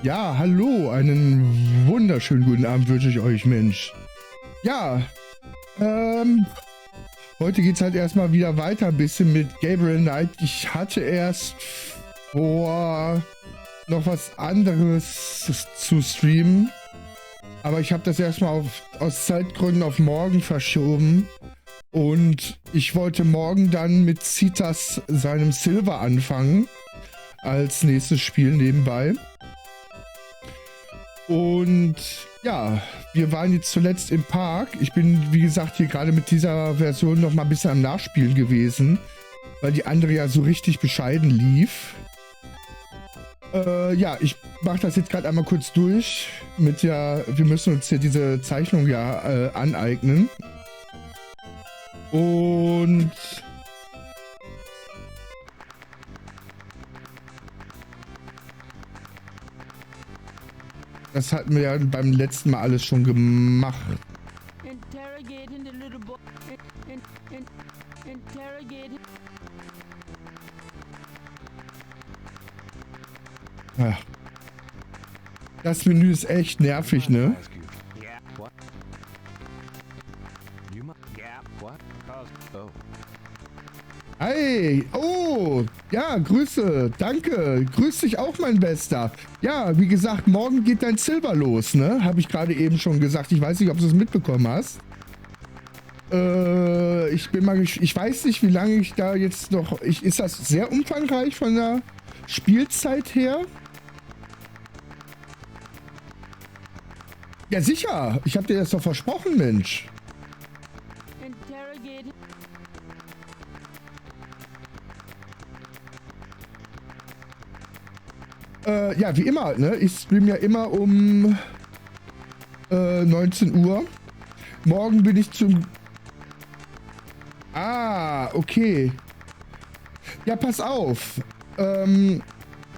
Ja, hallo, einen wunderschönen guten Abend wünsche ich euch, Mensch. Ja, heute geht's halt erstmal wieder weiter ein bisschen mit Gabriel Knight. Ich hatte erst vor, noch was anderes zu streamen, aber ich habe das erstmal aus Zeitgründen auf morgen verschoben. Und ich wollte morgen dann mit Citas seinem Silver anfangen, als nächstes Spiel nebenbei. Und ja, wir waren jetzt zuletzt im Park. Ich bin, wie gesagt, hier gerade mit dieser Version noch mal ein bisschen am Nachspielen gewesen, weil die andere ja so richtig bescheiden lief. Ja, ich mache das jetzt gerade einmal kurz durch. Wir müssen uns hier diese Zeichnung ja aneignen. Und das hatten wir ja beim letzten Mal alles schon gemacht. Ja. Das Menü ist echt nervig, ne? Hey, oh, ja, Grüße, danke, grüß dich auch, mein Bester. Ja, wie gesagt, morgen geht dein Silber los, ne? Habe ich gerade eben schon gesagt. Ich weiß nicht, ob du es mitbekommen hast. Ich weiß nicht, wie lange ich da jetzt noch... Ist das sehr umfangreich von der Spielzeit her? Ja, sicher. Ich habe dir das doch versprochen, Mensch. Ja, wie immer, ne? Ich streame ja immer um 19 Uhr. Morgen bin ich zum... Ah, okay. Ja, pass auf. Wenn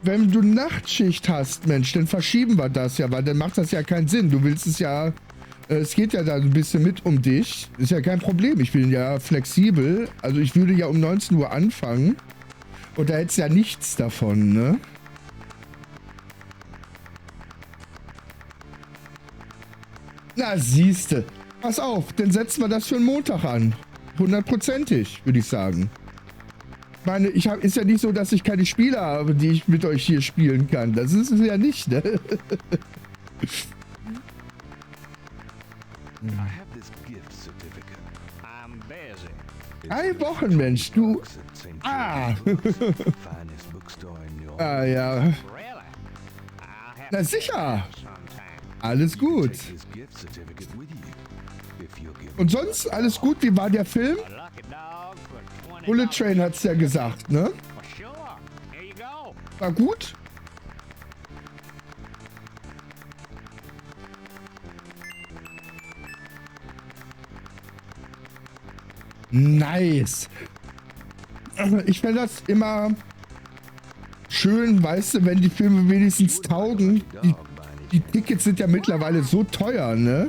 du Nachtschicht hast, Mensch, dann verschieben wir das ja, weil dann macht das ja keinen Sinn. Du willst es ja... Es geht ja da ein bisschen mit um dich. Ist ja kein Problem. Ich bin ja flexibel. Also ich würde ja um 19 Uhr anfangen. Und da hättest ja nichts davon, ne? Na, siehste. Pass auf, dann setzen wir das für einen Montag an. 100%ig, würde ich sagen. Ich meine, ist ja nicht so, dass ich keine Spiele habe, die ich mit euch hier spielen kann. Das ist es ja nicht, ne? Drei Wochen, Mensch, du... Ah! Ah, ja. Na sicher! Alles gut. Und sonst alles gut? Wie war der Film? Bullet Train hat's ja gesagt, ne? War gut? Nice. Ich finde das immer schön, weißt du, wenn die Filme wenigstens taugen. Die Tickets sind ja mittlerweile so teuer, ne?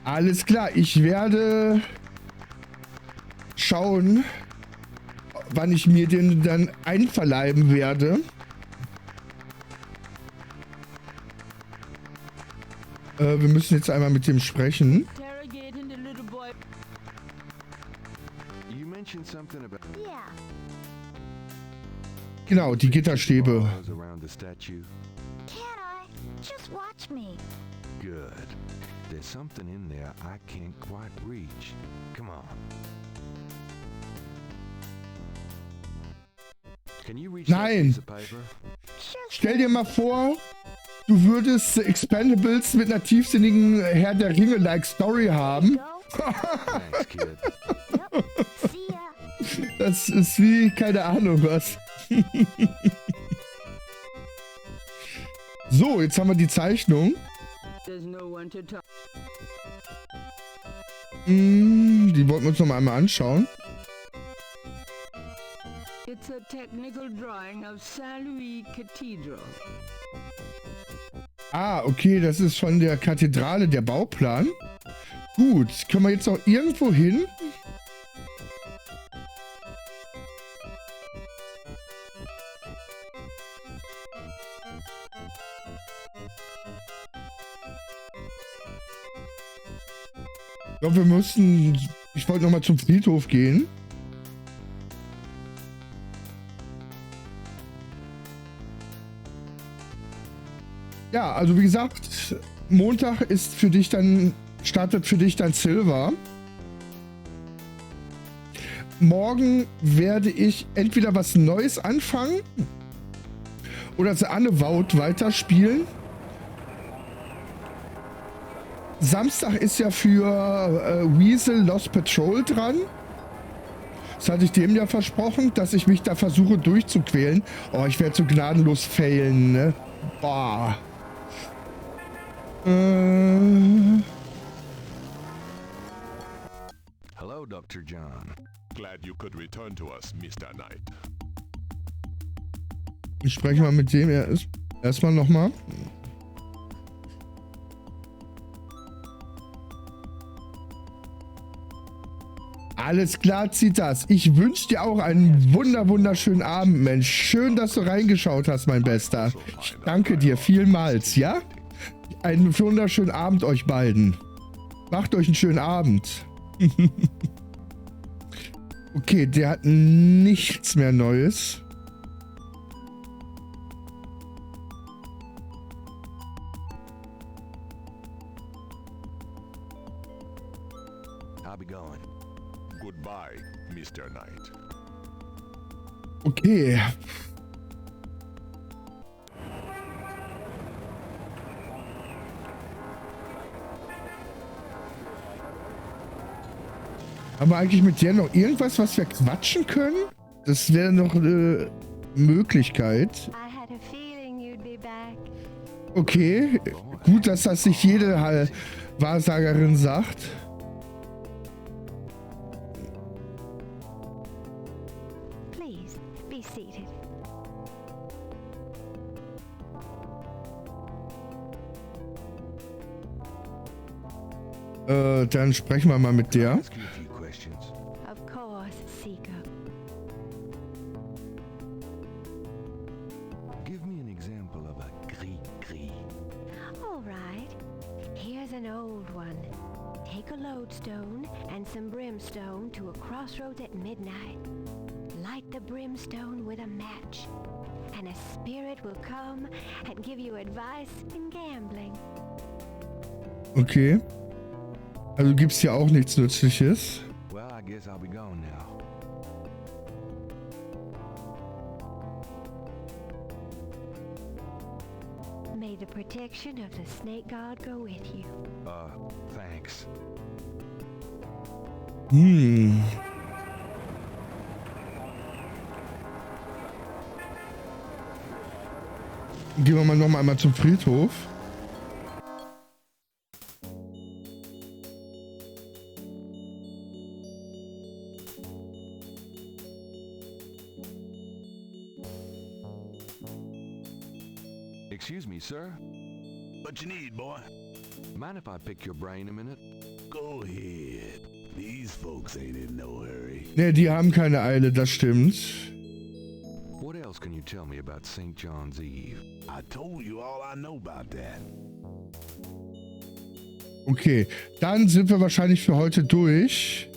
Alles klar, ich werde schauen, wann ich mir den dann einverleiben werde. Wir müssen jetzt einmal mit dem sprechen. Genau, die Gitterstäbe. Nein! Stell dir mal vor, du würdest Expendables mit einer tiefsinnigen Herr der Ringe-like Story haben. Das ist wie, keine Ahnung was. So, jetzt haben wir die Zeichnung. Die wollten wir uns noch mal einmal anschauen. It's a technical drawing of Saint-Louis Cathedral. Ah, okay, das ist von der Kathedrale der Bauplan. Gut, können wir jetzt noch irgendwo hin? Ich glaube, wir müssen... Ich wollte noch mal zum Friedhof gehen. Ja, also wie gesagt, Montag ist für dich dann... Startet für dich dann Silver. Morgen werde ich entweder was Neues anfangen oder The Unavowed weiterspielen. Samstag ist ja für Weasel Lost Patrol dran. Das hatte ich dem ja versprochen, dass ich mich da versuche durchzuquälen. Oh, ich werde so gnadenlos failen, ne? Boah. Hello, Dr. John. Glad you could return to us, Mr. Knight. Ich spreche mal mit dem erstmal nochmal. Alles klar, Zitas. Ich wünsche dir auch einen wunderschönen Abend, Mensch. Schön, dass du reingeschaut hast, mein Bester. Ich danke dir vielmals, ja? Einen wunderschönen Abend euch beiden. Macht euch einen schönen Abend. Okay, der hat nichts mehr Neues. I'll be going. Goodbye, Mr. Knight. Okay. Haben wir eigentlich mit der noch irgendwas, was wir quatschen können? Das wäre noch eine Möglichkeit. Okay, gut, dass das nicht jede Wahrsagerin sagt. Dann sprechen wir mal mit der. Of course, Seeker. Give me an example of a gris-gris. All right. Here's an old one. Take a lodestone and some brimstone to a crossroads at midnight. Light the brimstone with a match, and a spirit will come and give you advice in gambling. Okay. Also gibt's hier auch nichts Nützliches. Well, I guess I'll be gone now. May the protection of the snake god go with you. Thanks. Gehen wir mal noch einmal zum Friedhof. Excuse me, sir. What you need, boy? Mind if I pick your brain a minute? Go ahead. These folks ain't in no hurry. Ne, die haben keine Eile, das stimmt. What else can you tell me about St. John's Eve? I told you all I know about that. Okay, dann sind wir wahrscheinlich für heute durch.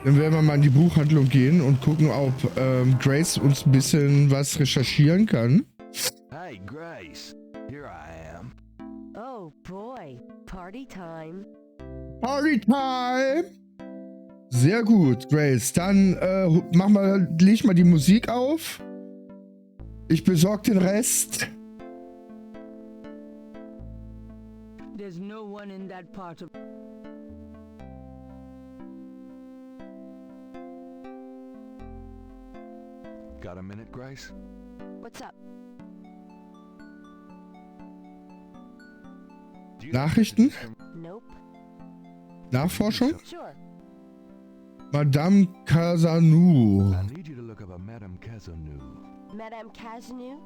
Dann werden wir mal in die Buchhandlung gehen und gucken, ob Grace uns ein bisschen was recherchieren kann. Hey, Grace. Here I am. Oh boy, party time. Party time! Sehr gut, Grace. Dann leg mal die Musik auf. Ich besorge den Rest. There's no one in that part of... Got a minute, Grace? What's up? Do you Nachrichten? Nope. Nachforschung? Sure. Madame Casanou. I need you to look up a Madame Casanou. Madame Casanu?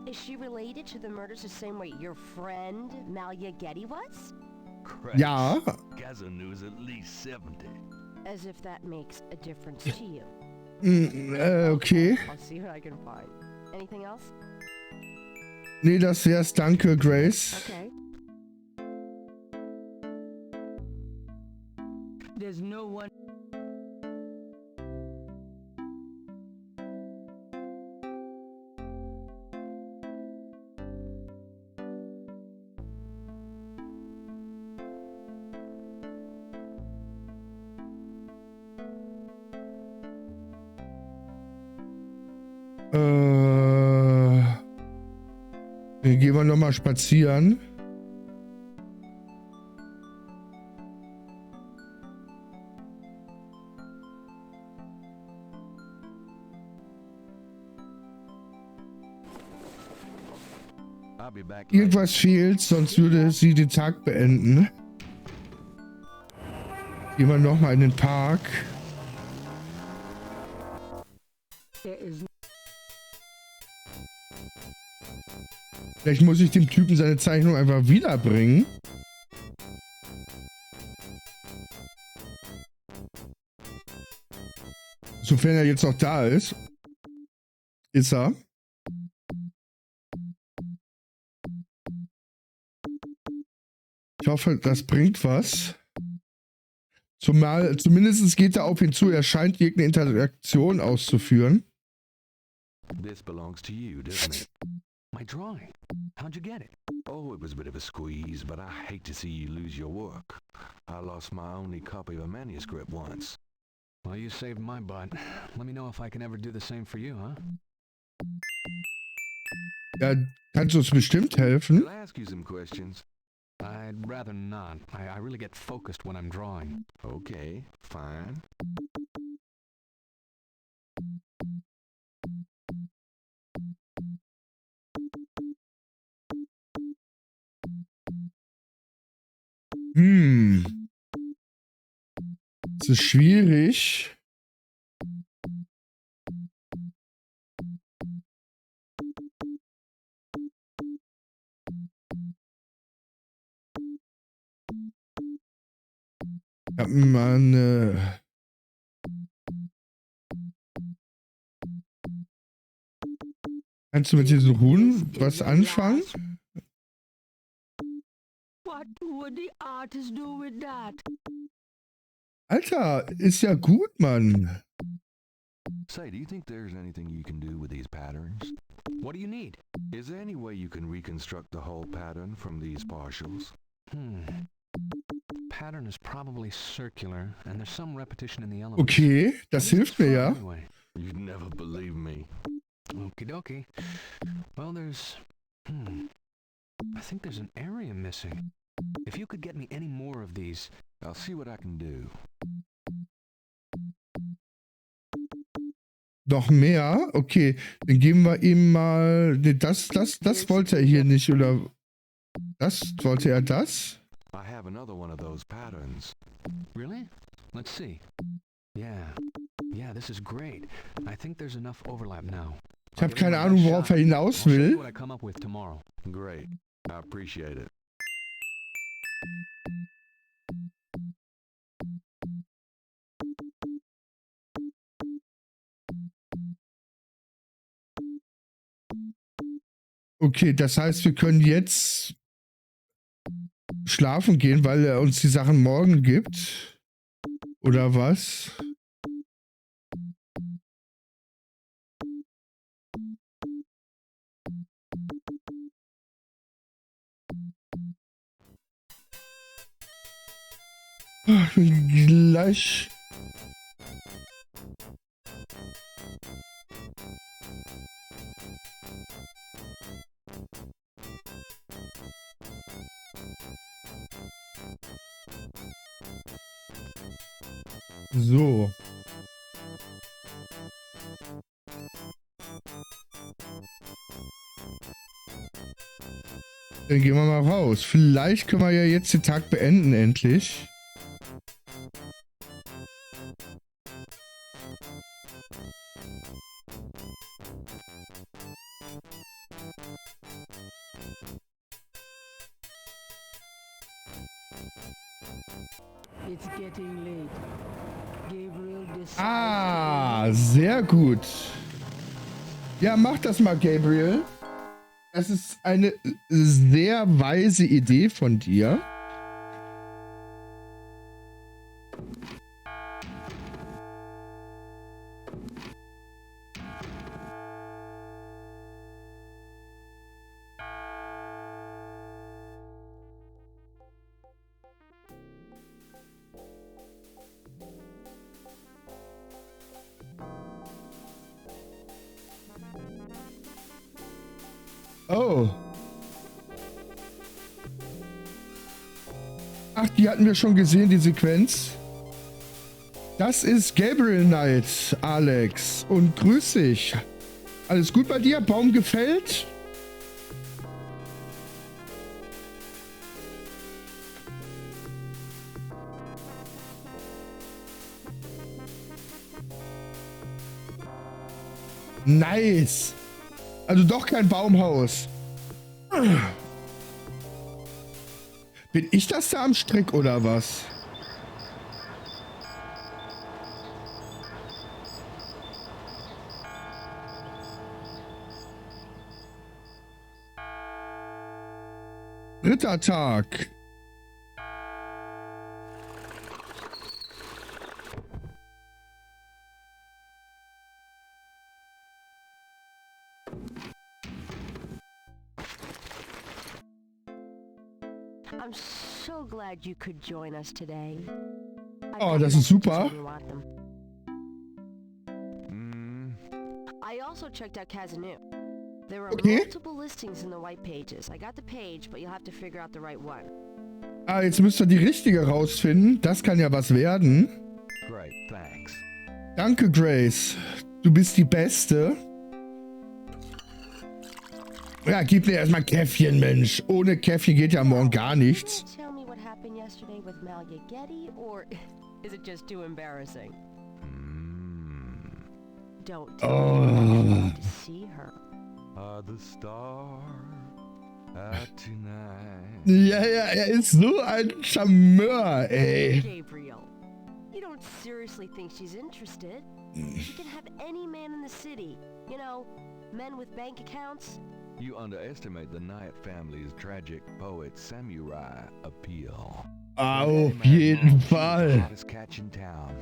Is she related to the murders the same way your friend, Malia Getty, was? Christ. Ja. Casanou is at least 70. As if that makes a difference to you. Okay. I'll see what I can find. Anything else? Nee, das wär's. Danke, Grace. Okay. There's no one. Dann gehen wir nochmal spazieren. I'll be back later. Irgendwas fehlt, sonst würde sie den Tag beenden. Gehen wir nochmal in den Park. There is Vielleicht muss ich dem Typen seine Zeichnung einfach wiederbringen. Sofern er jetzt noch da ist. Ist er. Ich hoffe, das bringt was. Zumal, zumindest geht er auf ihn zu. Er scheint irgendeine Interaktion auszuführen. This belongs to you, doesn't it? My drawing. How'd you get it? Oh, it was a bit of a squeeze, but I hate to see you lose your work. I lost my only copy of a manuscript once. Well, you saved my butt. Let me know if I can ever do the same for you, huh? Ja, kannst du uns bestimmt helfen? Can I ask you some questions? I'd rather not. I really get focused when I'm drawing. Okay, fine. Es ist schwierig. Ich hab mal eine... Kannst du mit diesen Huhn was anfangen? What would the artist do with that? Alter, ist ja gut, Mann. Say, do you think there's anything you can do with these patterns? What do you need? Is there any way you can reconstruct the whole pattern from these partials? Pattern is probably circular, and there's some repetition in the elements. Okay, das hilft mir ja. Anyway. You'd never believe me. Okie dokie. Well, there's... I think there's an area missing. If you could get me any more of these... I'll see what I can do. Noch mehr? Okay, dann geben wir ihm mal... Nee, das wollte er hier nicht, oder... Das? Wollte er das? I have another one of those patterns. Really? Let's see. Yeah, this is great. I think there's enough overlap now. Ich habe keine Ahnung, worauf er hinaus I'll show you will. what I come up with tomorrow. Great. I appreciate it. Okay, das heißt, wir können jetzt schlafen gehen, weil er uns die Sachen morgen gibt. Oder was? Ach, gleich. So. Dann gehen wir mal raus. Vielleicht können wir ja jetzt den Tag beenden, endlich. It's getting late. Gabriel decides Ah, sehr gut. Ja, mach das mal, Gabriel. Das ist eine sehr weise Idee von dir. Oh. Ach, die hatten wir schon gesehen, die Sequenz. Das ist Gabriel Knight, Alex. Und grüß dich. Alles gut bei dir? Baum gefällt? Nice. Also doch kein Baumhaus. Bin ich das da am Strick oder was? Dritter Tag. I'm so glad you could join us today. Oh, das ist super. I also checked out Kazanu. There are Okay. multiple listings in the white pages. I got the page, but you'll have to figure out the right one. Ah, jetzt müsst ihr die richtige rausfinden. Das kann ja was werden. Great, thanks. Danke, Grace. Du bist die Beste. Ja, gib mir erstmal Käffchen, Mensch. Ohne Käffchen geht ja morgen gar nichts. Can you tell me what happened yesterday with Malia Getty, or is it just too embarrassing? Don't tell me you want to see her. The star at tonight. Ja, er ist so ein Charmeur, ey. Gabriel, you don't seriously think she's interested? She can have any man in the city. You know, men with bank accounts. You underestimate the Knight family's tragic poet samurai appeal. Auf jeden Fall. Hottest catch in town.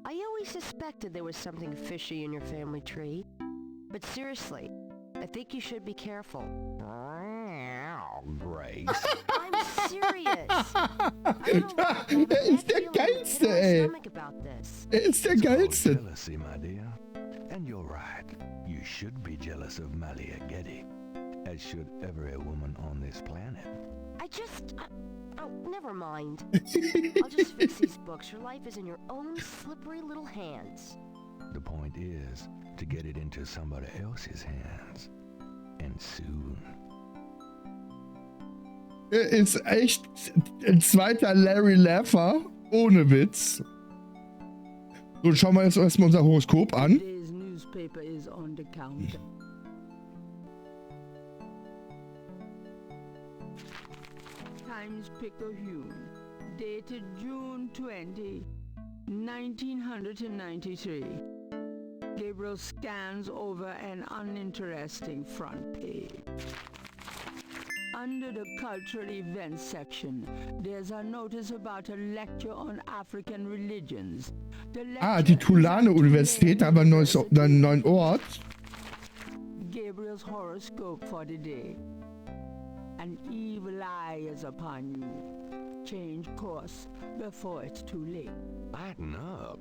I always suspected there was something fishy in your family tree. But seriously, I think you should be careful. Grace. I'm serious. I don't know. Er ist der Geilste, ey. Er ist der Geilste. Jealousy, my dear. And you're right. You should be jealous of Malia Getty, as should every woman on this planet. Oh, never mind. I'll just fix these books. Your life is in your own slippery little hands. The point is to get it into somebody else's hands. And soon. Er ist echt ein zweiter Larry Laffer. Ohne Witz. So, schauen wir jetzt erstmal unser Horoskop an. Today's newspaper is on the counter. Times Picayune, dated June 20, 1993. Gabriel scans over an uninteresting front page. Under the cultural events section, there's a notice about a lecture on African religions. Ah, die Tulane-Universität, aber einen neuen Ort. Gabriel's horoscope for the day. An evil eye is upon you. Change course before it's too late. Lighten up.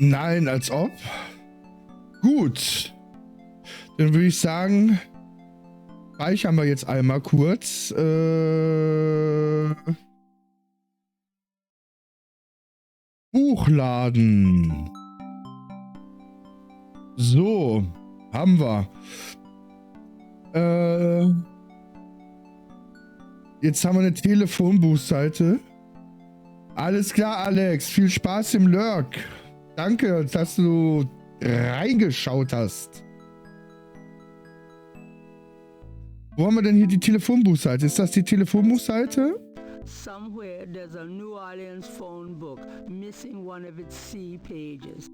Nein, als ob. Gut. Dann würde ich sagen, speichern wir jetzt einmal kurz. Buchladen. So, haben wir. Jetzt haben wir eine Telefonbuchseite. Alles klar, Alex. Viel Spaß im Lurk. Danke, dass du reingeschaut hast. Wo haben wir denn hier die Telefonbuchseite? Ist das die Telefonbuchseite? Somewhere there's a New Orleans phone book missing one of its C pages.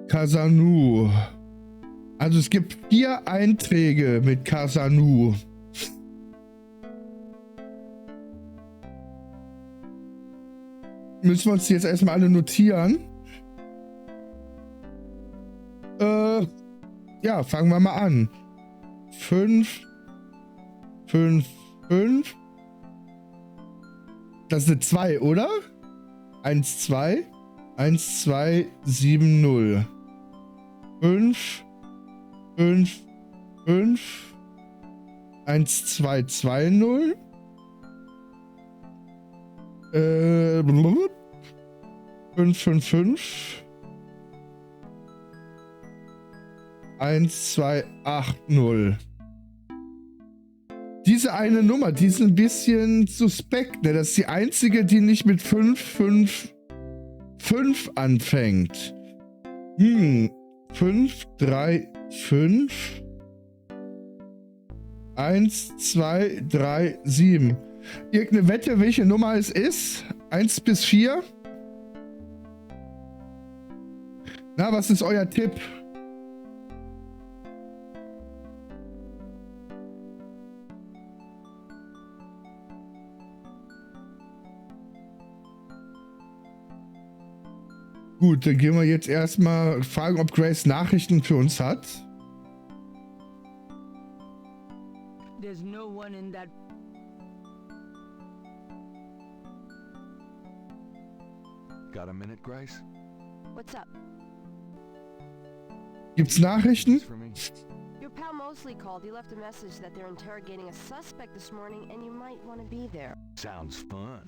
Casanu. Also es gibt 4 Einträge mit Casanu. Müssen wir uns die jetzt erstmal alle notieren? Ja, fangen wir mal an. 5, 5, 5. Das ist eine 2, oder? 1, 2. 1, 2, 7, 0. 5, 5, 5. 1, 2, 2, 0. 5, 5, 5. 1, 2, 8, 0. Diese eine Nummer, die ist ein bisschen suspekt, ne? Das ist die einzige, die nicht mit 5, 5, 5 anfängt. 5, 3, 5. 1, 2, 3, 7. Irgendeine Wette, welche Nummer es ist? 1 bis 4? Na, was ist euer Tipp? Gut, dann gehen wir jetzt erstmal fragen, ob Grace Nachrichten für uns hat. There's no one in that. Got a minute, Grace? What's up? Gibt's Nachrichten? For me? Your pal Mosley called. He left a message that they're interrogating a suspect this morning and you might want to be there. Sounds fun.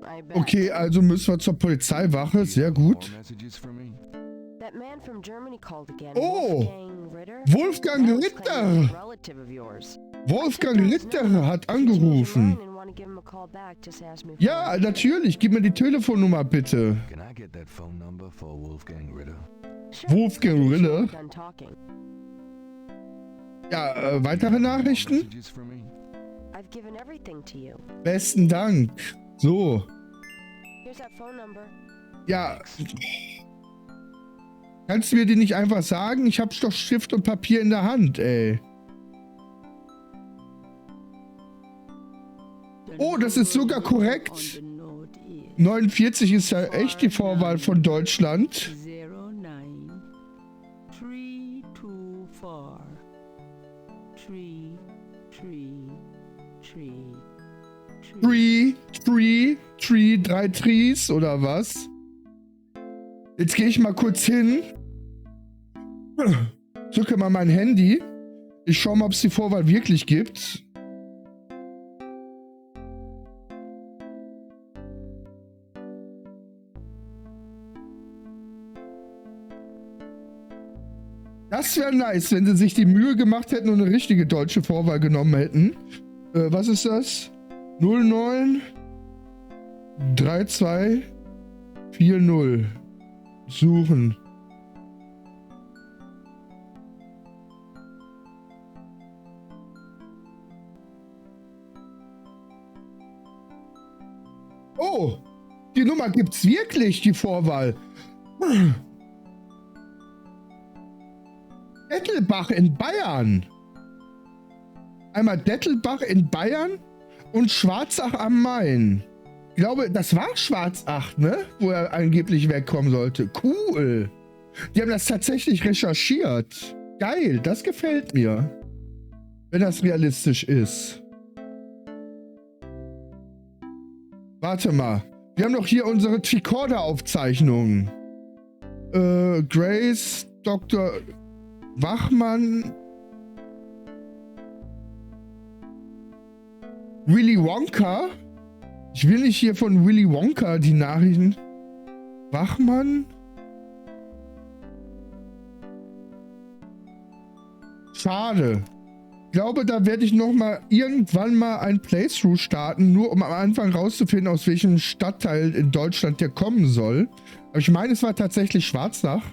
I bet. Okay, also müssen wir zur Polizeiwache. Sehr gut. More messages for me? That man from Germany called again. Oh! Wolfgang Ritter? Wolfgang Now he's claiming he's Ritter! a relative of yours. Wolfgang Ritter hat angerufen. Ja, natürlich. Gib mir die Telefonnummer bitte. Can I get that phone number for Wolfgang Ritter? Wolfgang Ritter? Done talking. Ja, weitere Nachrichten? Messages for me? I've given everything to you. Besten Dank. So. Here's that phone number. Ja. Kannst du mir die nicht einfach sagen? Ich hab doch Stift und Papier in der Hand, ey. Oh, das ist sogar korrekt. 49 ist ja echt die Vorwahl von Deutschland. 3 Trees oder was? Jetzt gehe ich mal kurz hin. Drücke mal mein Handy. Ich schaue mal, ob es die Vorwahl wirklich gibt. Das wäre nice, wenn sie sich die Mühe gemacht hätten und eine richtige deutsche Vorwahl genommen hätten. Was ist das? 09 32 40. Suchen. Oh, die Nummer gibt's wirklich, die Vorwahl. Dettelbach in Bayern. Einmal Dettelbach in Bayern und Schwarzach am Main. Ich glaube, das war Schwarzach, ne? Wo er angeblich wegkommen sollte. Cool. Die haben das tatsächlich recherchiert. Geil, das gefällt mir. Wenn das realistisch ist. Warte mal. Wir haben doch hier unsere Tricorder-Aufzeichnungen. Grace, Dr. Wachmann. Willy Wonka. Ich will nicht hier von Willy Wonka die Nachrichten. Wachmann. Schade. Ich glaube, da werde ich noch mal irgendwann mal ein Playthrough starten, nur um am Anfang rauszufinden, aus welchem Stadtteil in Deutschland der kommen soll. Aber ich meine, es war tatsächlich Schwarzach.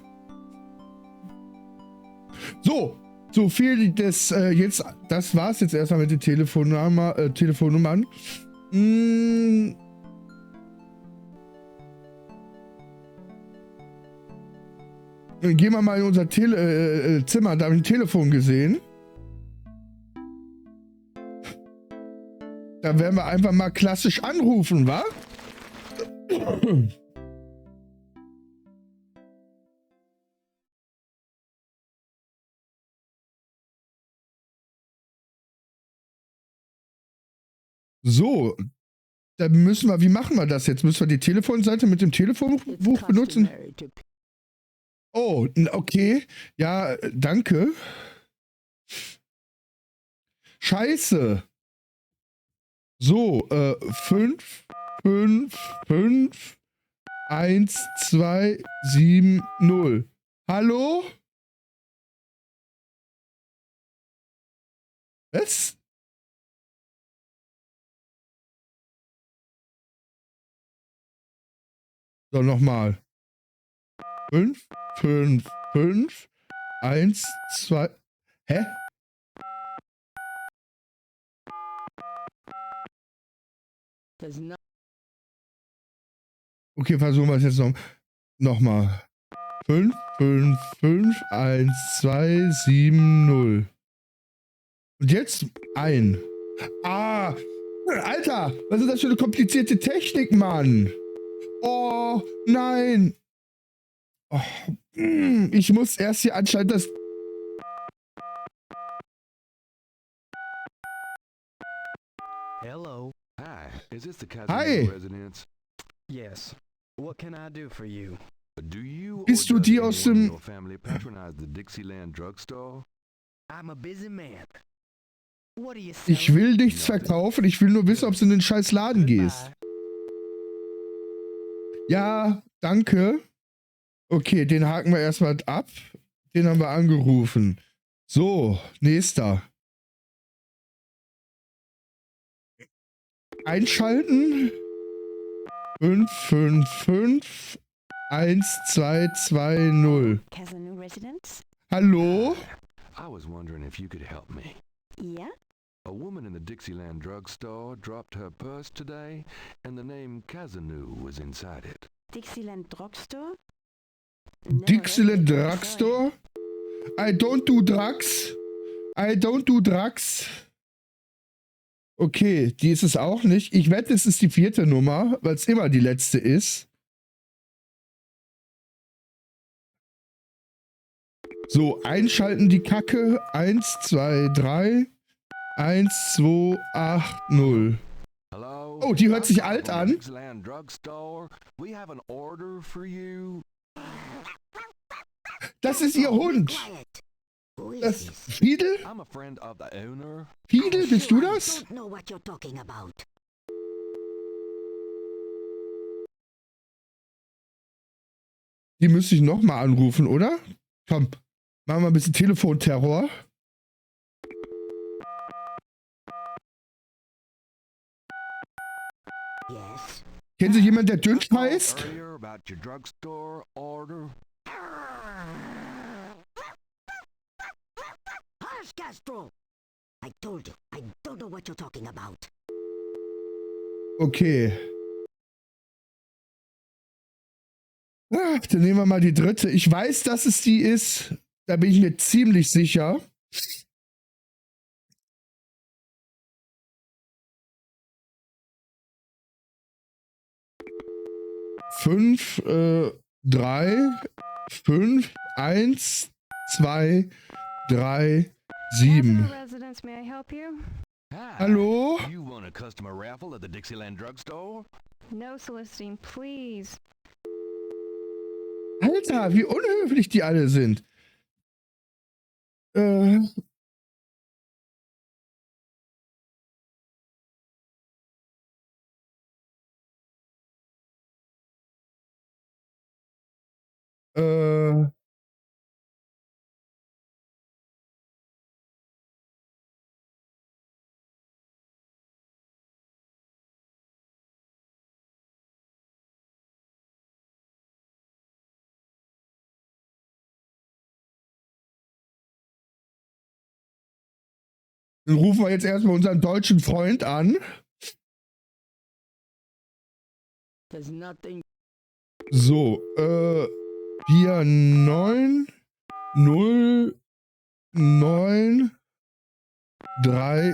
So viel des jetzt. Das war's jetzt erstmal mit den Telefonnummern. Gehen wir mal in unser Zimmer, da habe ich ein Telefon gesehen. Da werden wir einfach mal klassisch anrufen, wa? So, dann müssen wir, wie machen wir das jetzt? Müssen wir die Telefonseite mit dem Telefonbuch benutzen? Oh, okay. Ja, danke. Scheiße. So, 5, 5, 5, 1, 2, 7, 0. Hallo? Was? So, nochmal. 5, 5, 5, 1, 2. Hä? Okay, versuchen wir es jetzt nochmal. 5, 5, 5, 1, 2, 7, 0. Und jetzt ein. Ah, Alter, was ist das für eine komplizierte Technik, Mann? Oh, nein. Oh, ich muss erst hier anscheinend das... Hello. Hi. Is this the Hi. residence? Yes. What can I do for you? Do you Bist du die aus dem... your family patronize the Dixieland drugstore? I'm a busy man. What are you Ich will nichts verkaufen, ich will nur wissen, ob du in den scheiß Laden gehst. Ja, danke. Okay, den haken wir erstmal ab. Den haben wir angerufen. So, nächster. Einschalten. 5, 5, 5, 1, 2, 2, 0. Hallo? I was wondering if you could help me. Yeah? A woman in the Dixieland drugstore dropped her purse today, and the name Kazanu was inside it. Dixieland Drugstore? Dixieland Drugstore? I don't do drugs. I don't do drugs. Okay, die ist es auch nicht. Ich wette, es ist die 4. Nummer, weil es immer die letzte ist. So, einschalten die Kacke. 1, 2, 3. 1, 2, 8, 0. Hello? Oh, die hört sich alt an. Dixieland drugstore. We have an order for you. Das ist ihr Hund. Das Fiedel? I'm a friend of the owner. Fiedel, bist du das? Die müsste ich nochmal anrufen, oder? Komm, machen wir ein bisschen Telefonterror. Yes. Kennen Sie jemanden, der Dünsch heißt? Earlier about your drugstore order. Hush, Castro! I told you, I don't know what you're talking about. Okay. Ach, dann nehmen wir mal die 3. Ich weiß, dass es die ist. Da bin ich mir ziemlich sicher. Fünf, 3, 5, 1, 2, 3, 7. Hi. Hallo? You want a customer raffle at the Dixieland drugstore? No soliciting, please. Alter, wie unhöflich die alle sind. Dann rufen wir jetzt erstmal unseren deutschen Freund an. There's nothing. So,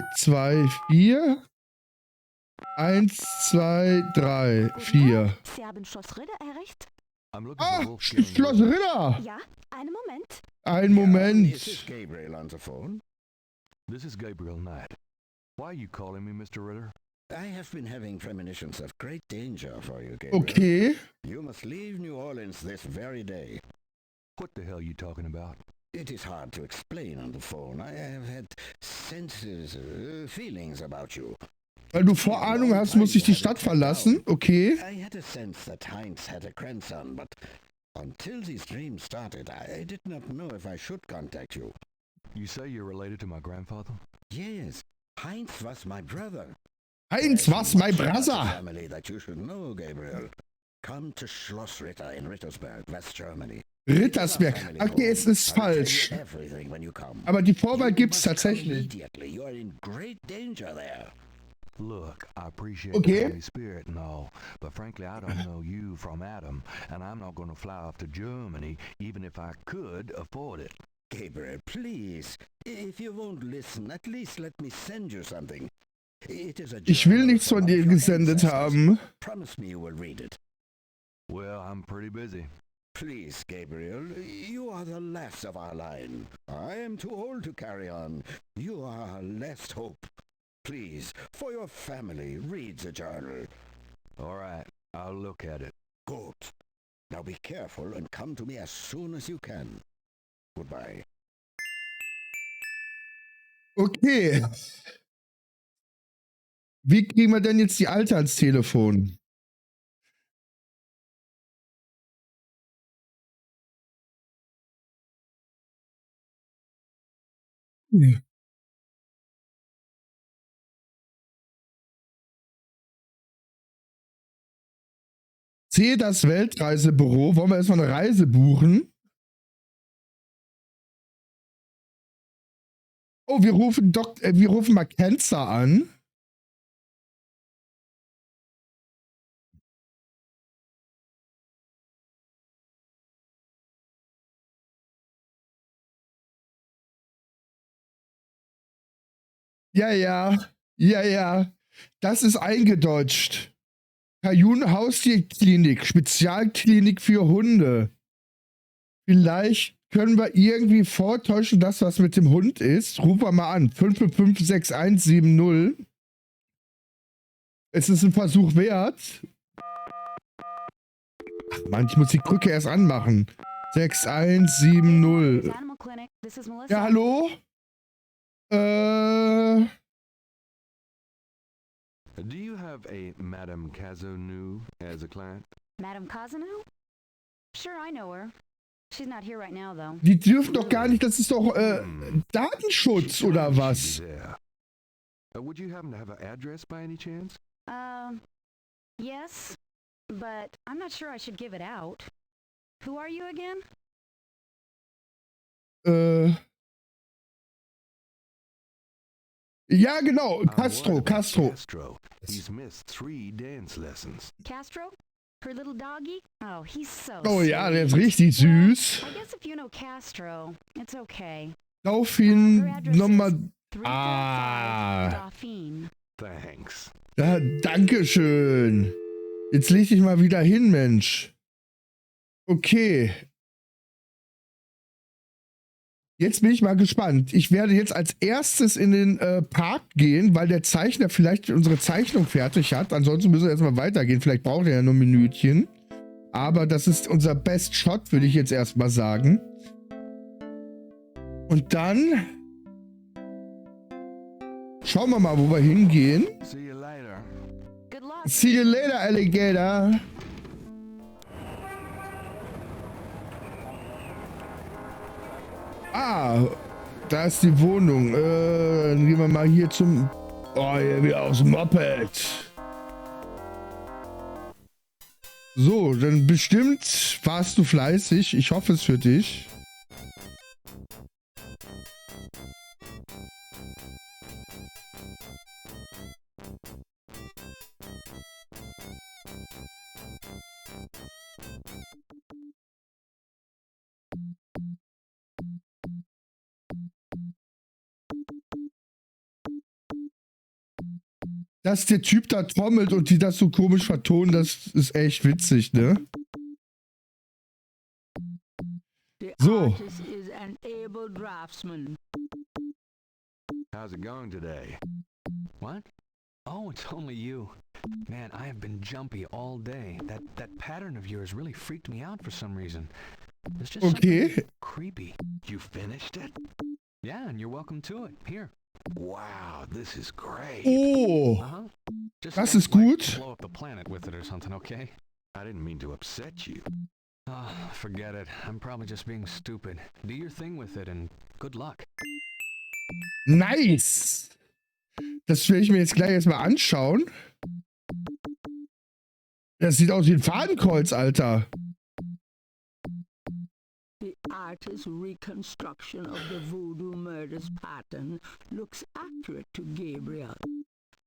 49093241, 1234. Sie haben Schloss Ritter erreicht? I'm looking Ah, for Wolfgang Schloss Ritter. Ritter. Ja, einen Moment. Ein Moment. Is this Gabriel on the phone? This is Gabriel Knight. Why are you calling me, Mr. Ritter? I have been having premonitions of great danger for you, Gabriel. Okay. You must leave New Orleans this very day. What the hell are you talking about? It is hard to explain on the phone. I have had senses, feelings about you. Weil du Vorahnung hast, muss ich die Stadt verlassen. Okay. I had a sense that Heinz had a grandson, but until these dreams started, I did not know if I should contact you. You say you're related to my grandfather? Yes, Heinz was my brother. Heinz, was, mein Much about the Brother? family that you should know, Gabriel. Come to Schloss Ritter in Rittersberg, West Germany. Rittersberg. Okay, es ist falsch. Everything when you come. Aber die Vorwahl You gibt's must come tatsächlich. immediately. You are in great danger there. Look, I appreciate Okay. the Holy Spirit and all, but frankly, I don't know you from Adam, and I'm not going to fly off to Germany, even if I could afford it. Gabriel, please. If you won't listen, at least let me send you something. It is a Ich will journal nichts von from dir your gesendet ancestors. haben. Promise me you will read it. Well, I'm pretty busy. Please, Gabriel, you are the last of our line. I am too old to carry on. You are our last hope. Please, for your family, read the journal. All right, I'll look at it. Good. Now be careful and come to me as soon as you can. Goodbye. Okay. Wie kriegen wir denn jetzt die Alte ans Telefon? Ja. C, das Weltreisebüro. Wollen wir erstmal eine Reise buchen? Oh, wir rufen mal Cancer an. Ja. Das ist eingedeutscht. Kajun Haustierklinik, Spezialklinik für Hunde. Vielleicht können wir irgendwie vortäuschen, dass was mit dem Hund ist. Rufen wir mal an. 5556170. Es ist ein Versuch wert. Ach Mann, ich muss die Krücke erst anmachen. 6170. Animal Clinic. This is Melissa. Ja, hallo? Do you have a Madame Cazenou as a client? Madame Cosano? Sure, I know her. She's not here right now, though. Die dürfen doch gar nicht, das ist doch Datenschutz She oder told me was? she'd be there. Would you happen to have an address by any chance? Yes, but I'm not sure I should give it out. Who are you again? Ja, genau, I'm Castro. worried about Castro. He's missed 3 dance lessons. Castro? Her little doggy? Oh, he's so Oh ja, der ist sweet. richtig süß. I guess if you know Castro, it's okay. Dauphine Her address Nummer... is 345 Ah. Dauphine. Thanks. Ja, dankeschön. Jetzt leg dich mal wieder hin, Mensch. Okay. Jetzt bin ich mal gespannt. Ich werde jetzt als erstes in den Park gehen, weil der Zeichner vielleicht unsere Zeichnung fertig hat. Ansonsten müssen wir erstmal weitergehen. Vielleicht braucht er ja nur ein Minütchen. Aber das ist unser Best Shot, würde ich jetzt erstmal sagen. Und dann schauen wir mal, wo wir hingehen. See you later. Good luck. See you later, Alligator. Ah, da ist die Wohnung. Dann gehen wir mal hier zum... Oh, hier wieder aufs Moped. So, dann bestimmt warst du fleißig. Ich hoffe es für dich. Dass der Typ da trommelt und die das so komisch vertonen, das ist echt witzig, ne? The So. artist is an able draftsman. How's it going today? What? Oh, it's only you. Man, I have been jumpy all day. That pattern of yours really freaked me out for some reason. There's just something creepy. You finished it? Yeah, and you're welcome to it. Here. Wow, this is great. Oh, Uh-huh. Just das don't, ist gut. blow up the planet with it or something, okay? I didn't mean to upset you. Forget it. I'm probably just being stupid. Do your thing with it and good luck. Nice. Das will ich mir jetzt gleich erstmal anschauen. Das sieht aus wie ein Fadenkreuz, Alter. The artist's reconstruction of the voodoo murders pattern looks accurate to Gabriel.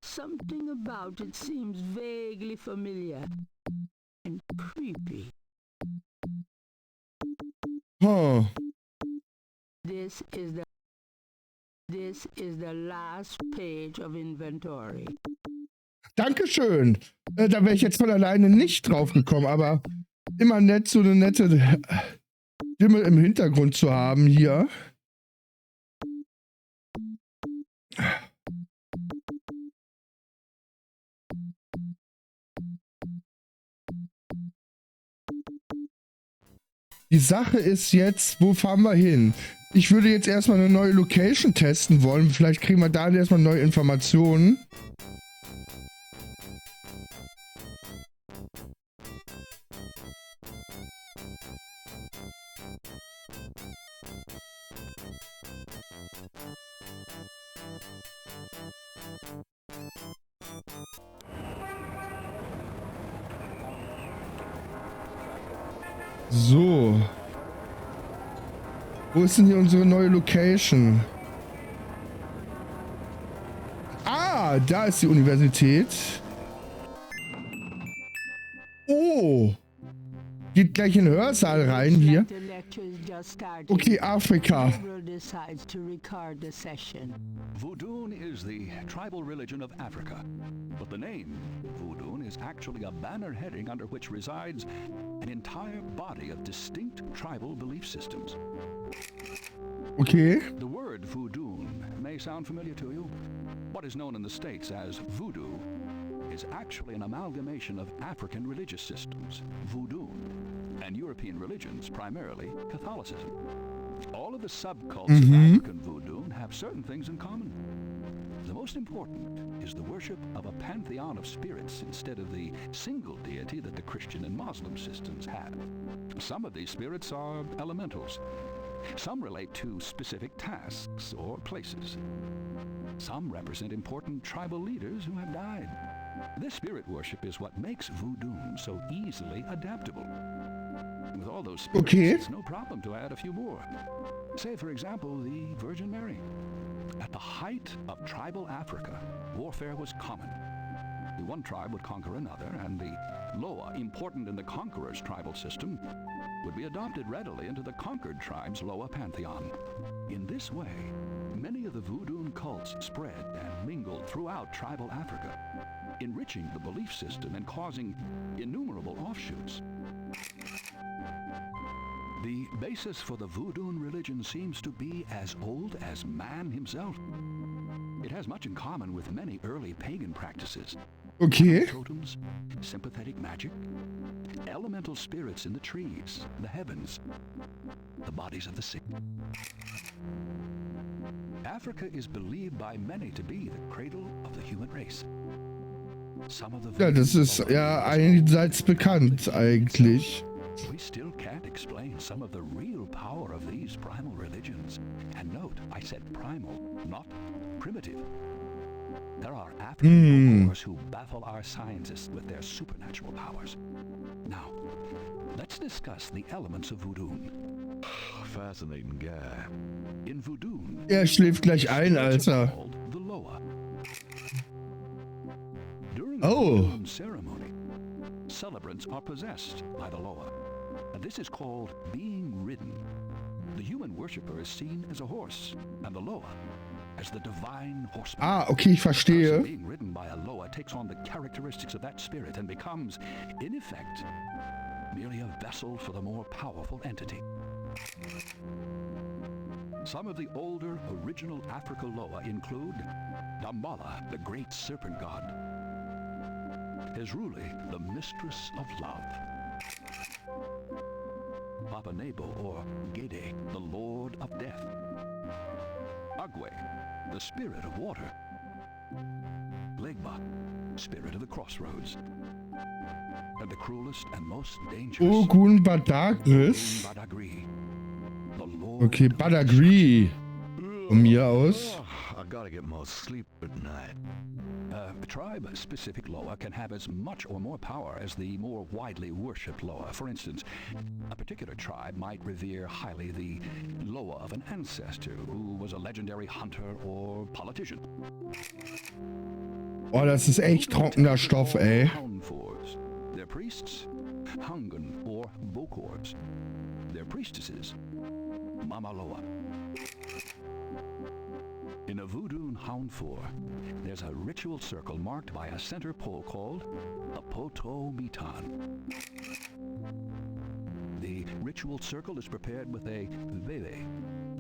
Something about it seems vaguely familiar and creepy. Huh. This is the last page of inventory. Dankeschön. Da wäre ich jetzt von alleine nicht drauf gekommen, aber immer nett, so eine nette Stimme im Hintergrund zu haben hier. Die Sache ist jetzt, wo fahren wir hin? Ich würde jetzt erstmal eine neue Location testen wollen. Vielleicht kriegen wir da erstmal neue Informationen. So. Wo ist denn hier unsere neue Location? Ah, da ist die Universität. Oh. Geht gleich in den Hörsaal rein hier. Okay, Afrika. Voodoo is the tribal religion of Africa, but the name Voodoo is actually a banner heading under which resides an entire body of distinct tribal belief systems. Okay. The word voodoo may sound familiar to you. What is known in the States as voodoo is actually an amalgamation of African religious systems, voodoo, and European religions, primarily Catholicism. All of the subcults of African voodoo have certain things in common. The most important is the worship of a pantheon of spirits instead of the single deity that the Christian and Muslim systems have. Some of these spirits are elementals. Some relate to specific tasks or places. Some represent important tribal leaders who have died. This spirit worship is what makes voodoo so easily adaptable. With all those spirits, it's no problem to add a few more. Say, for example, the Virgin Mary. At the height of tribal Africa, warfare was common. The one tribe would conquer another, and the Loa, important in the conqueror's tribal system, would be adopted readily into the conquered tribe's Loa pantheon. In this way, many of the voodoo cults spread and mingled throughout tribal Africa, enriching the belief system and causing innumerable offshoots. The basis for the voodoo religion seems to be as old as man himself. It has much in common with many early pagan practices. Okay. Totems, sympathetic magic, elemental spirits in the trees, the heavens, the bodies of the sick. Africa is believed by many to be the cradle of the human race. Ja, das ist ja einerseits bekannt eigentlich. We still can't explain some of the real power of these primal religions. And note, I said primal, not primitive. There are African folklores who baffle our scientists with their supernatural powers. Now, let's discuss the elements of voodoo. Fascinating guy. In voodoo, Er schläft gleich ein, Alter. the Loa. During Oh. the voodoo ceremony, celebrants are possessed by the Loa. And this is called being ridden. The human worshipper is seen as a horse, and the Loa as the divine horseman. Ah, okay, ich verstehe. Being ridden by a Loa takes on the characteristics of that spirit and becomes, in effect, merely a vessel for the more powerful entity. Some of the older, original Africa Loa include Damballa, the great serpent god, Ezruli, the mistress of love, Papa Nebo, or Gede, the lord of death, Agwe, the spirit of water, Legba, spirit of the crossroads, and the cruelest and most dangerous, Ogun Badagris. Badagri, the lord Okay, Badagri. Von mir aus. I gotta get more sleep at night. A tribe-specific Loa can have as much or more power as the more widely worshipped Loa. For instance, a particular tribe might revere highly the Loa of an ancestor who was a legendary hunter or politician. Oh, das ist echt trockener Stoff, ey. Houndfours. Their priests, Hungan or Bokors. Their priestesses, Mama Loa. In a voodoo houndfour, there's a ritual circle marked by a center pole called a poto mitan. The ritual circle is prepared with a veve,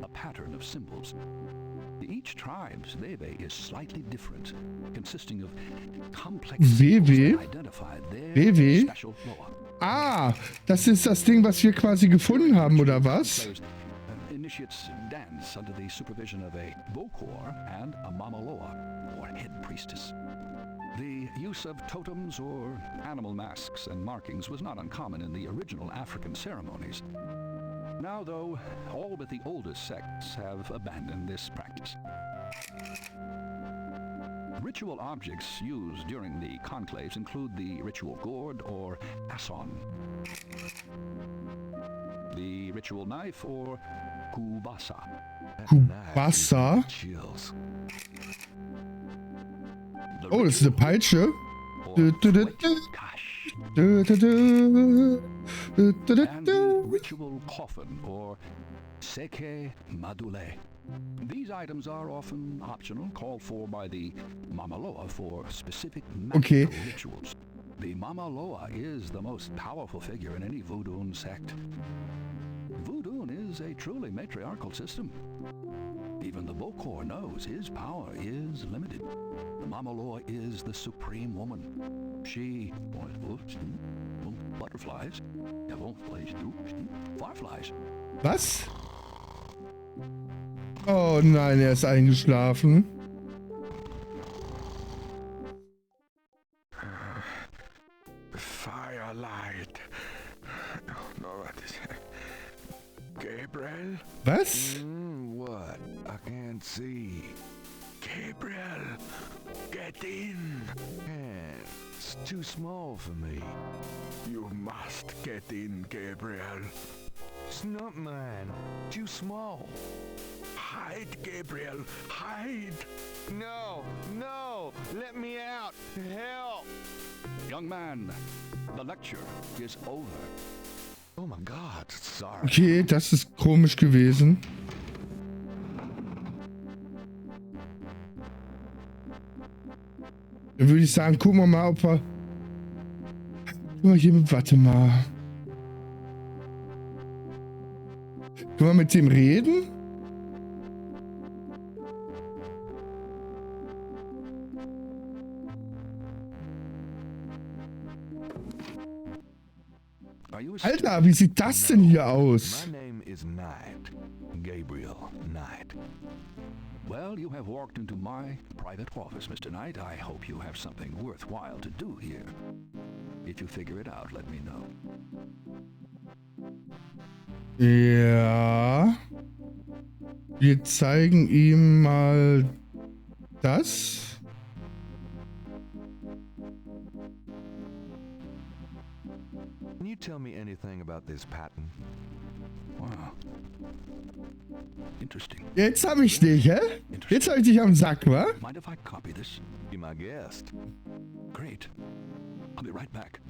a pattern of symbols. Each tribe's veve is slightly different, consisting of complex symbols that identify their special Loa. Ah, das ist das Ding, was wir quasi gefunden haben, oder was? Initiates dance under the supervision of a Bokor and a Mama Loa, or head priestess. The use of totems or animal masks and markings was not uncommon in the original African ceremonies. Now, though, all but the oldest sects have abandoned this practice. Ritual objects used during the conclaves include the ritual gourd or asson, the ritual knife or kubasa. Kubasa? Oh, das ist eine Peitsche. And the ritual coffin or seke madule. These items are often optional, called for by the Mama Loa for specific magical rituals. The Mama Loa is the most powerful figure in any voodoo sect. Voodoo is a truly matriarchal system. Even the Bokor knows his power is limited. The Mama Loa is the supreme woman. She butterflies, fireflies. Was? Oh nein, er ist eingeschlafen. Firelight. No, Gabriel? Was? What? I can't see. Gabriel, get in. Man, it's too small for me. You must get in, Gabriel. It's not mine. Too small. Hide, Gabriel. Hide. No, no. Let me out. Help. Young man, the lecture is over. Oh my God, sorry. Okay, das ist komisch gewesen. Dann würde ich sagen, gucken wir mal, ob wir... Warte mal. Können wir mit dem reden? Alter, wie sieht das denn hier aus? My name is Knight. Gabriel Knight. Well, you have walked into my private office, Mr. Knight. I hope you have something worthwhile to do here. If you figure it out, let me know. Ja. Wir zeigen ihm mal das. Can you tell me anything about this pattern? Wow. Interesting. Jetzt hab ich dich, hä? Jetzt hab ich dich am Sack, wa? Mind if I copy this? Be my guest. Great. I'll be right back.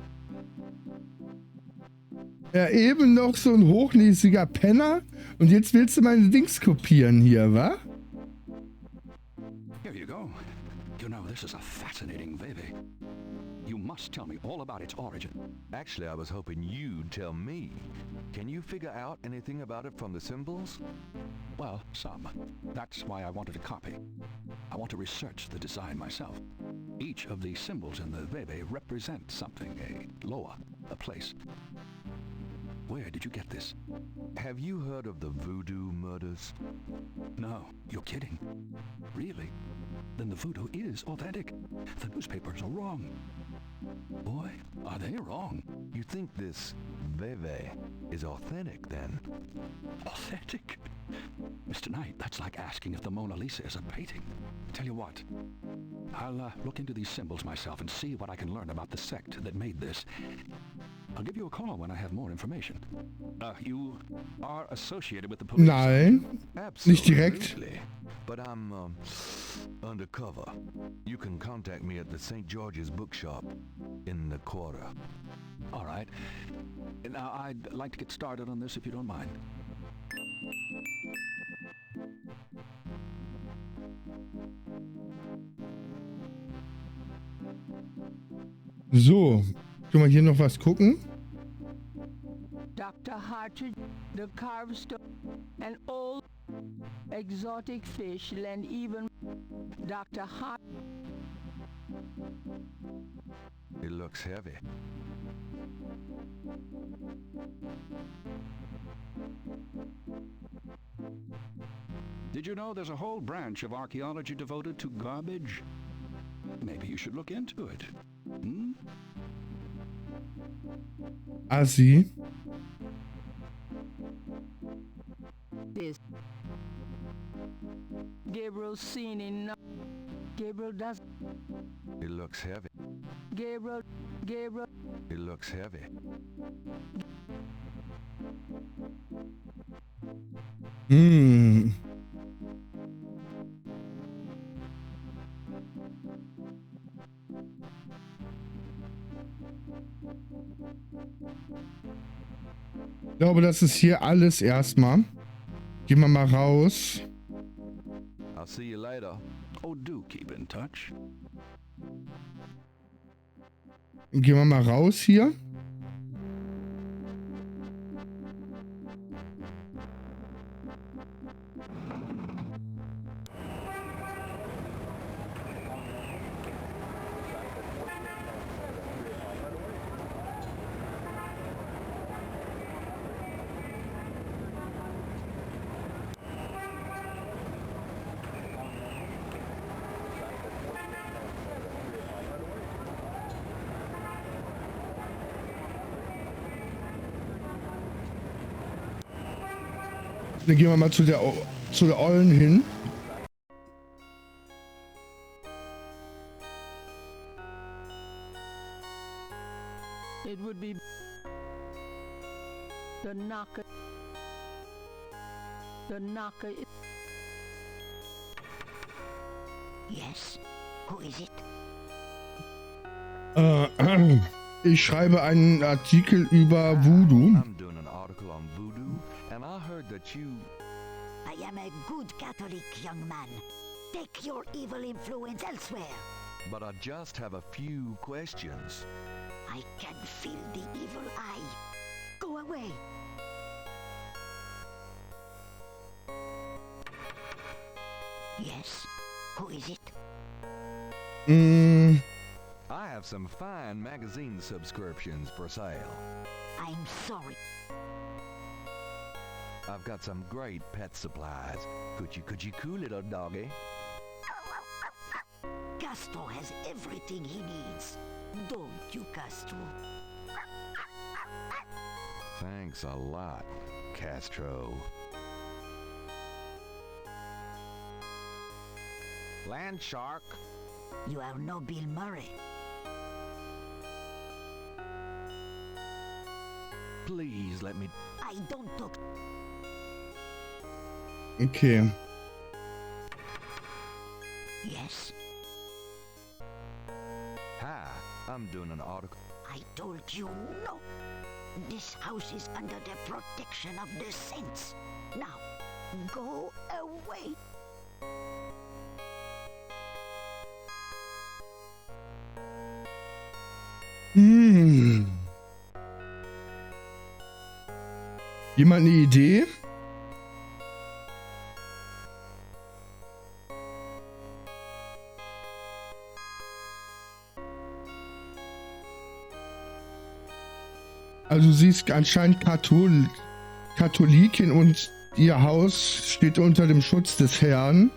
Ja, eben noch so ein hochnäsiger Penner und jetzt willst du meine Dings kopieren hier, wa? this is a fascinating Veve. You must tell me all about its origin. Actually, I was hoping you'd tell me. Can you figure out anything about it from the symbols? Well, some. That's why I wanted a copy. I want to research the design myself. Each of the symbols in the Veve represents something, a loa, a place. Where did you get this? Have you heard of the voodoo murders? No, you're kidding. Really? Then the voodoo is authentic. The newspapers are wrong. Boy, are they wrong. You think this Veve is authentic, then? Authentic? Mr. Knight, that's like asking if the Mona Lisa is a painting. Tell you what, I'll look into these symbols myself and see what I can learn about the sect that made this. I'll give you a call when I have more information. You are associated with the police? Nein, nicht direkt. But I'm undercover. You can contact me at the St. George's bookshop in the quarter. All right. Now, I'd like to get started on this if you don't mind. So, können wir hier noch was gucken? Dr. Hartridge, the carved stone, an old exotic fish, and even Dr. Hart. It looks heavy. Did you know there's a whole branch of archaeology devoted to garbage? Maybe you should look into it. Hmm? Assi. This Gabriel seen in Gabriel does. It looks heavy. Gabriel. It looks heavy. Hm. Ich glaube, das ist hier alles erstmal. Gehen wir mal raus. I'll see you later. Oh, do keep in touch. Gehen wir mal raus hier. Dann gehen wir mal zu der Ollen hin. It would be the knocker. The knocker. Yes? Who is it? Ich schreibe einen Artikel über Voodoo. I'm doing an article on voodoo, and I heard that you... I am a good Catholic young man. Take your evil influence elsewhere. But I just have a few questions. I can feel the evil eye. Go away. Yes? Who is it? I have some fine magazine subscriptions for sale. I'm sorry. I've got some great pet supplies. Could you cool little doggy? Castro has everything he needs. Don't you, Castro? Thanks a lot, Castro. Land shark. You are no Bill Murray. Please let me... I don't talk. Okay. Yes? Hi, I'm doing an article. I told you no. This house is under the protection of the saints. Now, go away. Jemand eine Idee? Also sie ist anscheinend Katholikin und ihr Haus steht unter dem Schutz des Herrn.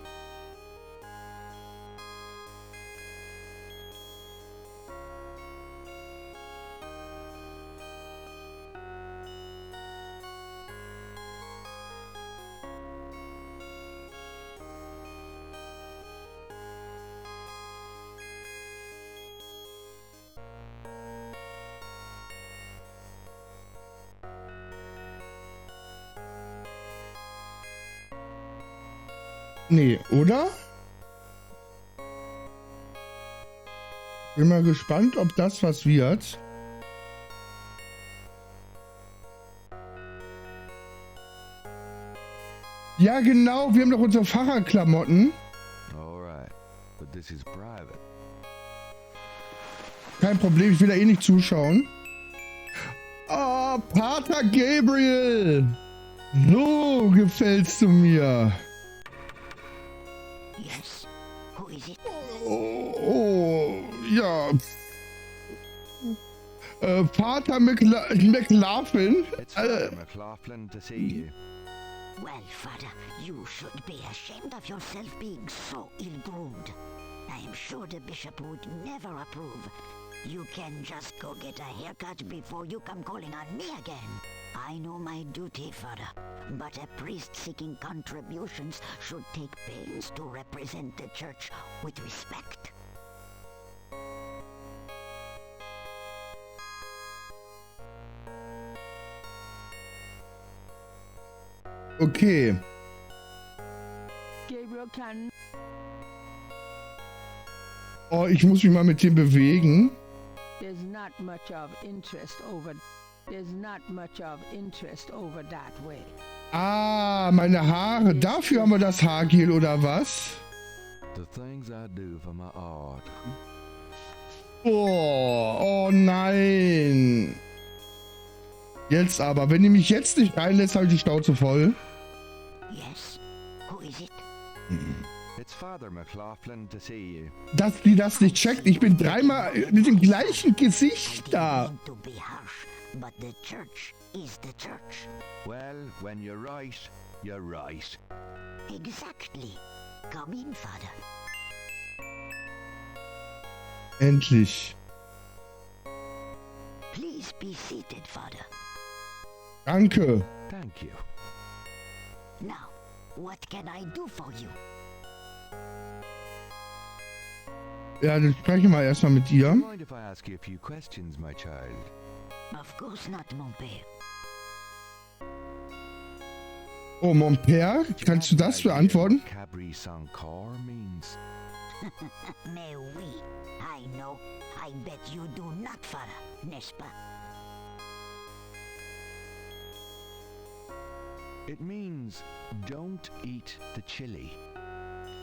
Nee, oder? Bin mal gespannt, ob das was wird. Ja, genau, wir haben doch unsere Fahrerklamotten. Alright, but this is private. Kein Problem, ich will da eh nicht zuschauen. Oh, Pater Gabriel! So gefällst du mir. Yes. Who is it? Oh, ja. Pater McLaughlin. It's Father McLaughlin to see you. Well, Father, you should be ashamed of yourself being so ill-groomed. I am sure the bishop would never approve. You can just go get a haircut before you come calling on me again. I know my duty, Father, but a priest seeking contributions should take pains to represent the church with respect. Okay. Gabriel can... Oh, ich muss mich mal mit dem bewegen. There's not much of interest over... There's not much of interest over that way. Ah, meine Haare. Dafür haben wir das Haargel, oder was? The things I do for my art. Oh nein. Jetzt aber, wenn die mich jetzt nicht reinlässt, habe ich die Schnauze voll. Yes. Who is it? It's Father McLaughlin to see you. Dass die das nicht checkt, ich bin dreimal mit dem gleichen Gesicht da. I didn't want to be harsh, but the church is the church. Well, when you're right, you're right. Exactly. Come in, Father. Endlich. Please be seated, Father. Danke. Thank you. Now, what can I do for you? Ja, dann sprechen wir erstmal mit ihr. Mind if I ask you a few questions, my child? Of course not, mon père. Oh, mon père, kannst du das beantworten? Cabri sans corps means. Mais oui, I know. I bet you do not, Father, n'est-ce pas? It means don't eat the chili.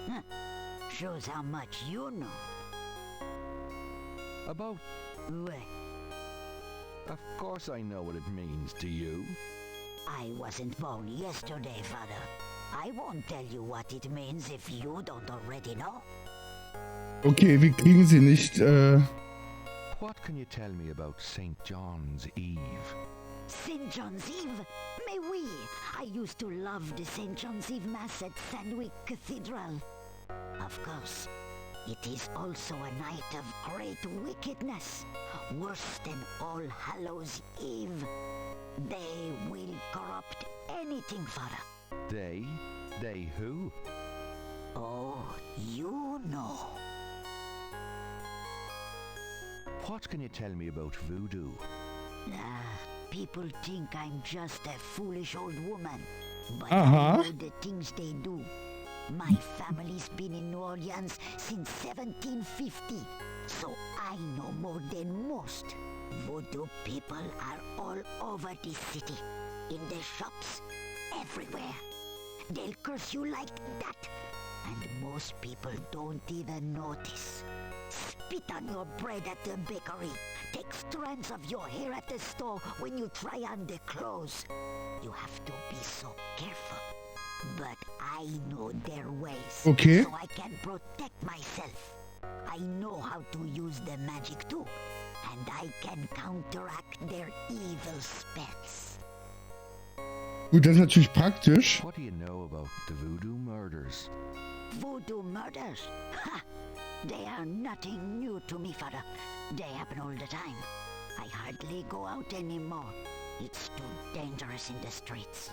Huh. Shows how much you know. About, Well, of course I know what it means, do you? I wasn't born yesterday, Father. I won't tell you what it means if you don't already know. Okay, wir kriegen sie nicht. What can you tell me about St. John's Eve? St. John's Eve? Mais oui! I used to love the St. John's Eve Mass at Sandwick Cathedral. Of course, it is also a night of great wickedness, worse than All Hallows Eve. They will corrupt anything, Father. They? They who? Oh, you know. What can you tell me about voodoo? People think I'm just a foolish old woman, but Uh-huh. I know the things they do. My family's been in New Orleans since 1750, so I know more than most. Voodoo people are all over this city, in the shops, everywhere. They'll curse you like that, and most people don't even notice. Spit on your bread at the bakery, take strands of your hair at the store when you try on the clothes. You have to be so careful. But I know their ways, Okay. so I can protect myself. I know how to use the magic too, and I can counteract their evil spells. Gut, das ist natürlich praktisch. What do you know about the voodoo murders? Voodoo murders? Ha! They are nothing new to me, father. They happen all the time. I hardly go out anymore. It's too dangerous in the streets.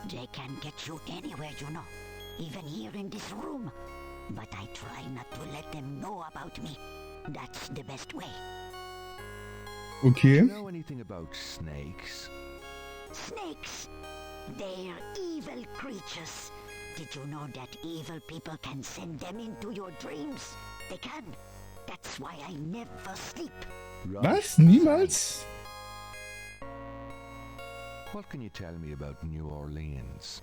They can get you anywhere, you know. Even here in this room. But I try not to let them know about me. That's the best way. Okay. Do you know anything about snakes? Snakes? They're evil creatures. Did you know that evil people can send them into your dreams? They can. That's why I never sleep. Was? Niemals? What can you tell me about New Orleans?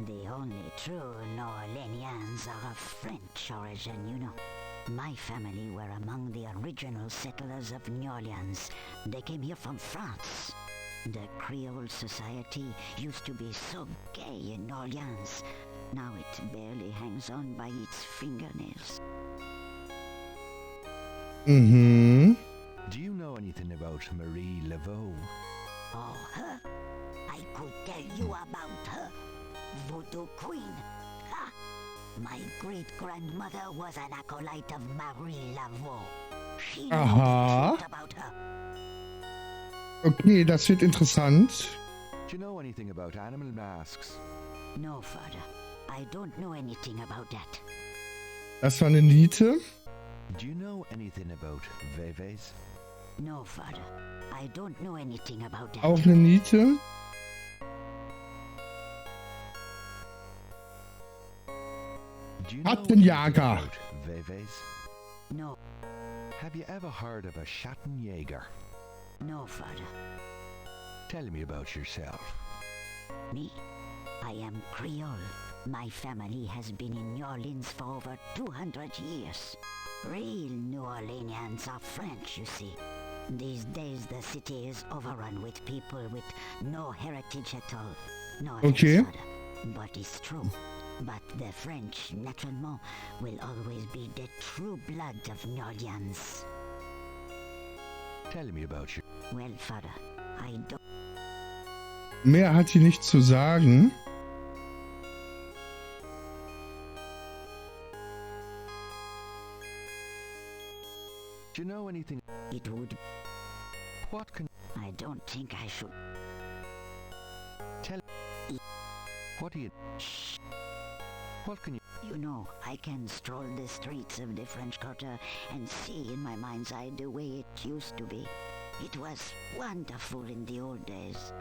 The only true New Orleanians are of French origin, you know. My family were among the original settlers of New Orleans. They came here from France. The Creole society used to be so gay in New Orleans. Now it barely hangs on by its fingernails. Mhm. Do you know anything about Marie Laveau? Oh, her? I could tell you about her. Voodoo Queen. Ha! My great-grandmother was an acolyte of Marie Laveau. She knew the truth about her. Okay, das wird interessant. Do you know anything about animal masks? No, father. I don't know anything about that. Das war eine Niete. Do you know anything about Veves? No, father. I don't know anything about that. Auch eine Niete. Do you know Schattenjäger. about Veves? No, Have you ever heard of a Schattenjäger? no, father. Tell me about yourself. Me? I am Creole. My family has been in New Orleans for over 200 years. Real New Orleanians are French, you see. These days the city is overrun with people with no heritage at all. No offense, Okay. father, but it's true. But the French, naturellement, will always be the true blood of New Orleans. Tell me about your... Well, father, I don't... Mehr hat sie nicht zu sagen. Do you know anything... It would... What can... I don't think I should... Tell... What do you... Shh. What can you... You know, I can stroll the streets of the French Quarter and see in my mind's eye the way it used to be. It was wonderful in the old days.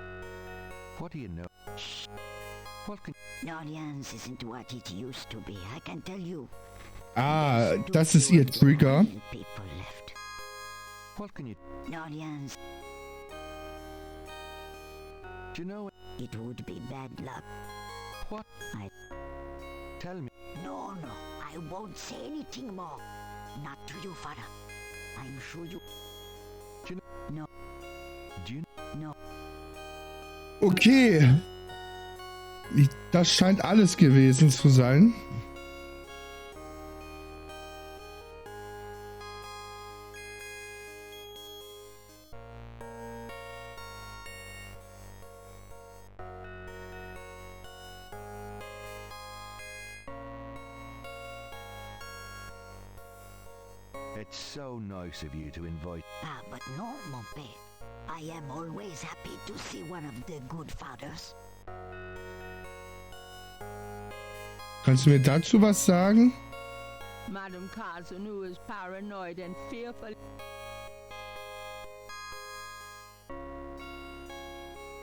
What do you know? Shh. What can... New Orleans isn't what it used to be, I can tell you. Ah, There's das too ist ihr few Trigger. real people left. What can you... New Orleans, Do you know... it would be bad luck. What? Tell me. No, I won't say anything more. Not to you, father. I'm sure you... Do you... No. Okay. Das scheint alles gewesen zu sein. It's so nice of you to invite... Ah, but no, mon père. I am always happy to see one of the good fathers. Kannst du mir dazu was sagen? Madame Cazenou is paranoid and fearful.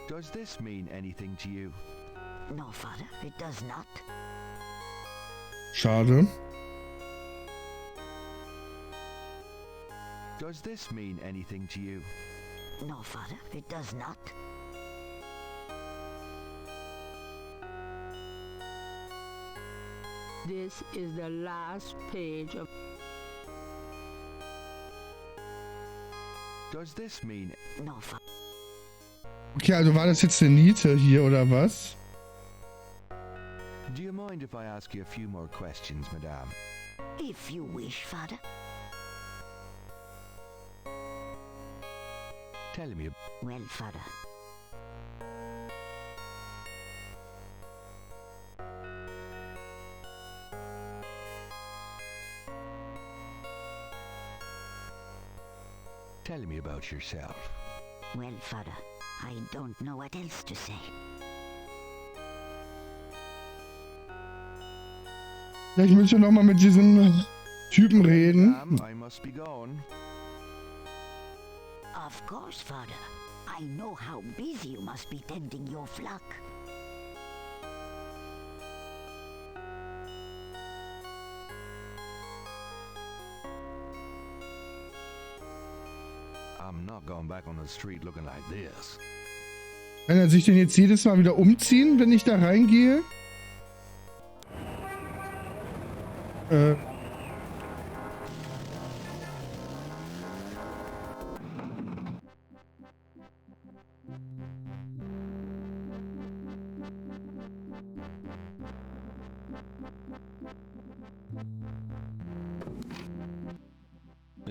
Does this mean anything to you? No, father, it does not. Schade. Does this mean anything to you? No, father, it does not. This is the last page of... Does this mean... No, Father. Okay, also war das jetzt eine Niete hier, oder was? Do you mind if I ask you a few more questions, Madame? If you wish, Father. Tell me... Well, Father. Tell me about yourself. Well, Father, I don't know what else to say. Ja, ich müsste noch mal mit diesem Typen reden. Madame, I must be going. Of course, Father. I know how busy you must be tending your flock. I'm not going back on the street looking like this. Kann er sich denn jetzt jedes Mal wieder umziehen, wenn ich da reingehe?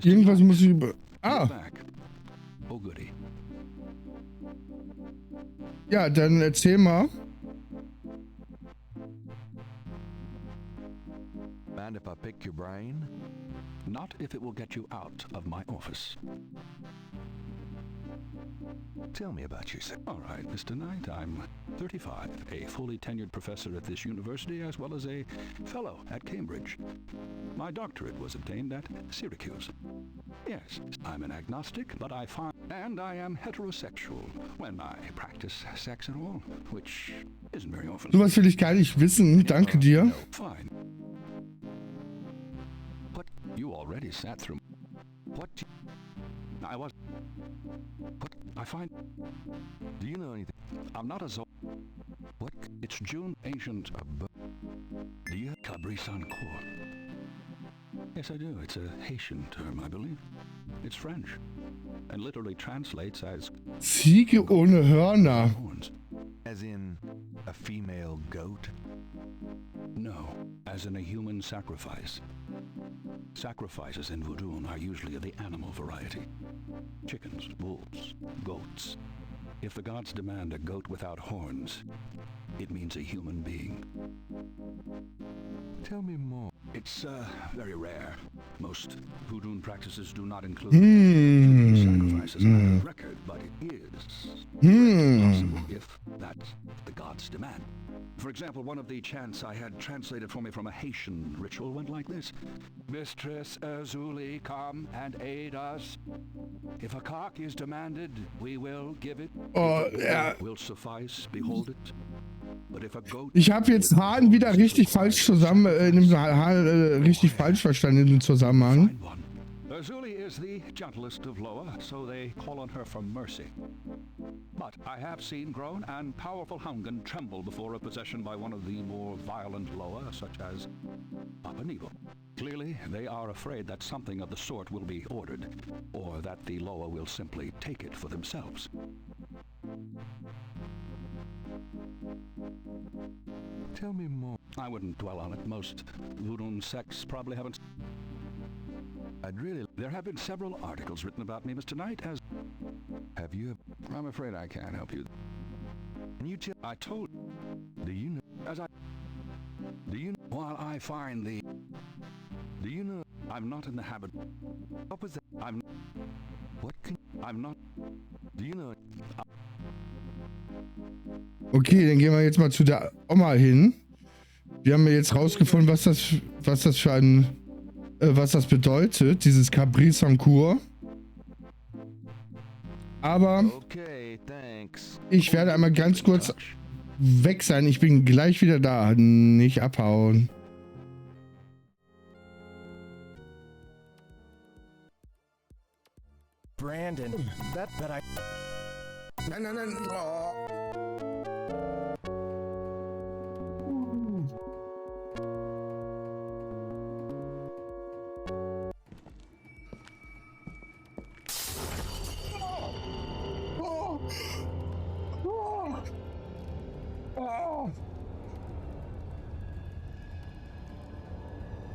Irgendwas muss ich über... Ah! Oh, goody. Ja, dann erzähl mal. And if I pick your brain? Not if it will get you out of my office. Tell me about yourself. All right, Mr. Knight, I'm 35, a fully tenured professor at this university, as well as a fellow at Cambridge. My doctorate was obtained at Syracuse. Yes, I'm an agnostic, but I find... And I am heterosexual, when I practice sex at all, which isn't very often. Sowas will ich gar nicht wissen, danke dir. No, fine. But you already sat through... What... I was... But I find... Do you know anything? I'm not as old... What? It's June ancient... Do you have Cabri-Sancourt? Yes, I do. It's a Haitian term, I believe. It's French. And literally translates as... Ziege ohne Hörner. As in a female goat? No, as in a human sacrifice. Sacrifices in voodoo are usually of the animal variety. Chickens, wolves, goats. If the gods demand a goat without horns, it means a human being. Tell me more. It's very rare. Most voodoo practices do not include sacrifices on the record, but it is possible if that's the gods demand. For example, one of the chants I had translated for me from a Haitian ritual went like this. Mistress Azuli, come and aid us. If a cock is demanded, we will give it. Oh, ja. Will suffice, behold it. But if a goat... Ich habe jetzt Hahn wieder richtig falsch zusammen, richtig falsch verstanden in dem Zusammenhang. Azuli is the gentlest of Loa, so they call on her for mercy. But I have seen grown and powerful Hungan tremble before a possession by one of the more violent Loa, such as Apanibo. Clearly, they are afraid that something of the sort will be ordered, or that the Loa will simply take it for themselves. Tell me more. I wouldn't dwell on it. Most voodoo sects probably haven't... There have been several articles written about me, Mr. Knight, as... Have you... I'm afraid I can't help you. Can you tell... I told... Do you know... As I... Do you know... While I find the... Do you know... I'm not in the habit... What was that? I'm... What can... I'm not... Do you know... Okay, dann gehen wir jetzt mal zu der Oma hin. Wir haben ja jetzt rausgefunden, was das für ein... was das bedeutet, dieses Cabri-Sancourt. Aber ich werde einmal ganz kurz weg sein. Ich bin gleich wieder da. Nicht abhauen. Brandon, that I... Nein. Oh.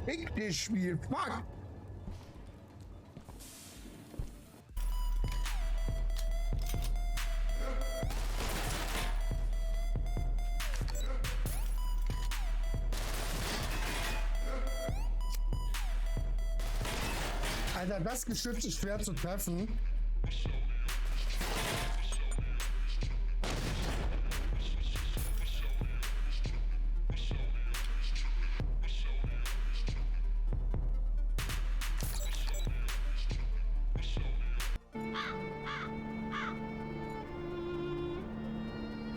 Fick dich, Spiel. Fuck. Alter, das Geschütz ist schwer zu treffen.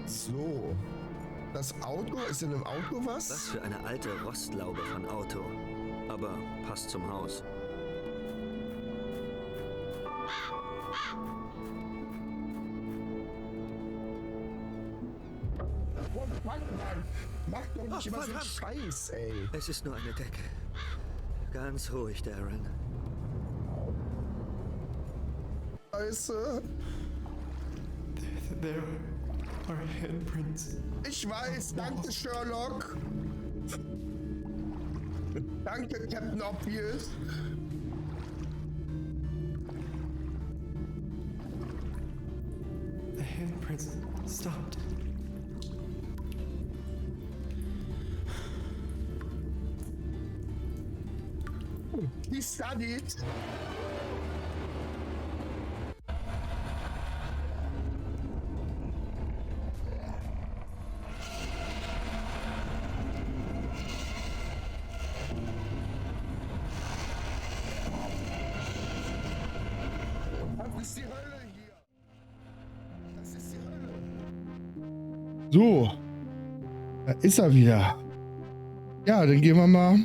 So. Das Auto, ist in dem Auto was? Was für eine alte Rostlaube von Auto. Aber passt zum Haus. Oh, Mann, Mann. Mach doch nicht immer so einen Scheiß, ey. Es ist nur eine Decke. Ganz ruhig, Darren. Scheiße. There are handprints. Ich weiß, danke Sherlock. Danke Captain Obvious. The handprints stopped. He studied. Das ist die Hölle hier. Das ist die Hölle. So. Da ist er wieder. Ja, dann gehen wir mal.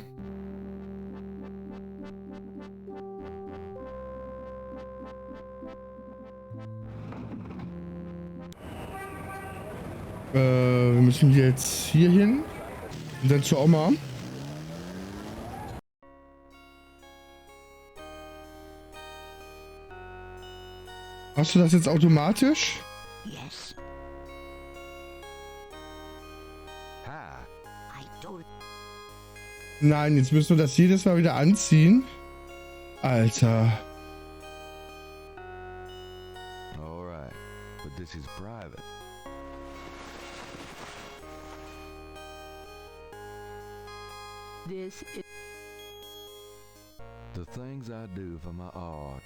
Wir müssen jetzt hier hin und dann zur Oma. Hast du das jetzt automatisch? Yes. I told. Nein, jetzt müssen wir das jedes Mal wieder anziehen. Alter. Alright, but this is private. This is The things I do for my art.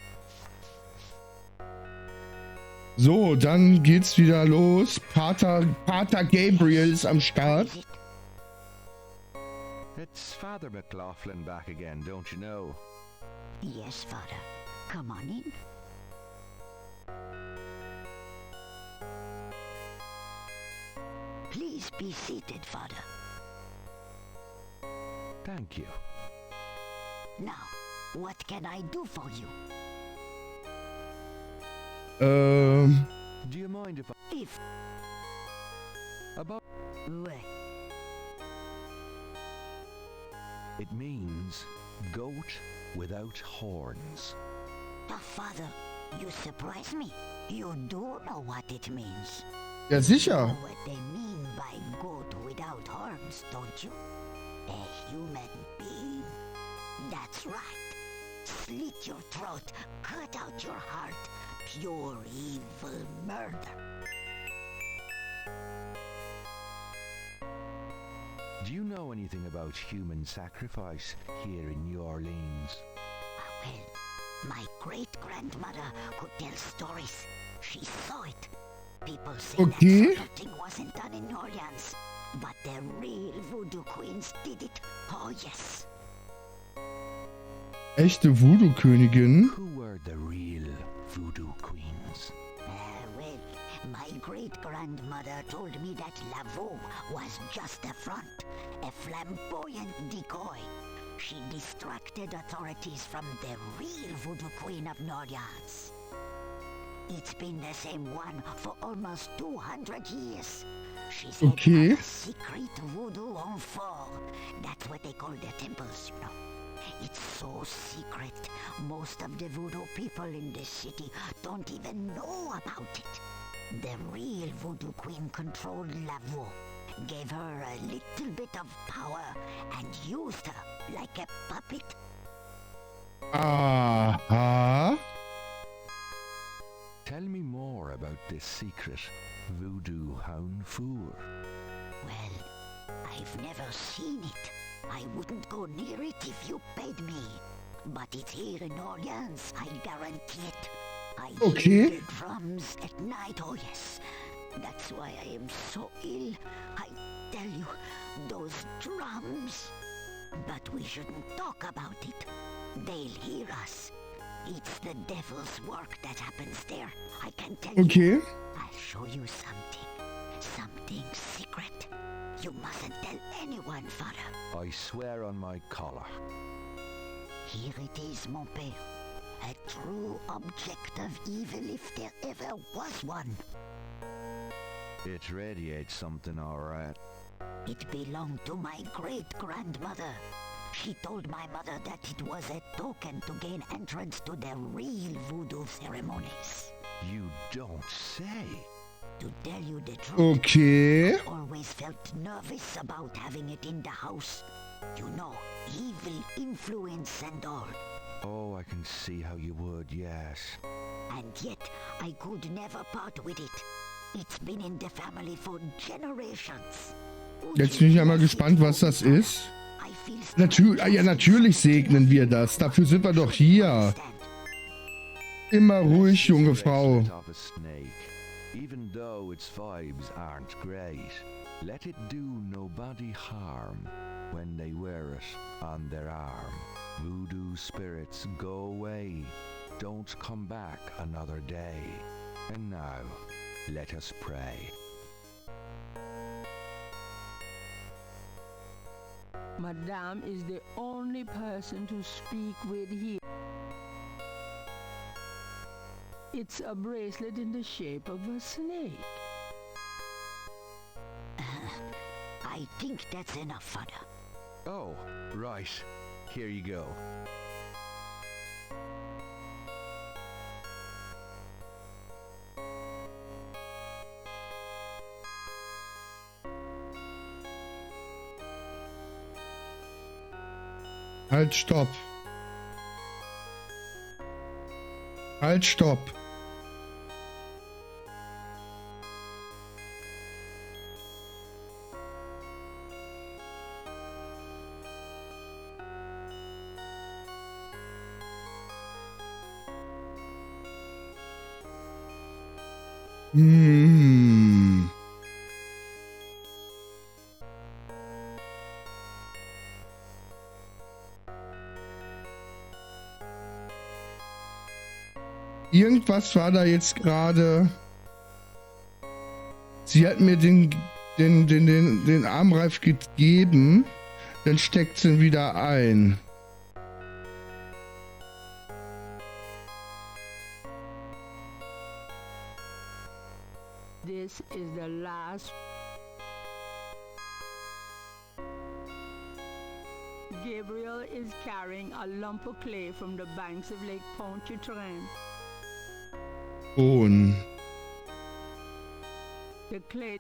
So, dann geht's wieder los. Pater Gabriel ist am Start. It's Father McLaughlin back again, don't you know? Yes, Father. Come on in. Please be seated, Father. Thank you. Now, what can I do for you? Do you mind if I... If... About... Well, It means goat without horns. Father, you surprise me. You do know what it means. Ja, You sicher. know what they mean by goat without horns, don't you? A human being. That's right. Slit your throat, cut out your heart. Pure evil murder. Do you know anything about human sacrifice here in New Orleans? Well, my great-grandmother could tell stories. She saw it. People say Okay. that sort of thing wasn't done in New Orleans. But the real voodoo queens did it. Oh, yes. Echte Voodoo-Königin. Who were the real voodoo queens? Well, my great-grandmother told me that Laveau was just a front, a flamboyant decoy. She distracted authorities from the real voodoo queen of New Orleans. It's been the same one for almost 200 years. She's Okay. a secret voodoo enfant. That's what they call their temples, you know. It's so secret, most of the voodoo people in the city don't even know about it. The real voodoo queen controlled Laveau, gave her a little bit of power, and used her like a puppet. Aha. Tell me more about this secret voodoo hound fool. Well, I've never seen it. I wouldn't go near it if you paid me. But it's here in Orleans, I guarantee it. I hear the drums at night, oh yes. That's why I am so ill. I tell you, those drums. But we shouldn't talk about it. They'll hear us. It's the devil's work that happens there. I can tell you. I'll show you something. Something secret. You mustn't tell anyone, Father. I swear on my collar. Here it is, mon père. A true object of evil if there ever was one. It radiates something, all right. It belonged to my great-grandmother. She told my mother that it was a token to gain entrance to the real voodoo ceremonies. You don't say. To tell you the truth, I always felt nervous about having it in the house. You know, evil influence and all. Oh, I can see how you would, yes. And yet, I could never part with it. It's been in the family for generations. Jetzt bin ich ja mal gespannt, was das ist. Ja, natürlich segnen wir das. Dafür sind wir doch hier. Immer ruhig, junge Frau. Even though its vibes aren't great, let it do nobody harm when they wear it on their arm. Voodoo spirits, go away. Don't come back another day. And now, let us pray. Madame is the only person to speak with here. It's a bracelet in the shape of a snake. I think that's enough, Father. Oh, right. Here you go. Halt, stopp. Halt, stopp. Irgendwas war da jetzt gerade. Sie hat mir den Armreif gegeben, dann steckt sie ihn wieder ein. This is the last. Gabriel is carrying a lump of clay from the banks of Lake Pontchartrain. Bohnen. The clay.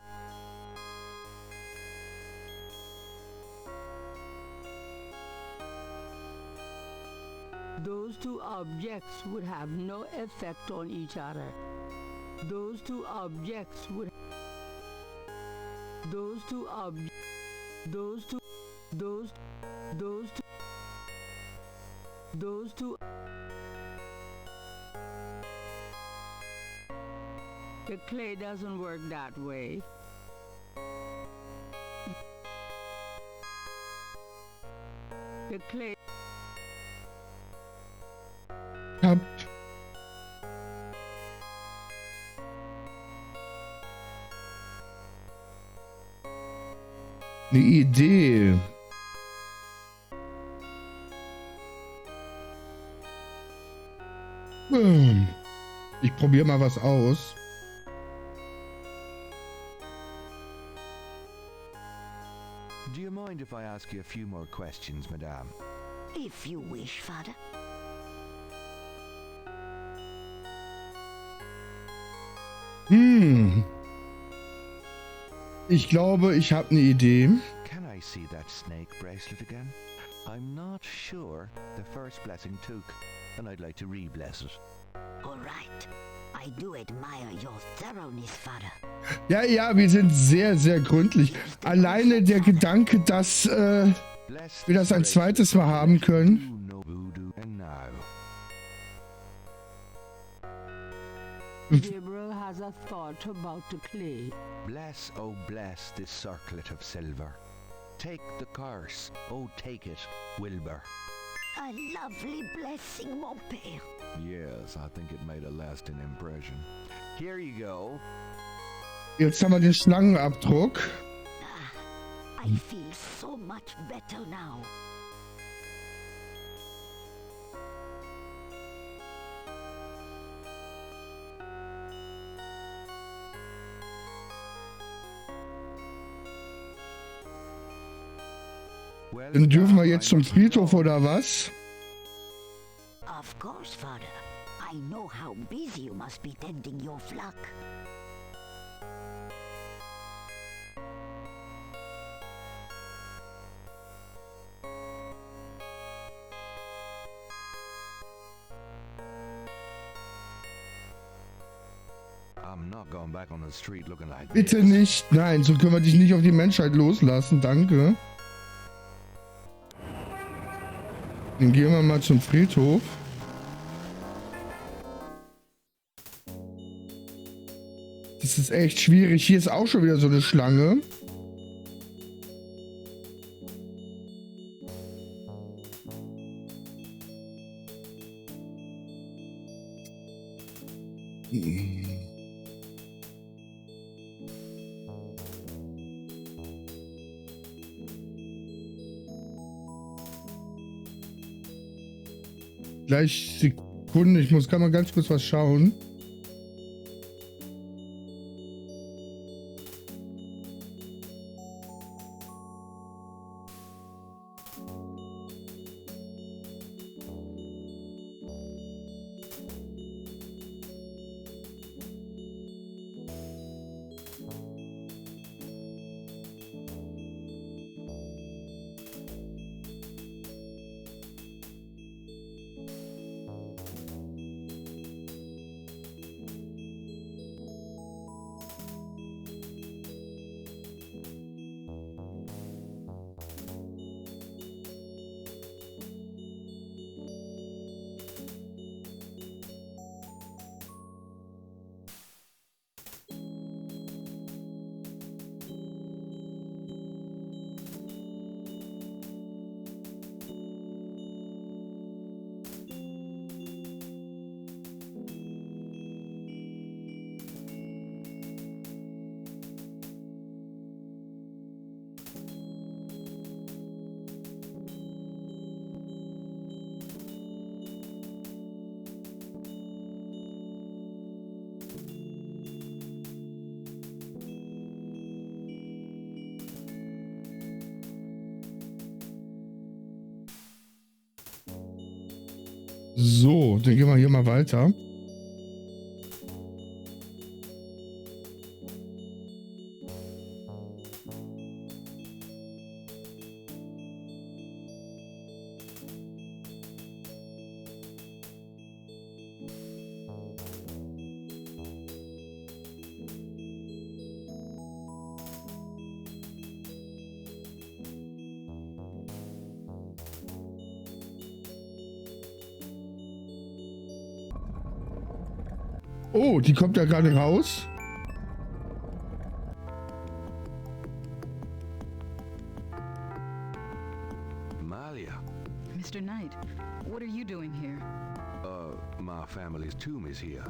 Those two objects would have no effect on each other. Those two objects would. Those two objects. Those two. Those two. Those two. The clay doesn't work that way. The clay. Hab. Eine Idee. Ich probiere mal was aus. Do you mind if I ask you a few more questions, Madame? If you wish, Father. Ich glaube, ich habe eine Idee. Can I see that snake bracelet again? I'm not sure the first blessing took, and I'd like to re-bless it. All right. I do admire your thoroughness, Father. Ja, ja, wir sind sehr, sehr gründlich. Alleine der Gedanke, dass wir das ein zweites Mal haben können. Gabriel has a thought about the clay. Bless, oh bless this circlet of silver. Take the curse, oh take it, Wilbur. A lovely blessing, mon père. Yes, I think it made a lasting impression. Here you go. Jetzt haben wir den Schlangenabdruck. I feel so much better now. Dann dürfen wir jetzt zum Friedhof oder was? Of course, Father. I know how busy you must be tending your flock. I'm not going back on the street looking like Bitte this. nicht. Nein, so können wir dich nicht auf die Menschheit loslassen. Danke. Dann gehen wir mal zum Friedhof. Das ist echt schwierig. Hier ist auch schon wieder so eine Schlange. Gleich Sekunde, kann mal ganz kurz was schauen. So, dann gehen wir hier mal weiter. Oh, die kommt ja gerade raus. Malia. Mr. Knight, what are you doing here? My family's tomb is here.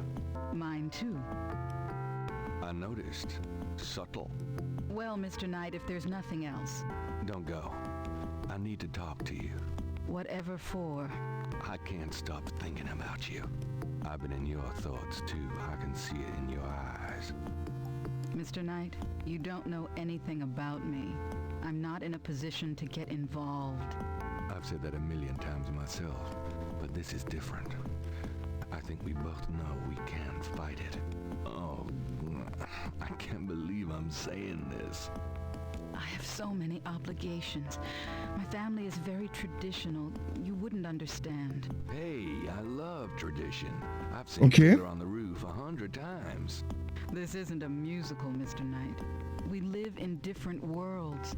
Mine too. I noticed. Subtle. Well, Mr. Knight, if there's nothing else. Don't go. I need to talk to you. Whatever for. I can't stop thinking about you. I've been in your thoughts too. I can see it in your eyes. Mr. Knight, you don't know anything about me. I'm not in a position to get involved. I've said that 1,000,000 times myself, but this is different. I think we both know we can fight it. Oh, I can't believe I'm saying this. I have so many obligations. My family is very traditional. You wouldn't understand. Hey, I love tradition. I've seen Fiddler on the Roof 100 times. This isn't a musical, Mr. Knight. We live in different worlds.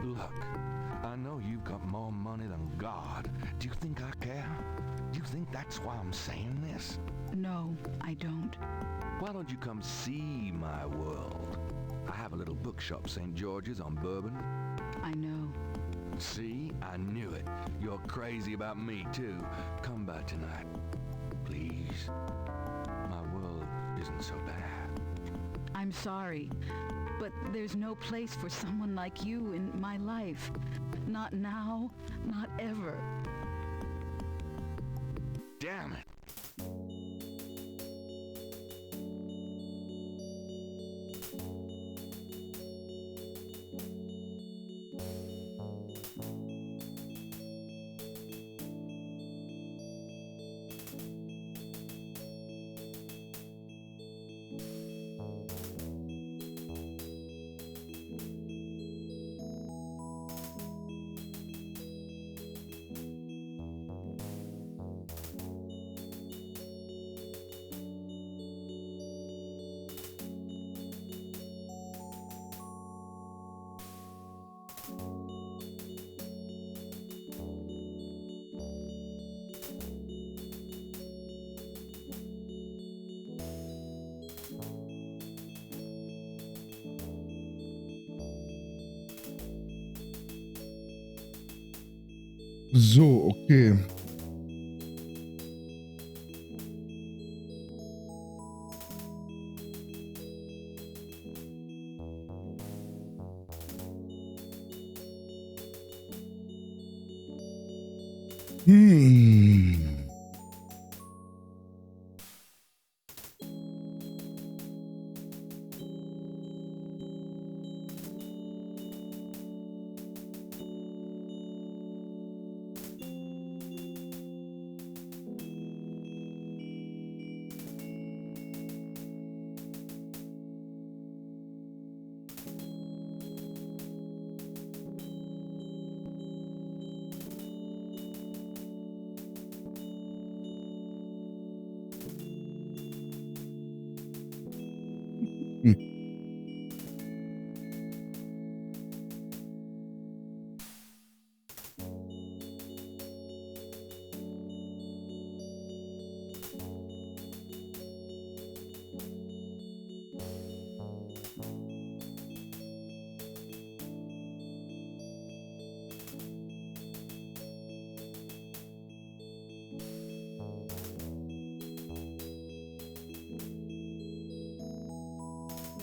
Look, I know you've got more money than God. Do you think I care? Do you think that's why I'm saying this? No, I don't. Why don't you come see my world? I have a little bookshop, St. George's on Bourbon. I know. See? I knew it. You're crazy about me, too. Come by tonight. Please. My world isn't so bad. I'm sorry, but there's no place for someone like you in my life. Not now, not ever. Damn it! So, okay.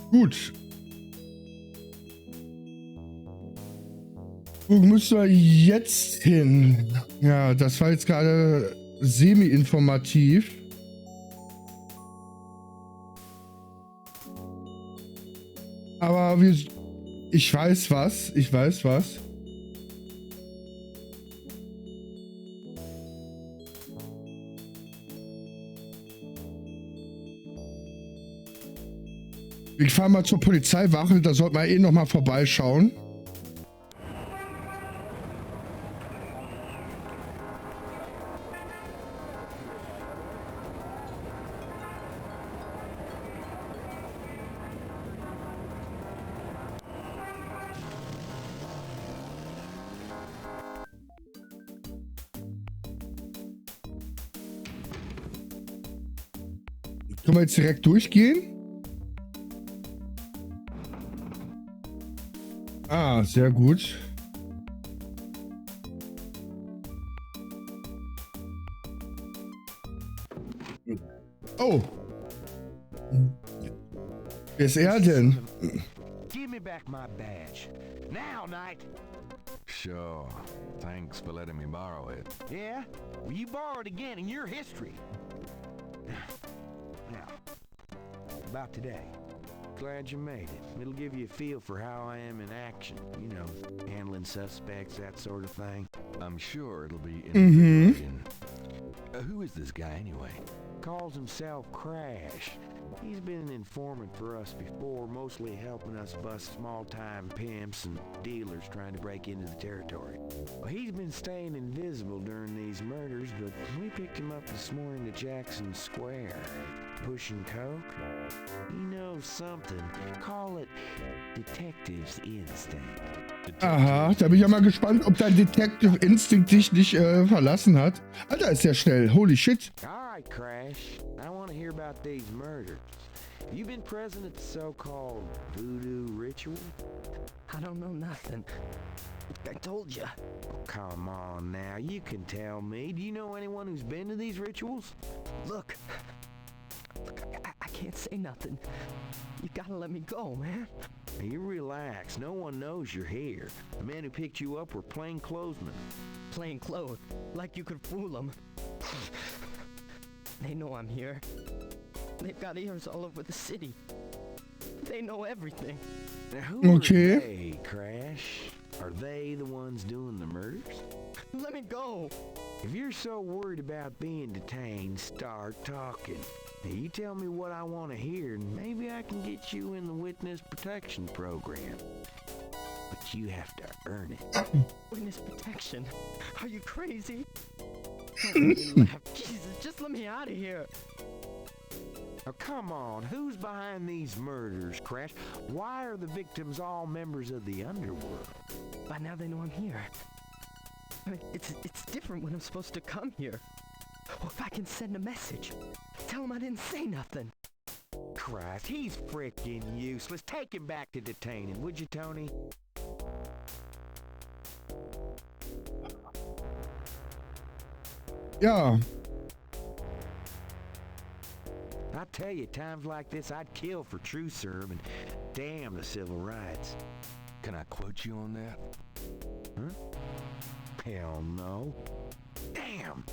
Gut. Wo müssen wir jetzt hin? Ja, das war jetzt gerade semi-informativ. Aber ich weiß was. Ich weiß was. Ich fahre mal zur Polizeiwache, da sollte man eh noch mal vorbeischauen. Können wir jetzt direkt durchgehen? Ah, sehr gut. Oh. Wer ist er denn? Give me back my badge. Now, Knight. Sure. Thanks for letting me borrow it. Yeah? Well, you borrowed again in your history. Now, about today. Glad you made it. It'll give you a feel for how I am in action. You know, handling suspects, that sort of thing. I'm sure it'll be invigorating. Who is this guy anyway? Calls himself Crash. He's been an informant for us before, mostly helping us bust small-time pimps and dealers trying to break into the territory. Well, he's been staying invisible during these murders, but we picked him up this morning at Jackson Square, pushing coke. He knows something. Call it detective's instinct. Aha, da bin ich ja mal gespannt, ob dein Detective Instinct dich nicht verlassen hat. Alter, ist ja schnell. Holy shit. All right, Crash. I want to hear about these murders. You been present at the so-called voodoo ritual? I don't know nothing. I told you. Oh, come on now, you can tell me. Do you know anyone who's been to these rituals? Look, I can't say nothing. You gotta let me go, man. Now, you relax. No one knows you're here. The men who picked you up were plainclothesmen. Plain clothes, like you could fool them. They know I'm here. They've got ears all over the city. They know everything. Now, who are they, Crash? Are they the ones doing the murders? Let me go. If you're so worried about being detained, start talking. Now, you tell me what I want to hear, and maybe I can get you in the witness protection program. But you have to earn it. Witness protection? Are you crazy? Jesus, just let me out of here. Now, come on, who's behind these murders, Crash? Why are the victims all members of the underworld? By now they know I'm here. I mean, it's different when I'm supposed to come here. Or if I can send a message. Tell him I didn't say nothing. Christ, he's frickin' useless. Take him back to detaining, would you, Tony? Ja. I tell you, times like this, I'd kill for truth serum and damn the civil rights. Can I quote you on that? Huh? Hell no. Damn!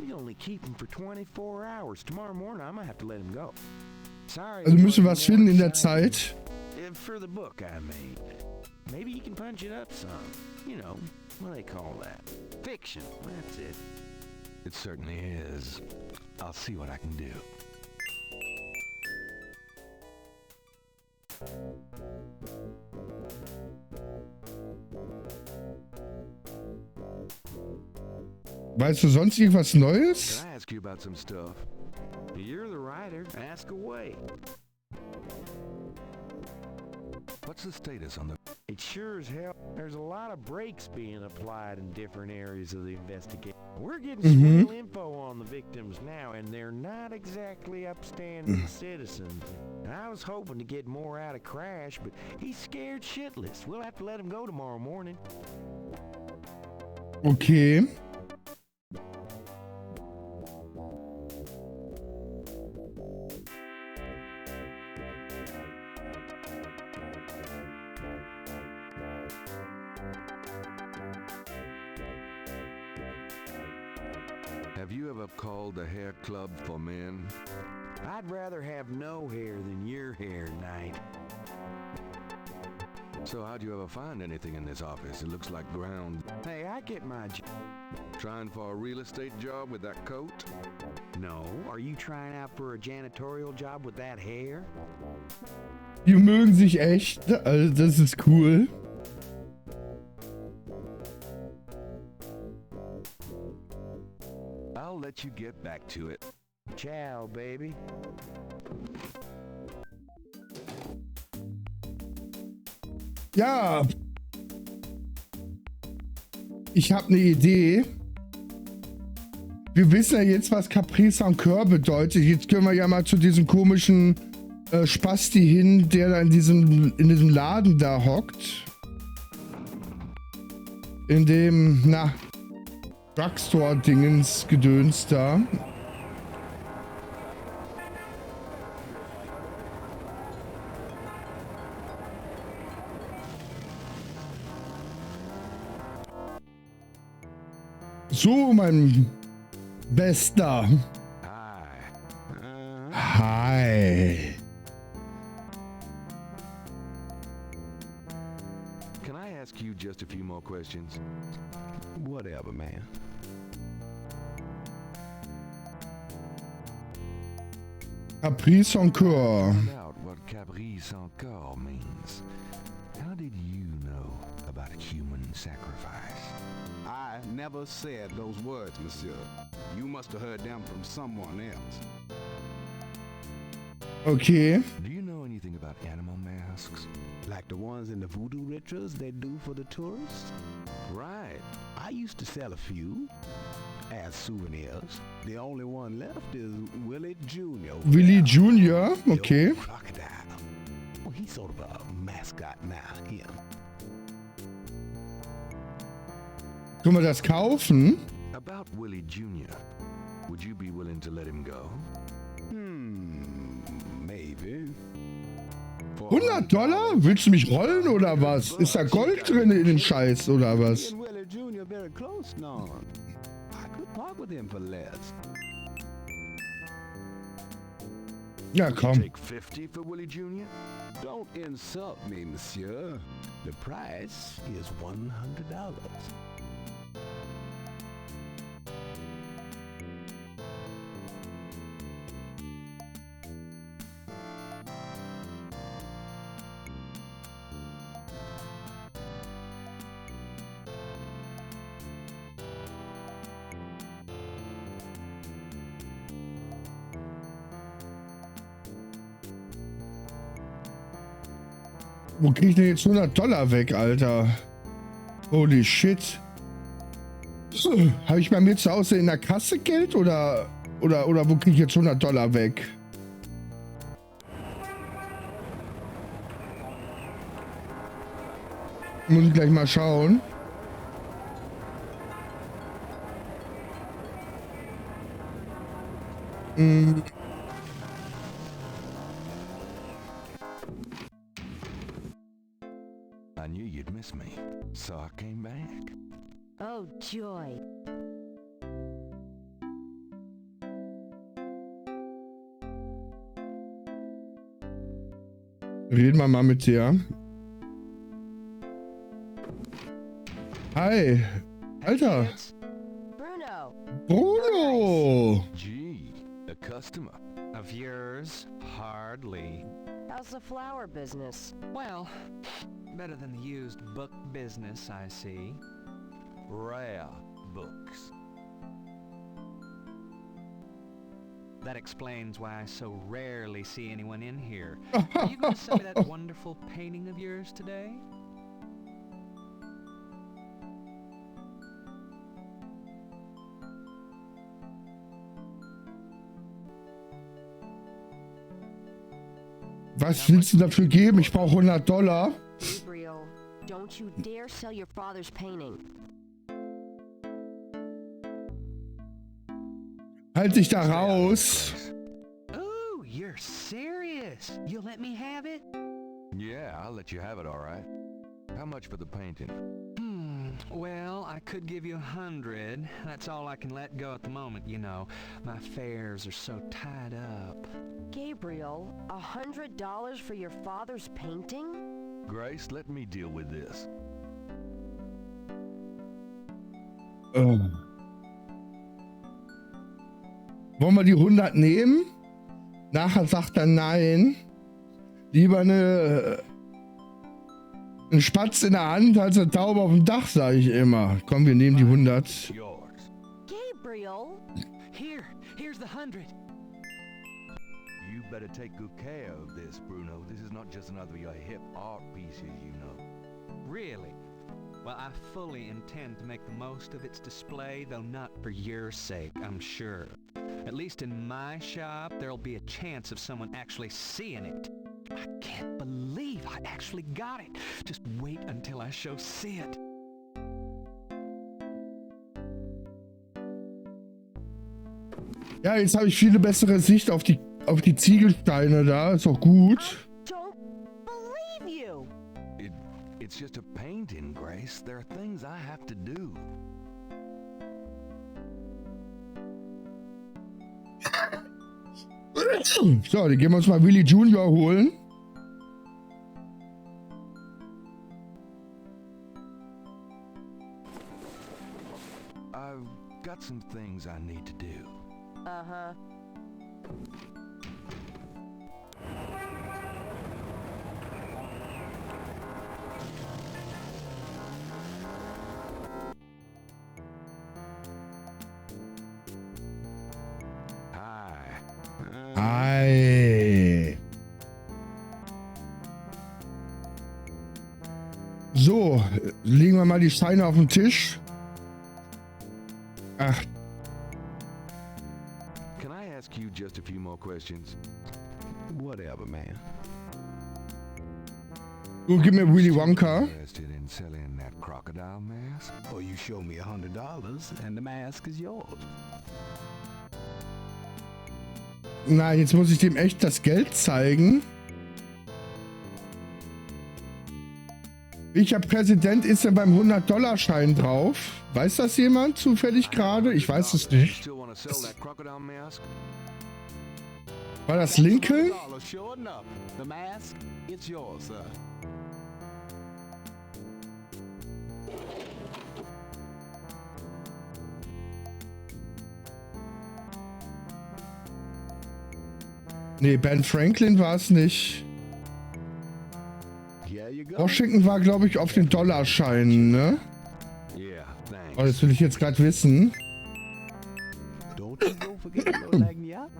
We only keep him for 24 hours. Tomorrow morning, I'm gonna have to let him go. Sorry. Also müssen wir was finden in der Zeit. For the book, I mean. Maybe you can punch it up some. You know, what do they call that? Fiction. That's it. It certainly is. I'll see what I can do. Weißt du sonst irgendwas Neues? Can I ask you about some stuff? You're the writer. Ask away. What's the status on the... It sure as hell. There's a lot of brakes being applied in different areas of the investigation. We're getting swell info on the victims now, and they're not exactly upstanding citizens. And I was hoping to get more out of Crash, but he's scared shitless. We'll have to let him go tomorrow morning. Okay. Have you ever called the hair club for men? I'd rather have no hair than your hair, Knight. So how'd you ever find anything in this office? It looks like ground. Hey, I get my Trying for a real estate job with that coat? No. Are you trying out for a janitorial job with that hair? Die mögen sich echt. Also das ist cool. I'll let you get back to it. Ciao, baby. Ja. Ich habe eine Idee. Wir wissen ja jetzt, was Caprice en Coeur bedeutet. Jetzt können wir ja mal zu diesem komischen Spasti hin, der da in diesem Laden da hockt. In dem, Drugstore-Dingens Gedöns da. So, mein Bester. Hi. Can I ask you just a few more questions? Whatever, man. Caprice encore. Find out what caprice encore means. How did you know about human sacrifice? I never said those words, monsieur. You must have heard them from someone else. Okay. Do you know anything about animal masks? Like the ones in the voodoo rituals they do for the tourists? Right. I used to sell a few as souvenirs. The only one left is Willie Jr. Willie Jr., okay. Crocodile. Well, he's sort of a mascot now, him. Können wir das kaufen? About Willie Jr., would you be willing to let him go? Maybe. $100? Willst du mich rollen oder was? Ist da Gold drin in dem Scheiß oder was? Willie Jr. very close now. I could part with him for less. Ja, komm. Take 50 for Willie Jr.? Don't insult me, monsieur. The price is $100. Wo krieg ich denn jetzt $100 weg, Alter? Holy shit. Habe ich bei mir zu Hause in der Kasse Geld oder wo krieg ich jetzt $100 weg? Muss ich gleich mal schauen. I knew you'd miss me, so I came back. Oh, joy. Reden wir mal mit dir. Hi. Alter. Bruno. Gee, a customer. Of yours? Hardly. How's the flower business? Well, better than the used book business, I see. Rare books. That explains why I so rarely see anyone in here. Are you going to sell me that wonderful painting of yours today? Was willst du dafür geben? Ich brauche $100. Gabriel, don't you dare sell your father's painting. Halt dich da raus. Oh, you're serious? You'll let me have it? Yeah, I'll let you have it, all right. How much for the painting? Well, I could give you 100. That's all I can let go at the moment, you know. My fares are so tied up. Gabriel, $100 for your father's painting? Grace, let me deal with this. Wollen wir die 100 nehmen? Nachher sagt er nein. Lieber ein Spatz in der Hand als eine Taube auf dem Dach, sage ich immer. Komm, wir nehmen die 100. Gabriel? Here's the 100. You better take good care of this, Bruno. This is not just another of your hip art pieces, you know. Really? Well, I fully intend to make the most of its display, though not for your sake, I'm sure. At least in my shop, there'll be a chance of someone actually seeing it. I can't believe I actually got it. Just wait until I show Sid. Ja, jetzt habe ich viel bessere Sicht auf die Ziegelsteine da. Ist auch gut. It's just a painting, Grace. There are things I have to do. So, dann gehen wir uns mal Willie Jr. holen. I've got some things I need to do. Uh-huh. legen wir mal die Scheine auf den Tisch. Ach. Can I ask you just a few more questions? Whatever, man. Du, gib mir Willy Wonka. Interested in selling that crocodile mask? Or you show me $100 and the mask is yours. Nein, jetzt muss ich dem echt das Geld zeigen. Welcher Präsident ist denn beim 100-Dollar-Schein drauf? Weiß das jemand zufällig gerade? Ich weiß es nicht. War das Lincoln? The mask, it's yours, sir. Nee, Ben Franklin war es nicht. Washington war, glaube ich, auf den Dollarscheinen, ne? Oh, das will ich jetzt gerade wissen. Don't you go forget your lagniappe?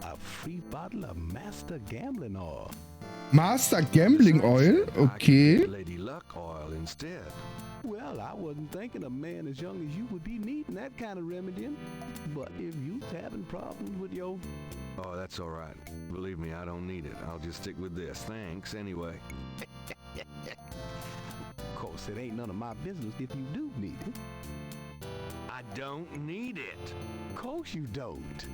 A free bottle of Master Gambling Oil. Master Gambling Oil? Okay. Lady Luck oil instead. Well, I wasn't thinking a man as young as you would be needing that kind of remedy. But if you's having problems with your... Oh, that's all right. Believe me, I don't need it. I'll just stick with this. Thanks, anyway. Of course, it ain't none of my business if you do need it. I don't need it. Of course you don't.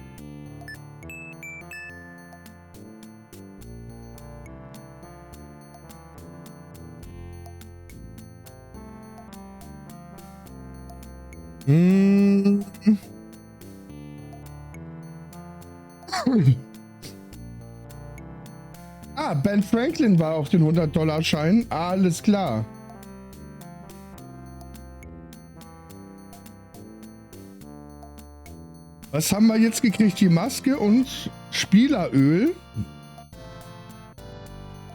Ah, Ben Franklin war auf den 100-Dollar-Schein. Alles klar. Was haben wir jetzt gekriegt? Die Maske und Spieleröl.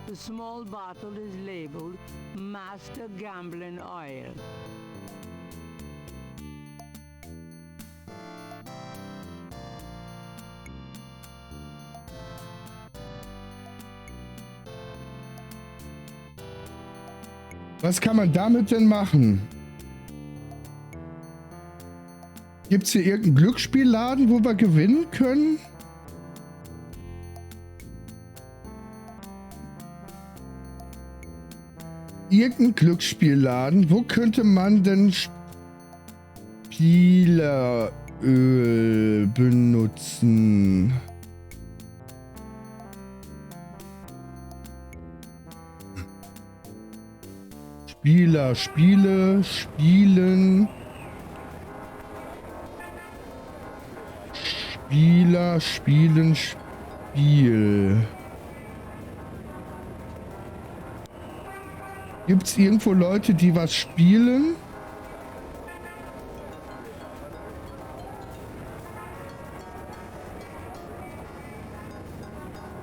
The small bottle is labeled Master Gambling Oil. Was kann man damit denn machen? Gibt es hier irgendeinen Glücksspielladen, wo wir gewinnen können? Irgendein Glücksspielladen. Wo könnte man denn Spieleröl benutzen? Spieler, Spiele, Spielen. Spieler, Spielen, Spiel. Gibt es irgendwo Leute, die was spielen?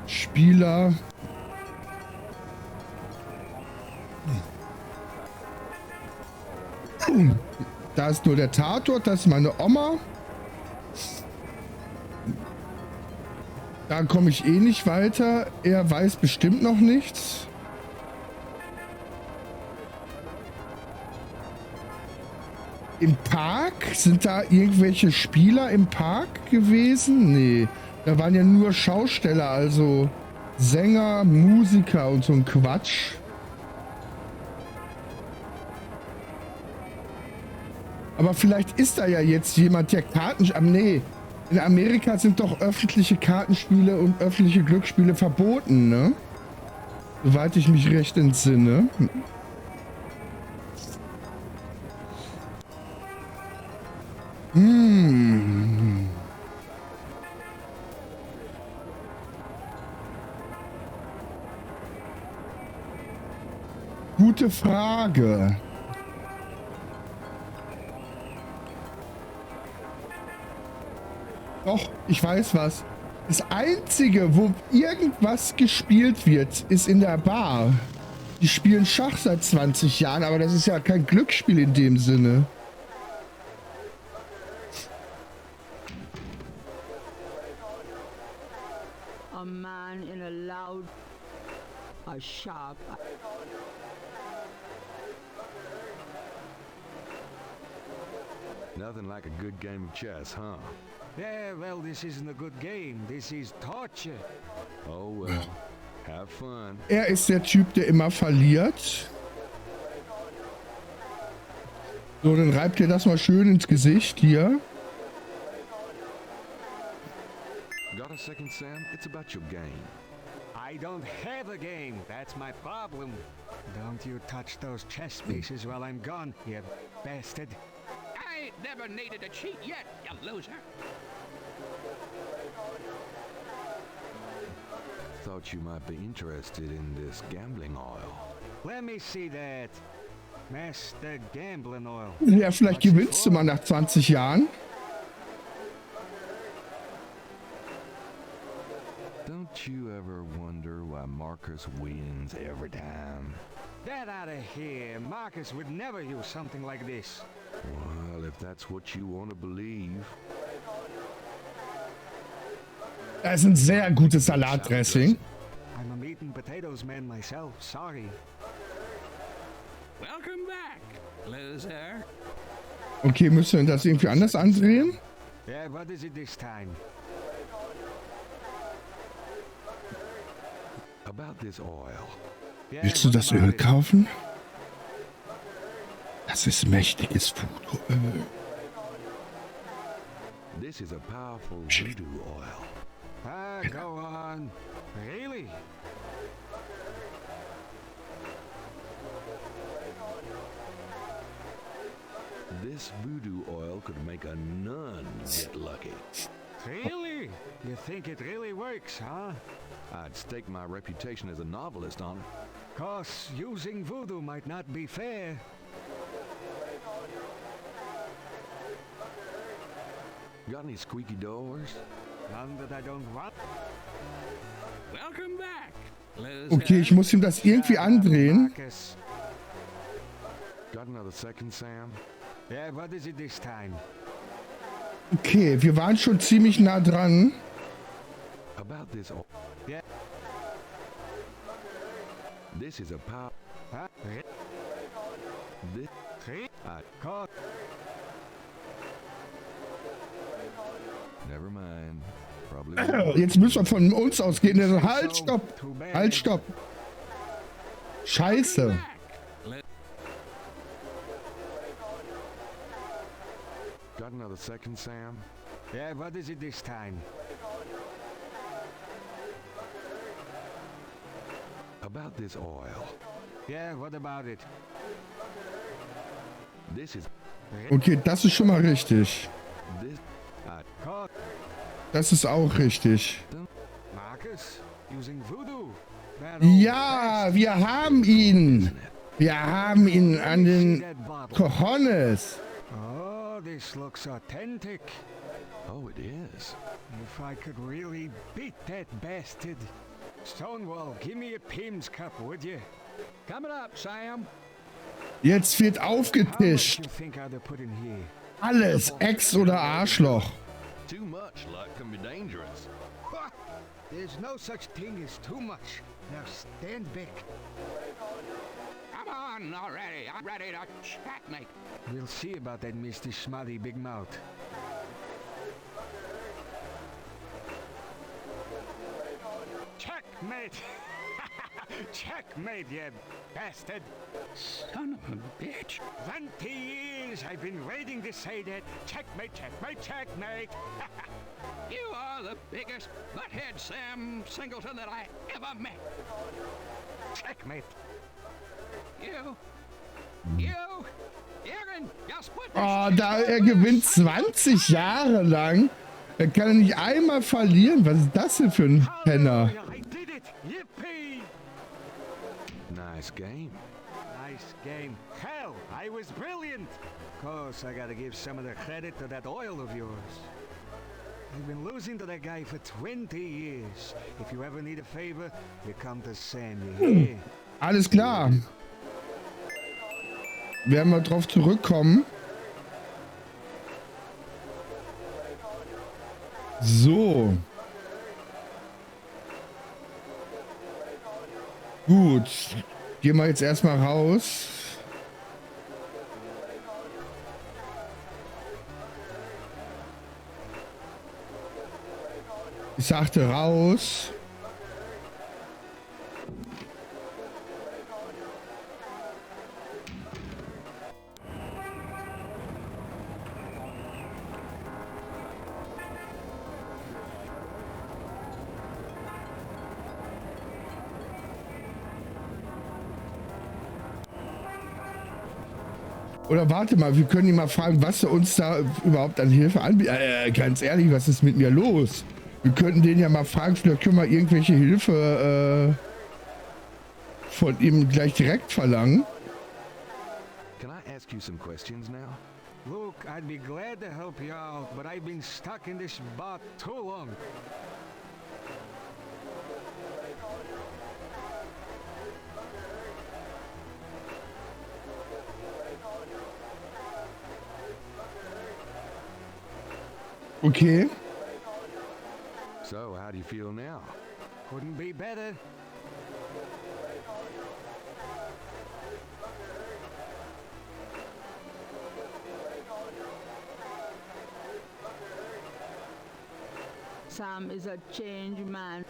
Spieler. Da ist nur der Tatort, das ist meine Oma. Da komme ich eh nicht weiter. Er weiß bestimmt noch nichts. Im Park? Sind da irgendwelche Spieler im Park gewesen? Nee. Da waren ja nur Schausteller, also Sänger, Musiker und so ein Quatsch. Aber vielleicht ist da ja jetzt jemand, der Karten... Nee, in Amerika sind doch öffentliche Kartenspiele und öffentliche Glücksspiele verboten, ne? Soweit ich mich recht entsinne. Gute Frage. Doch, ich weiß was. Das Einzige, wo irgendwas gespielt wird, ist in der Bar. Die spielen Schach seit 20 Jahren, aber das ist ja kein Glücksspiel in dem Sinne. A man in a loud, a sharp... Nothing like a good game of chess, huh? Yeah, well, this isn't a good game. This is torture. Oh well, have fun. Er ist der Typ, der immer verliert. So, dann reibt ihr das mal schön ins Gesicht hier. Got a second, Sam? It's about your game. I don't have a game. That's my problem. Don't you touch those chess pieces while I'm gone, you bastard. I ain't never needed a cheat yet, you loser. Thought you might be interested in this gambling oil. Let me see that. Master Gambling Oil. Ja, vielleicht gewinnst du mal nach 20 Jahren. Don't you ever wonder why Marcus wins every time? Get out of here. Marcus would never use something like this. Well, if that's what you want to believe. Das ist ein sehr gutes Salatdressing. I'm a meat and potatoes man myself. Sorry. Welcome back, loser. Okay, müssen wir das irgendwie anders andrehen? Yeah, what is it this time? About this oil. Willst du das Öl kaufen? Das ist mächtiges Voodoo-Öl. This is a powerful voodoo oil. Ah, go on. Really? This voodoo oil could make a nun get lucky. Really? You think it really works, huh? I'd stake my reputation as a novelist on it. 'Cause using voodoo might not be fair. Got any squeaky doors? None that I don't want. Welcome back, loser. Okay, ich muss ihm das irgendwie andrehen. Got another second, Sam? Yeah, what is it this time? Okay, wir waren schon ziemlich nah dran. About this oil. Yeah. This is a power. Huh? This. Never mind. Probably. Jetzt müssen wir von uns ausgehen. Also, halt, stopp. Halt, stopp. Scheiße. Got another second, Sam? Yeah, what is it this time? About this oil. Yeah, what about it? This is. Okay, das ist schon mal richtig. This. Das ist auch richtig. Marcus, using voodoo. Ja, wir haben ihn. Wir haben ihn an den Cojones. Oh, this looks authentic. Oh, it is. If I could really beat that bastard. Stonewall, give me a Pim's cup, would you? Coming up, Sam. Jetzt wird aufgetischt. How much you think I'd put in here? Alles, Ex oder Arschloch. Too much luck can be dangerous. There's no such thing as too much. Now stand back. Come on already. I'm ready to checkmate. We'll see about that, Mr. Schmutty Big Mouth. Checkmate! Checkmate, you bastard! Son of a bitch. 20 years I've been waiting to say that. Checkmate, checkmate, checkmate! You are the biggest butthead Sam Singleton that I ever met. Checkmate! You can just put Oh, da er gewinnt 20 Jahre lang. Er kann nicht einmal verlieren. Was ist das denn für ein Penner? I did it! Yippee! Nice game. Nice game. Hell, I was brilliant! Of course, I gotta give some of the credit to that oil of yours. I've been losing to that guy for 20 years. If you ever need a favor, you come to Sam, you hear? Alles klar. Werden wir drauf zurückkommen. So. Gut. Gehen wir jetzt erstmal raus. Ich sagte raus. Oder warte mal, wir können ihn mal fragen, was er uns da überhaupt an Hilfe anbietet. Ganz ehrlich, was ist mit mir los? Wir könnten den ja mal fragen, vielleicht können wir irgendwelche Hilfe von ihm gleich direkt verlangen. Can I ask you some questions now? Look, I'd be glad to help you out, but I've been stuck in this spot too long. Okay. So, how do you feel now? Couldn't be better. Sam is a changed man.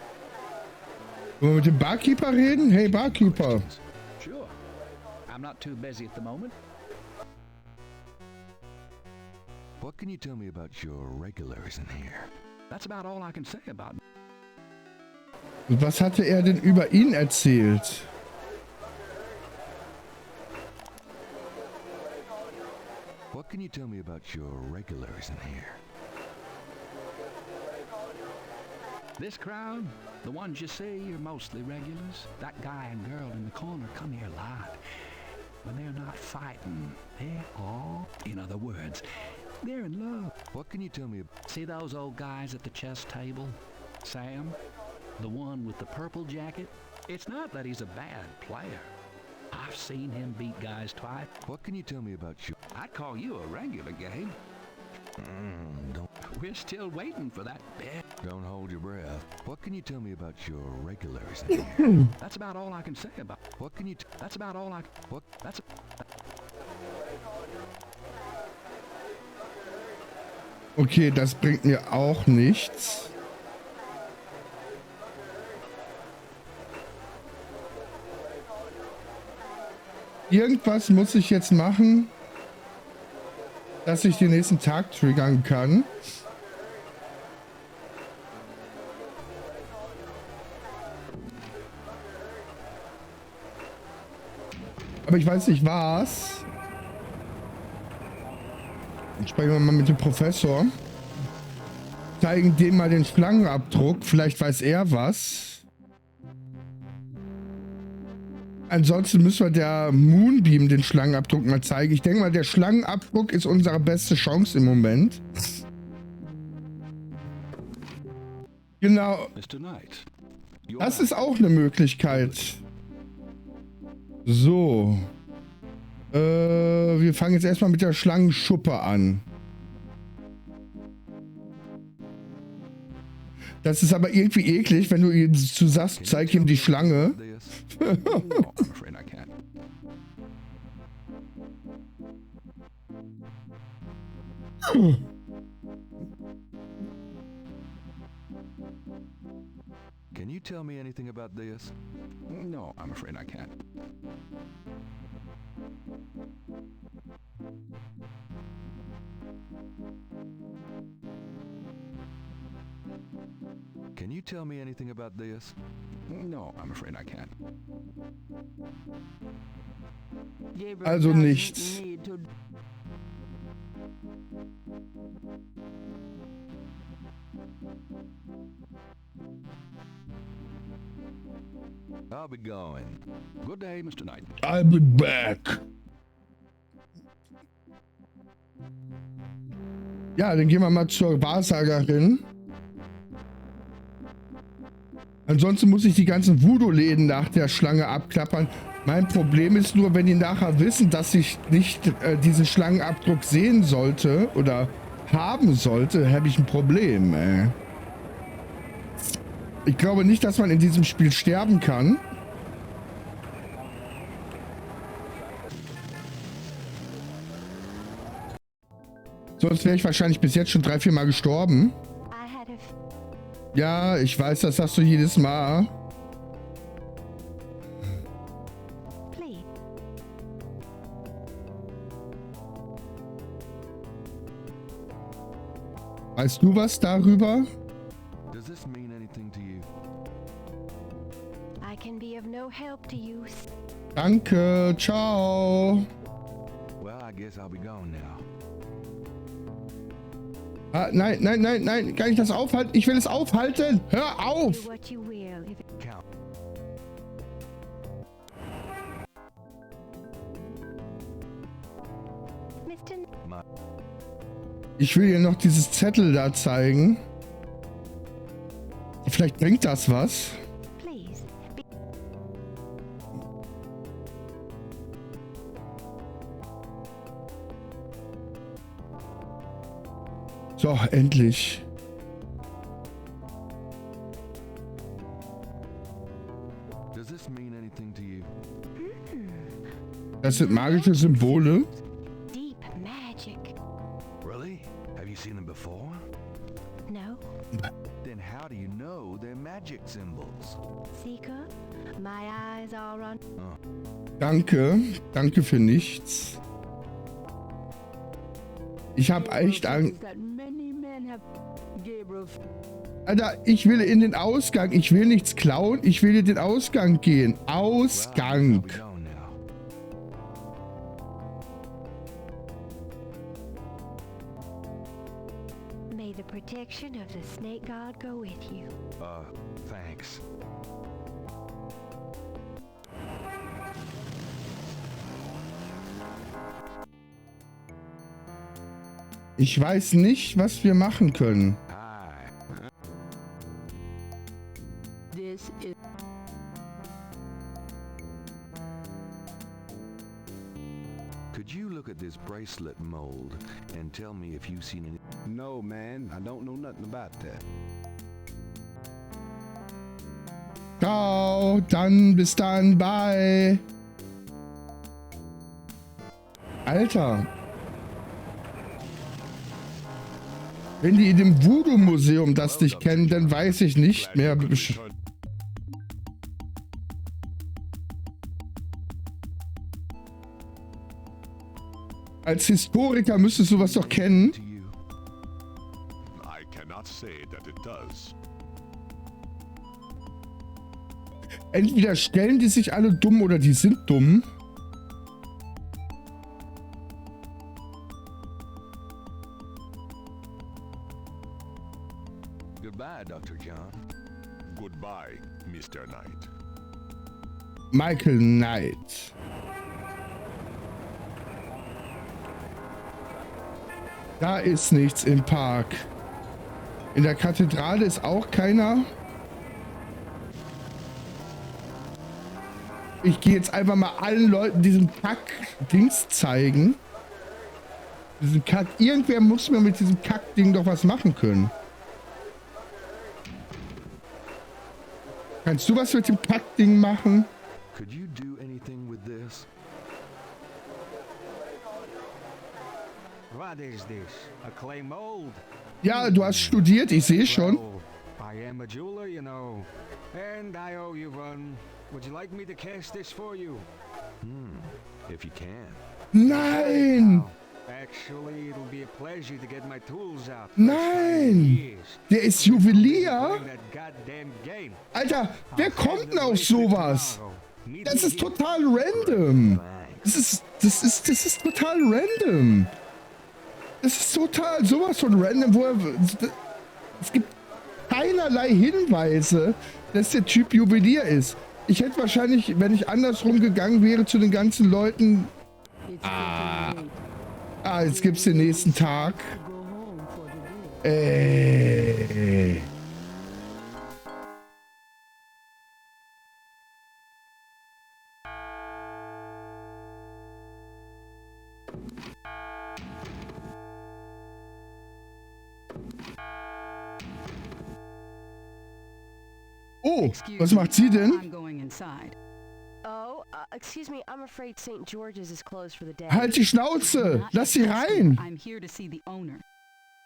Wollen wir mit dem Barkeeper reden? Hey, Barkeeper. Sure. I'm not too busy at the moment. What can you tell me about your regulars in here? That's about all I can say about it. Und was hatte er denn über ihn erzählt? What can you tell me about your regulars in here? This crowd, the ones you see are mostly regulars. That guy and girl in the corner come here a lot. When they're not fighting, they're all, in other words, they're in love. What can you tell me? See those old guys at the chess table? Sam, the one with the purple jacket? It's not that he's a bad player. I've seen him beat guys twice. What can you tell me about you? I'd call you a regular, Gabe. We're still waiting for that bet. Don't hold your breath. What can you tell me about your regulars in here? That's about all I can say about. What can you? That's about all I. What? That's. Okay, das bringt mir auch nichts. Irgendwas muss ich jetzt machen, dass ich den nächsten Tag triggern kann. Aber ich weiß nicht was. Jetzt sprechen wir mal mit dem Professor. Zeigen dem mal den Schlangenabdruck. Vielleicht weiß er was. Ansonsten müssen wir der Moonbeam den Schlangenabdruck mal zeigen. Ich denke mal, der Schlangenabdruck ist unsere beste Chance im Moment. Genau. Das ist auch eine Möglichkeit. So. Wir fangen jetzt erstmal mit der Schlangenschuppe an. Das ist aber irgendwie eklig, wenn du ihm zu sagst, zeig ihm die Schlange. Can you tell me anything about this? No, I'm afraid I can't. Can you tell me anything about this? No, I'm afraid I can't. Also nichts. I'll be going. Good day, Mr. Knight. I'll be back. Ja, dann gehen wir mal zur Wahrsagerin. Ansonsten muss ich die ganzen Voodoo-Läden nach der Schlange abklappern. Mein Problem ist nur, wenn die nachher wissen, dass ich nicht diesen Schlangenabdruck sehen sollte oder haben sollte, habe ich ein Problem, ey. Ich glaube nicht, dass man in diesem Spiel sterben kann. Sonst wäre ich wahrscheinlich bis jetzt schon 3-4 Mal gestorben. Ja, ich weiß, das sagst du jedes Mal. Weißt du was darüber? Does this mean anything to you? I can be of no help to you. Danke, ciao. Well, I guess I'll be gone now. Ah, nein, nein, nein, nein, kann ich das aufhalten? Ich will es aufhalten. Hör auf. Ich will dir noch dieses Zettel da zeigen. Vielleicht bringt das was. So, endlich. Does this mean anything to you? Das sind magische Symbole. Deep magic. Really? Have you seen them before? No. Then how do you know they're magic symbols? Seeker, my eyes are on. Danke. Danke für nichts. Ich habe echt Angst. Alter, ich will in den Ausgang. Ich will nichts klauen. Ich will in den Ausgang gehen. Ausgang. May the protection of the snake god go with you. Thanks. Ich weiß nicht, was wir machen können. Could you look at this bracelet mold and tell me if you've seen any? No, man. I don't know nothing about that. Ciao, dann bis dann, bye. Alter. Wenn die in dem Voodoo-Museum das nicht kennen, dann weiß ich nicht mehr. Als Historiker müsstest du was doch kennen. I cannot say that it does. Entweder stellen die sich alle dumm oder die sind dumm. Goodbye, Dr. John. Goodbye, Mr. Knight. Michael Knight. Da ist nichts im Park. In der Kathedrale ist auch keiner. Ich gehe jetzt einfach mal allen Leuten diesen Kack-Dings zeigen. Diesen Kack. Irgendwer muss mir mit diesem Kack-Ding doch was machen können. Kannst du was mit dem Kack-Ding machen? Could you do anything with this? What is this? A clay mold? Ja, du hast studiert, ich sehe schon. I am a jeweler, you know. And I owe you one. Would you like me to cast this for you? If you can. Nein! Actually, it'll be a pleasure to get my tools out. Nein! Der ist Juwelier? Alter, wer kommt denn auf sowas? Das ist total random. Das ist total random. Das ist total sowas von random, es gibt keinerlei Hinweise, dass der Typ Juwelier ist. Ich hätte wahrscheinlich, wenn ich andersrum gegangen wäre zu den ganzen Leuten... jetzt gibt's den nächsten Tag. Oh, was macht sie denn? Oh, excuse me, I'm afraid St. George's is closed for the day. Halt die Schnauze! Lass sie rein!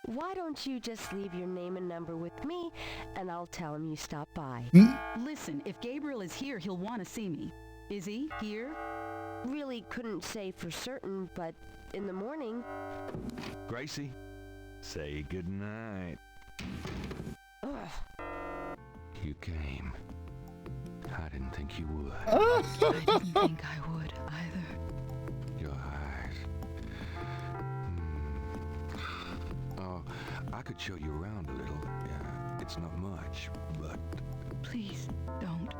Why don't you just leave your name and number with me, and I'll tell him you stopped by. Listen, if Gabriel is here, he'll want to see me. Is he here? Really couldn't say for certain, but in the morning... Gracie, say goodnight. Ugh. You came. I didn't think you would. I didn't think I would either. Your eyes. Oh, I could show you around a little. Yeah, it's not much, but... Please, don't.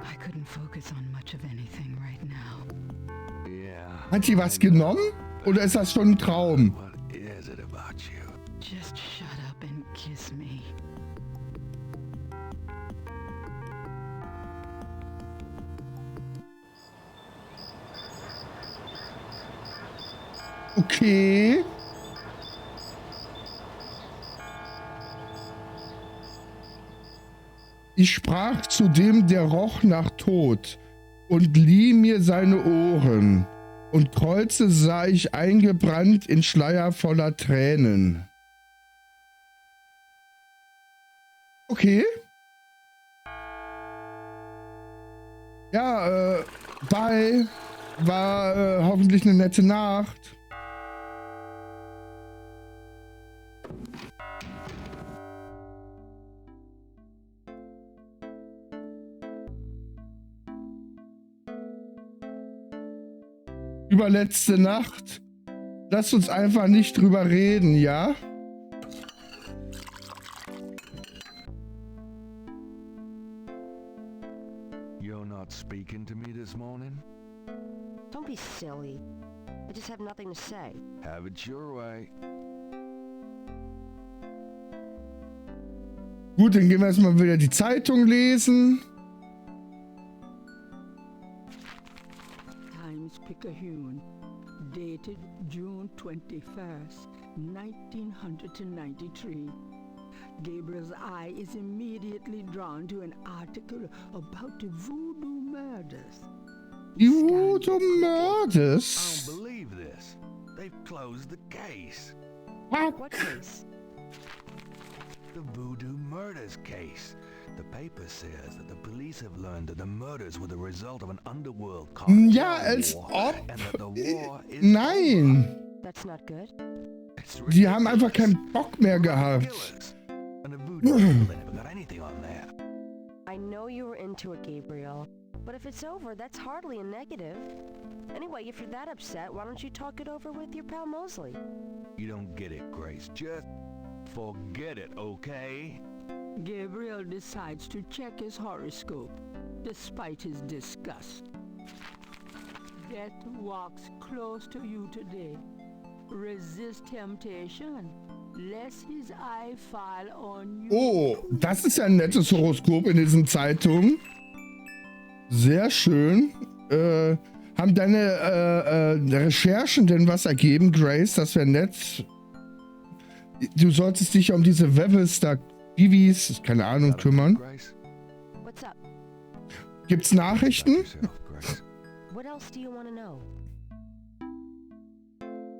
I couldn't focus on much of anything right now. Yeah. Hat sie was genommen? Oder ist das schon ein Traum? What is it about you? Just shut up and kiss me. Okay. Ich sprach zu dem, der roch nach Tod, und lieh mir seine Ohren, und Kreuze sah ich eingebrannt in Schleier voller Tränen. Okay. Ja, bye. War hoffentlich eine nette Nacht. Überletzte Nacht. Lasst uns einfach nicht drüber reden, ja? You're not speaking to me this morning? Don't be silly. I just have nothing to say. Have it your way. Gut, dann gehen wir erstmal wieder die Zeitung lesen. Times-Picayune, dated June 21st, 1993. Gabriel's eye is immediately drawn to an article about the voodoo murders. Voodoo murders? I don't believe this. They've closed the case. What case? The voodoo murders case. The paper says that the police have learned that the murders were the result of an underworld cartel Ja, als war, ob. and that the war is Nein. That's not good. Die haben einfach keinen Bock mehr gehabt. And the voodoo people, they never got anything on that. I know you were into it, Gabriel. But if it's over, that's hardly a negative. Anyway, if you're that upset, why don't you talk it over with your pal Mosley? You don't get it, Grace. Just forget it, okay? Gabriel decides to check his horoscope, despite his disgust. Death walks close to you today. Resist temptation, lest his eye fall on you. Oh, das ist ja ein nettes Horoskop in diesen Zeitungen. Sehr schön. Haben deine Recherchen denn was ergeben, Grace? Das wäre nett. Du solltest dich um diese Webels da, Vivis, keine Ahnung, kümmern. What's up? Gibt's Nachrichten? What else do you want to know?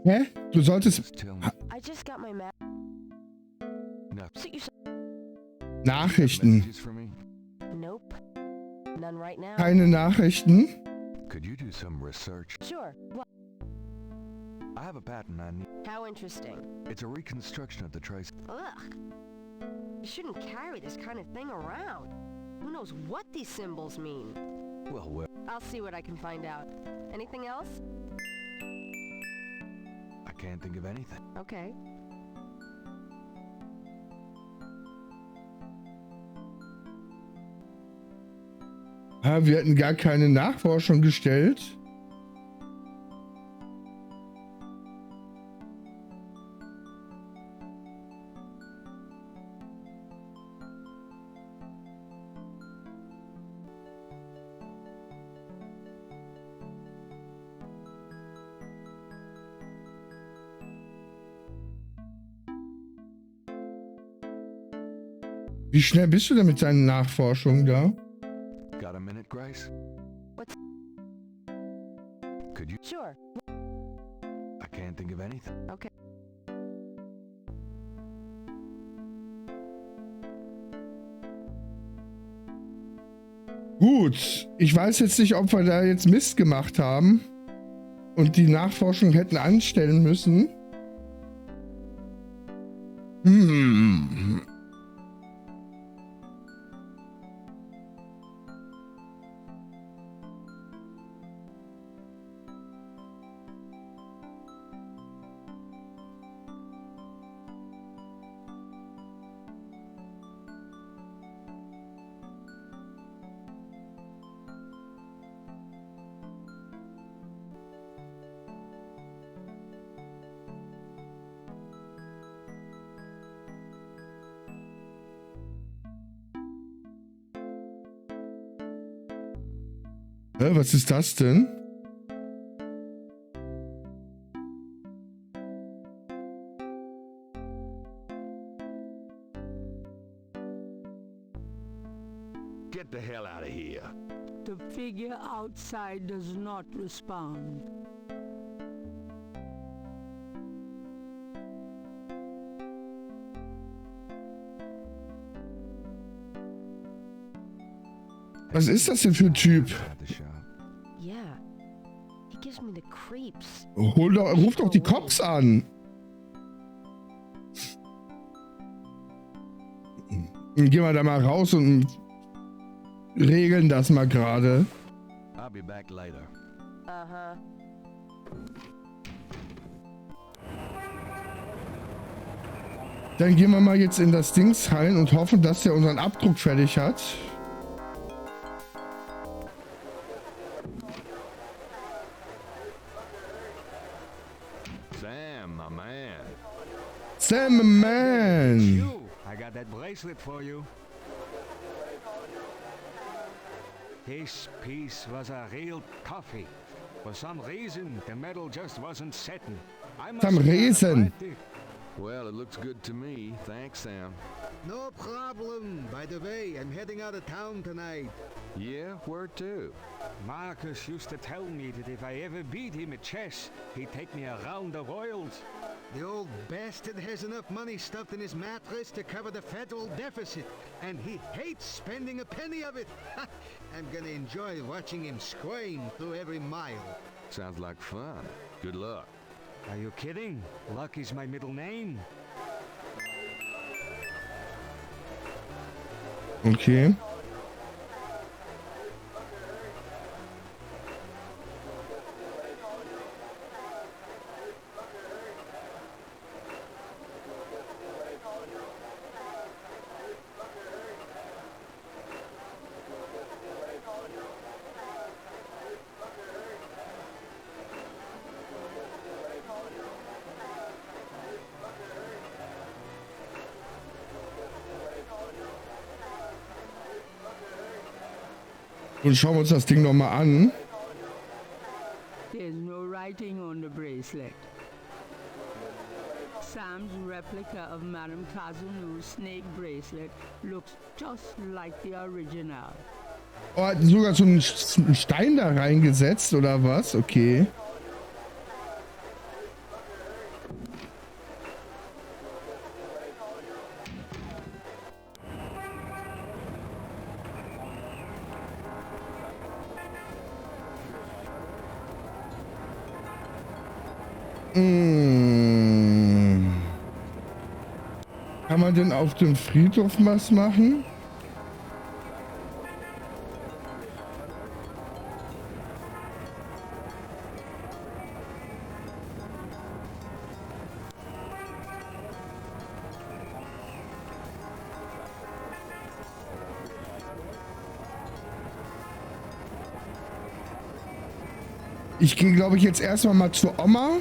Hä? Du solltest... I just got my map. Nachrichten. Nope. None right now. Keine Nachrichten? Could you do some research? Sure. What? I have a patent I need. How interesting. It's a reconstruction of the trace. Ugh. You shouldn't carry this kind of thing around. Who knows what these symbols mean? Well, I'll see what I can find out. Anything else? I can't think of anything. Okay. Ah, wir hatten gar keine Nachforschung gestellt. Wie schnell bist du denn mit deinen Nachforschungen da? Got a minute, Grace? What's... Could you... Sure. I can't think of anything. Okay. Gut, ich weiß jetzt nicht, ob wir da jetzt Mist gemacht haben und die Nachforschung hätten anstellen müssen. Was ist das denn? Get the hell out of here. The figure outside does not respond. Was ist das denn für ein Typ? Yeah. He gives me the creeps. Ruf doch die Cops an. Gehen wir da mal raus und regeln das mal gerade. I'll be back later. Uh-huh. Dann gehen wir mal jetzt in das Dings rein und hoffen, dass der unseren Abdruck fertig hat. Sam, my man. Sam, my man. I got that bracelet for you. This piece was a real toughie. For some reason, the metal just wasn't setting. Some reason. Well, it looks good to me. Thanks, Sam. No problem. By the way, I'm heading out of town tonight. Yeah, where to? Marcus used to tell me that if I ever beat him at chess, he'd take me around the world. The old bastard has enough money stuffed in his mattress to cover the federal deficit, and he hates spending a penny of it. I'm gonna enjoy watching him squirm through every mile. Sounds like fun. Good luck. Are you kidding? Luck is my middle name. Okay. Und schauen wir uns das Ding nochmal an. There's no writing on the bracelet. Sam's replica of Madame Kazunu's snake bracelet looks just like the original. Oh, hat sogar so einen Stein da reingesetzt, oder was? Okay. Kann man denn auf dem Friedhof was machen? Ich gehe, glaube ich, jetzt erstmal mal zur Oma.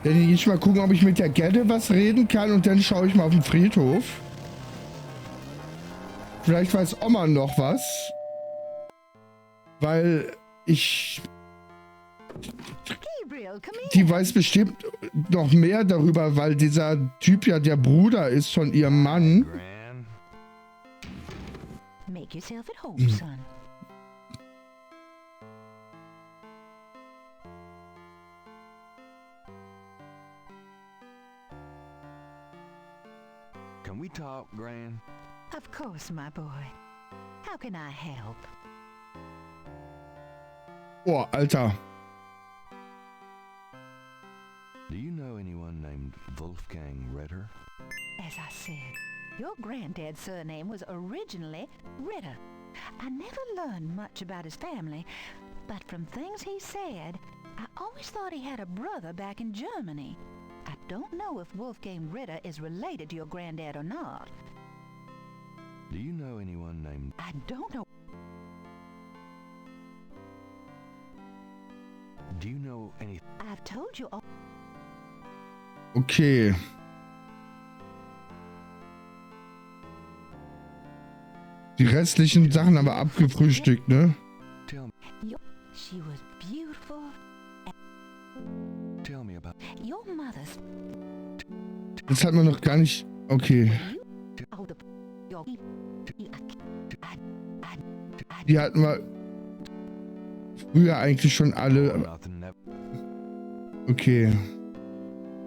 Dann gehe ich mal gucken, ob ich mit der Gette was reden kann und dann schaue ich mal auf den Friedhof. Vielleicht weiß Oma noch was. Weil ich... Die weiß bestimmt noch mehr darüber, weil dieser Typ ja der Bruder ist von ihrem Mann. Make yourself at home, son. Can we talk, Gran? Of course, my boy. How can I help? Oh, Alter. Do you know anyone named Wolfgang Ritter? As I said, your granddad's surname was originally Ritter. I never learned much about his family, but from things he said, I always thought he had a brother back in Germany. I don't know if Wolfgang Ritter is related to your granddad or not. Do you know anyone named... I don't know. Do you know any... I've told you all. Okay. Die restlichen Sachen aber abgefrühstückt, ne? She was beautiful. Tell me about... Your mother's... Das hat man noch gar nicht... Okay. Die hatten wir früher eigentlich schon alle... Okay.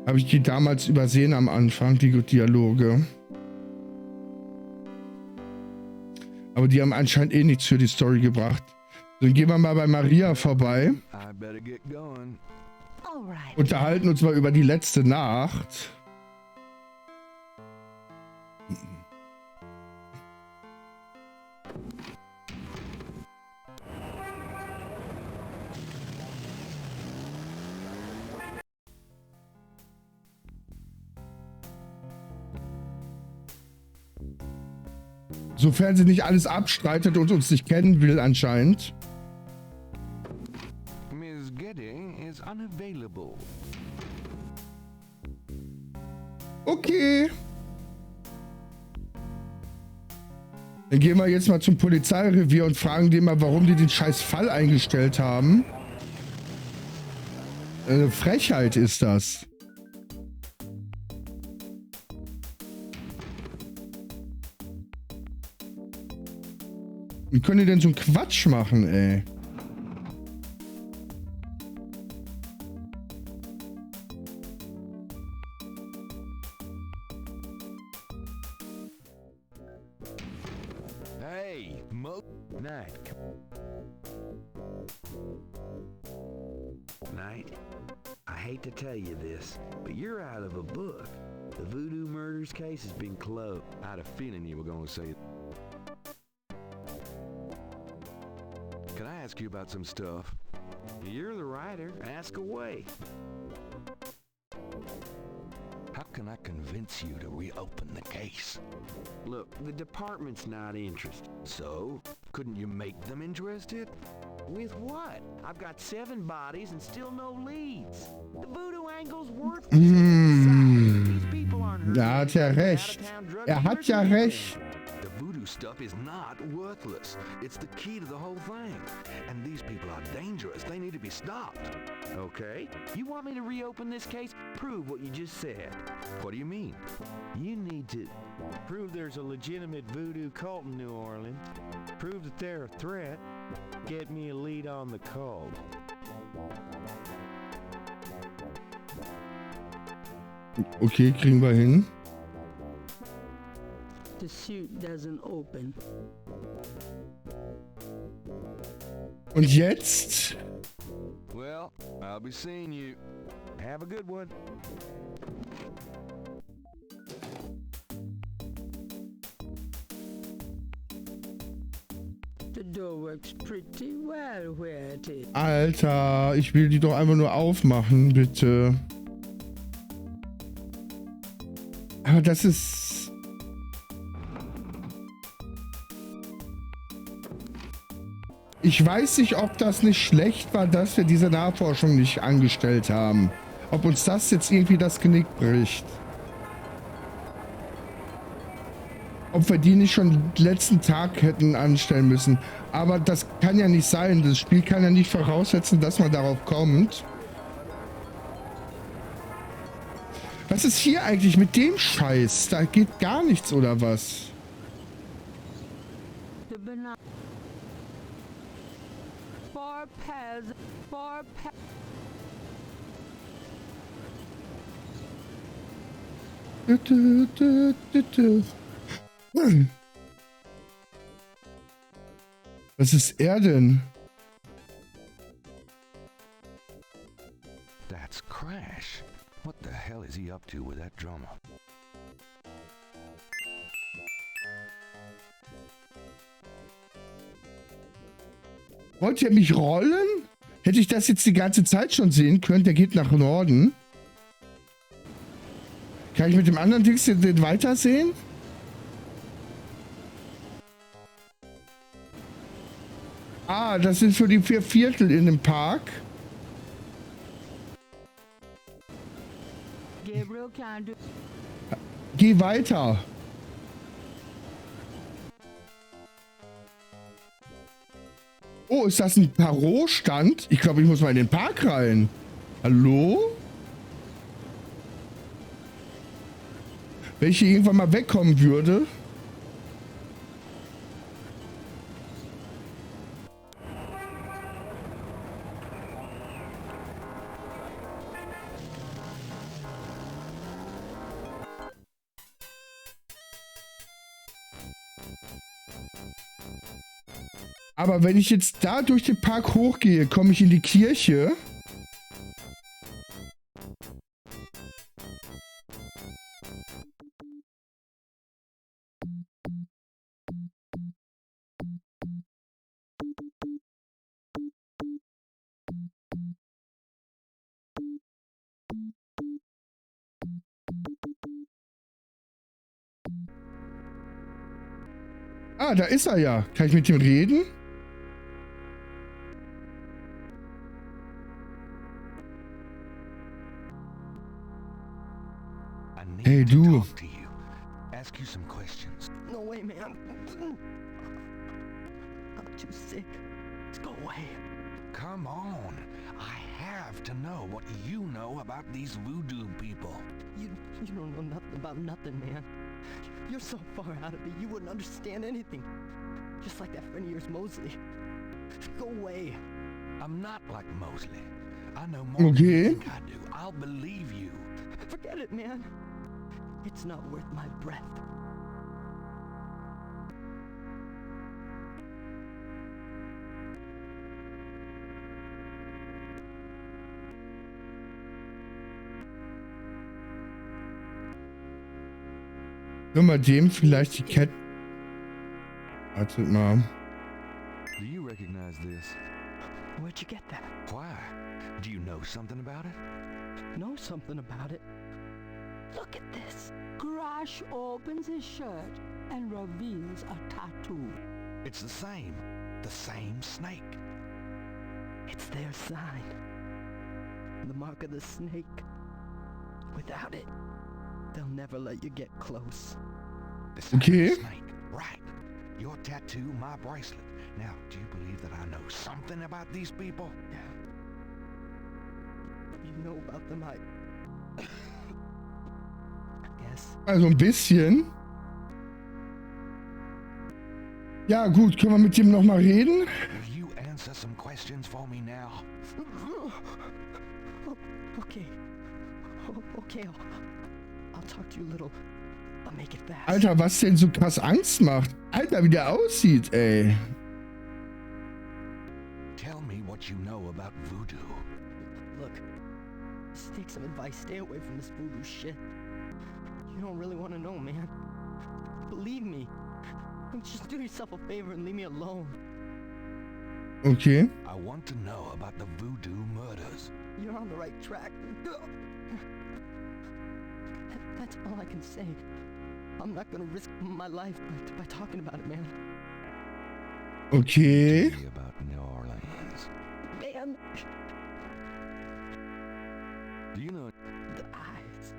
Habe ich die damals übersehen am Anfang, die Dialoge. Aber die haben anscheinend eh nichts für die Story gebracht. Dann gehen wir mal bei Maria vorbei. Unterhalten uns mal über die letzte Nacht. Sofern sie nicht alles abstreitet und uns nicht kennen will anscheinend. Miss Getty is unavailable. Okay. Dann gehen wir jetzt mal zum Polizeirevier und fragen die mal, warum die den scheiß Fall eingestellt haben. Eine Frechheit ist das. Wie können die denn so einen Quatsch machen, ey? Hey, Knight. Knight, I hate to tell you this, but you're out of a book. The Voodoo Murders case has been closed. I had a feeling you were going to say... Can I ask you about some stuff? You're the writer. Ask away. How can I convince you to reopen the case? Look, the department's not interested. So, couldn't you make them interested? With what? I've got 7 bodies and still no leads. The voodoo angle's worthless. These people aren't Da hat er recht. Er hat ja recht. The voodoo stuff is not worthless. It's the key to the whole thing. And these people are dangerous. They need to be stopped. Okay. You want me to reopen this case? Prove what you just said. What do you mean? You need to prove there's a legitimate voodoo cult in New Orleans. Prove that they're a threat. Get me a lead on the cult. Okay, kriegen wir hin. The suit doesn't open. Und jetzt? Well, I'll be seeing you. Have a good one. The door works pretty well where it is. Alter, ich will die doch einfach nur aufmachen, bitte. Aber das ist... Ich weiß nicht, ob das nicht schlecht war, dass wir diese Nachforschung nicht angestellt haben. Ob uns das jetzt irgendwie das Genick bricht. Ob wir die nicht schon letzten Tag hätten anstellen müssen. Aber das kann ja nicht sein. Das Spiel kann ja nicht voraussetzen, dass man darauf kommt. Was ist hier eigentlich mit dem Scheiß? Da geht gar nichts, oder was? Was ist er denn? hell is he up to with that drummer? Wollt ihr mich rollen? Hätte ich das jetzt die ganze Zeit schon sehen können, der geht nach Norden. Kann ich mit dem anderen Dings den weitersehen? Ah, das sind für die 4 Viertel in dem Park. Geh weiter. Oh, ist das ein Tarotstand? Ich glaube, ich muss mal in den Park rein. Hallo? Wenn ich hier irgendwann mal wegkommen würde. Aber wenn ich jetzt da durch den Park hochgehe, komme ich in die Kirche. Ah, da ist er ja. Kann ich mit ihm reden? Hey, du. Ask you some questions. No way, man. I'm too sick. Just go away. Come on. I have to know what you know about these voodoo people. You don't know nothing about nothing, man. You're so far out of it, you wouldn't understand anything. Just like that friend of yours, Mosley. Go away. I'm not like Mosley. I know more than you think I do. I'll believe you. Forget it, man. It's not worth my breath. Nur mal dem vielleicht die Kette. Wartet mal. Do you recognize this? Where'd you get that? Why? Do you know something about it? Know something about it? Look at this. Crash opens his shirt and reveals a tattoo. It's the same snake. It's their sign. The mark of the snake. Without it, they'll never let you get close. The sign of the snake. Right. Your tattoo, my bracelet. Now, do you believe that I know something about these people? Yeah. You know about them, I guess. Also ein bisschen. Ja gut, können wir mit dem noch mal reden? Will you answer some questions for me now? Okay. Okay, I'll talk to you a little. I'll make it fast. Alter, was denn so krass Angst macht? Alter, wie der aussieht, ey. Tell me what you know about voodoo. Look, just take some advice. Stay away from this voodoo shit. You don't really want to know, man. Believe me. Just do yourself a favor and leave me alone. Okay. I want to know about the voodoo murders. You're on the right track. That's all I can say. I'm not gonna risk my life by talking about it, man. Okay. Tell me about New Orleans. Man. Do you know the eyes?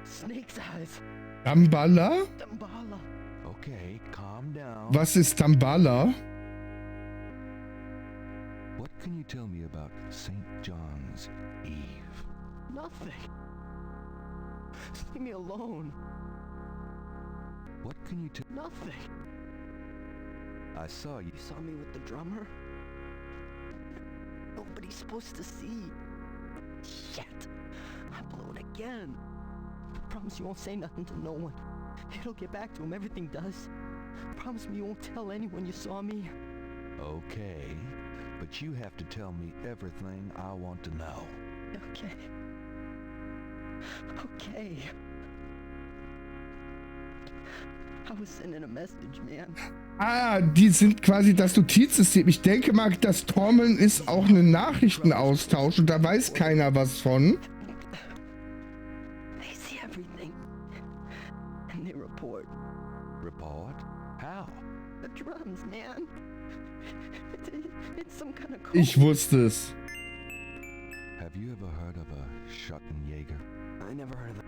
Snake's eyes. Damballa? Damballa. Okay, calm down. Was ist Damballa? What can you tell me about St. John's Eve? Nothing. Just leave me alone. What can you tell? Nothing. I saw you. You saw me with the drummer? Nobody's supposed to see. Shit. I blew it again. Promise you won't say nothing to no one. It'll get back to him, everything does. Promise me you won't tell anyone you saw me. Okay, but you have to tell me everything I want to know. Okay. Okay. I was sending a message, man. Ah, die sind quasi das Notizsystem. Ich denke mal, das Trommeln ist auch ein Nachrichtenaustausch und da weiß keiner was von. They see everything. And they report. Report? How? The drums, man. It's some kind of code. Ich wusste es. Have you ever heard of a Schottenjäger? I never heard of that.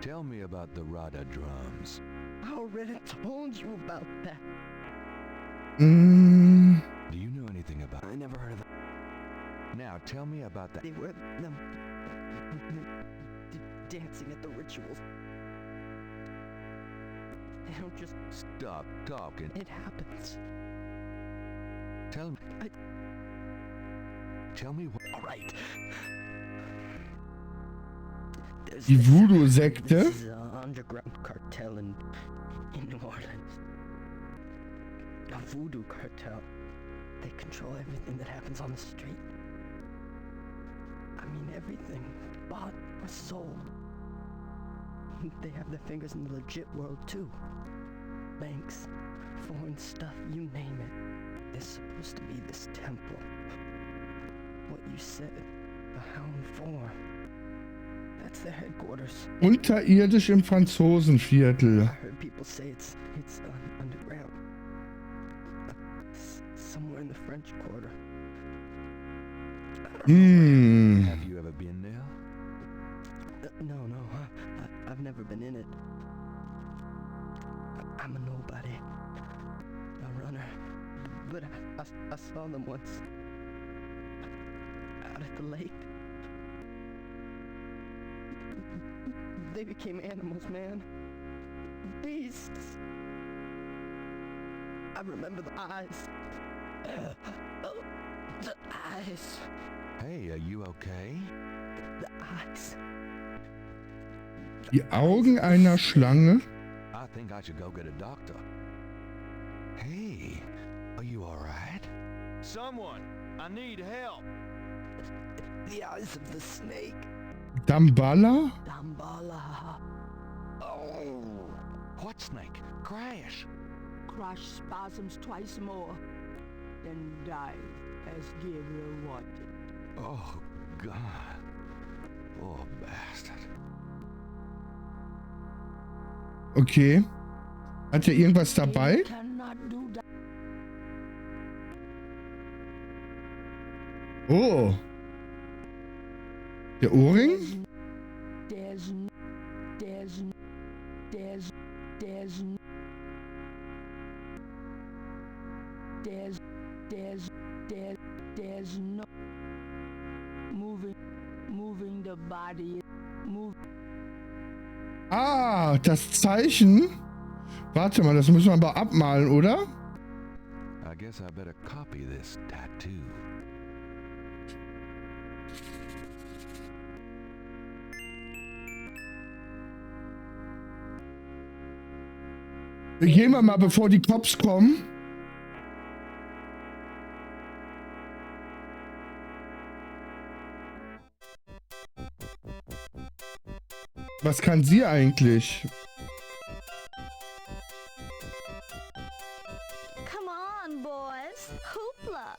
Tell me about the Rada drums. I already told you about that. Do you know anything about... I never heard of that. Now, tell me about that. They were them dancing at the rituals. They don't just... Stop talking. It happens. Tell me... Tell me what... All right. Die Voodoo-Sekte? This is an underground cartel in New Orleans. A voodoo cartel. They control everything that happens on the street. I mean everything. Bought or sold. They have their fingers in the legit world too. Banks, foreign stuff, you name it. There's supposed to be this temple. What you said, the Hound 4. That's their headquarters. Unterirdisch im Franzosenviertel. I heard people say it's underground. Somewhere in the French Quarter. Have you ever been there? No, I've never been in it. I'm a nobody. A runner. But I saw them once. Out at the lake. They became animals, man. Beasts. I remember the eyes. The eyes. Hey, are you okay? The eyes. Die Augen einer Schlange? I think I should go get a doctor. Hey, are you alright? Someone! I need help! The eyes of the snake. Damballa? Damballa. Oh! What snake? Crash! Crash spasms twice more, then dies as Gabriel wanted. Oh, God. Oh, bastard. Okay. Hat er irgendwas dabei? Oh. Der Ohrring? There's no moving the body. Ah, das Zeichen. Warte mal, das müssen wir aber abmalen, oder? I guess I better copy this tattoo. Gehen wir mal, bevor die Cops kommen. Was kann sie eigentlich? Come on, boys. Hoopla.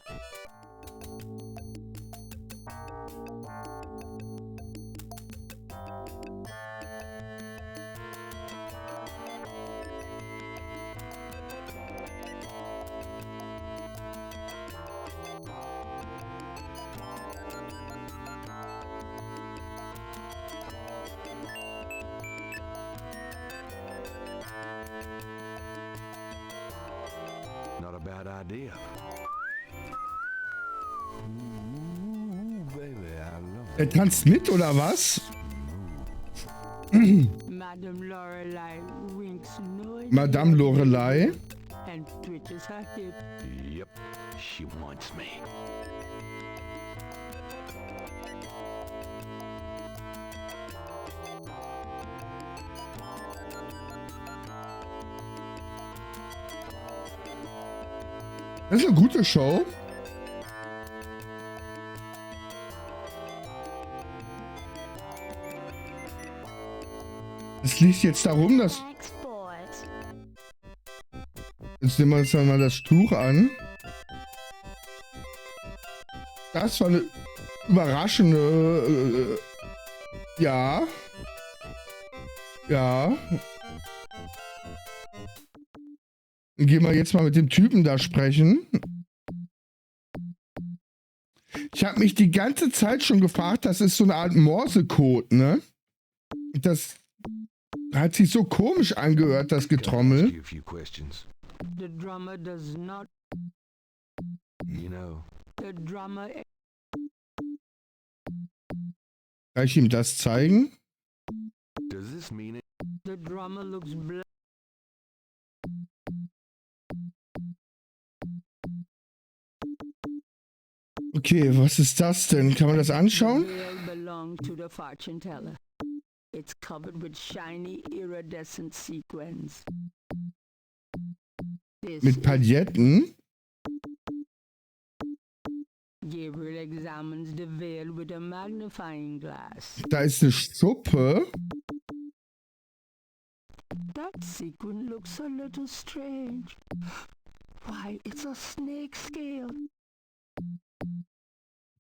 Not a bad idea. Baby, I love Er tanzt mit, oder was? Madame Lorelei winks knowingly Madame Lorelei? and twitches her hip. Yep, she wants me. Das ist eine gute Show. Es liegt jetzt darum, dass... Thanks, boys. Jetzt nehmen wir uns dann mal das Tuch an. Das war eine überraschende... ja. Ja. Gehen wir jetzt mal mit dem Typen da sprechen. Ich habe mich die ganze Zeit schon gefragt, das ist so eine Art Morsecode, ne? Das hat sich so komisch angehört, das Getrommel. The drummer does not. You know. The drummer. Kann ich ihm das zeigen? Does this mean it? The drummer looks black. Okay, was ist das denn? Kann man das anschauen? Belong to the fortune teller. It's covered with shiny iridescent sequins. Mit Pailletten? Gabriel examines the veil with a magnifying glass. Da ist eine Schuppe. That sequin looks a little strange. Why, it's a snake scale.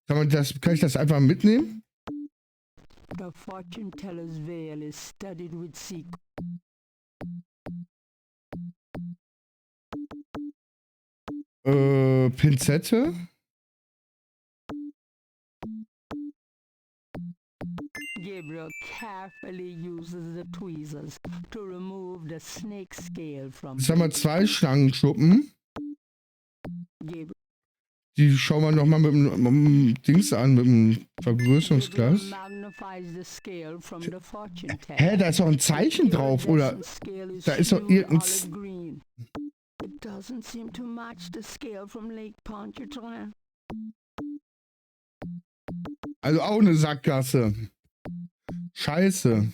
Kann ich das einfach mitnehmen? The fortune teller's veil is studded with sequins. Pinzette? Gabriel carefully uses the tweezers to remove the snake scale from. Jetzt haben wir 2 Schlangenschuppen. Gabriel. Die schauen wir nochmal mit dem Dings an, mit dem Vergrößerungsglas. Hä, da ist doch ein Zeichen drauf, oder? Da ist doch irgendein... Also auch eine Sackgasse. Scheiße.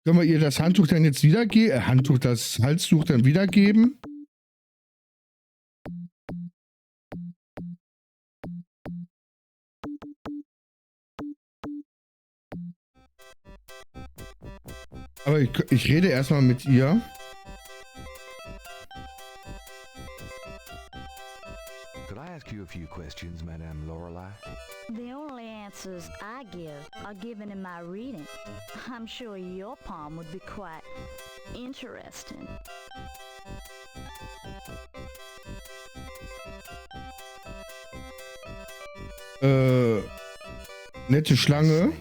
Können wir ihr das Handtuch dann jetzt wiedergeben? Das Halstuch dann wiedergeben? Aber ich rede erstmal mit ihr. Could I ask you a few questions, Madame Lorelei? The only answers I give are given in my reading. I'm sure your palm would be quite interesting. Nette Schlange.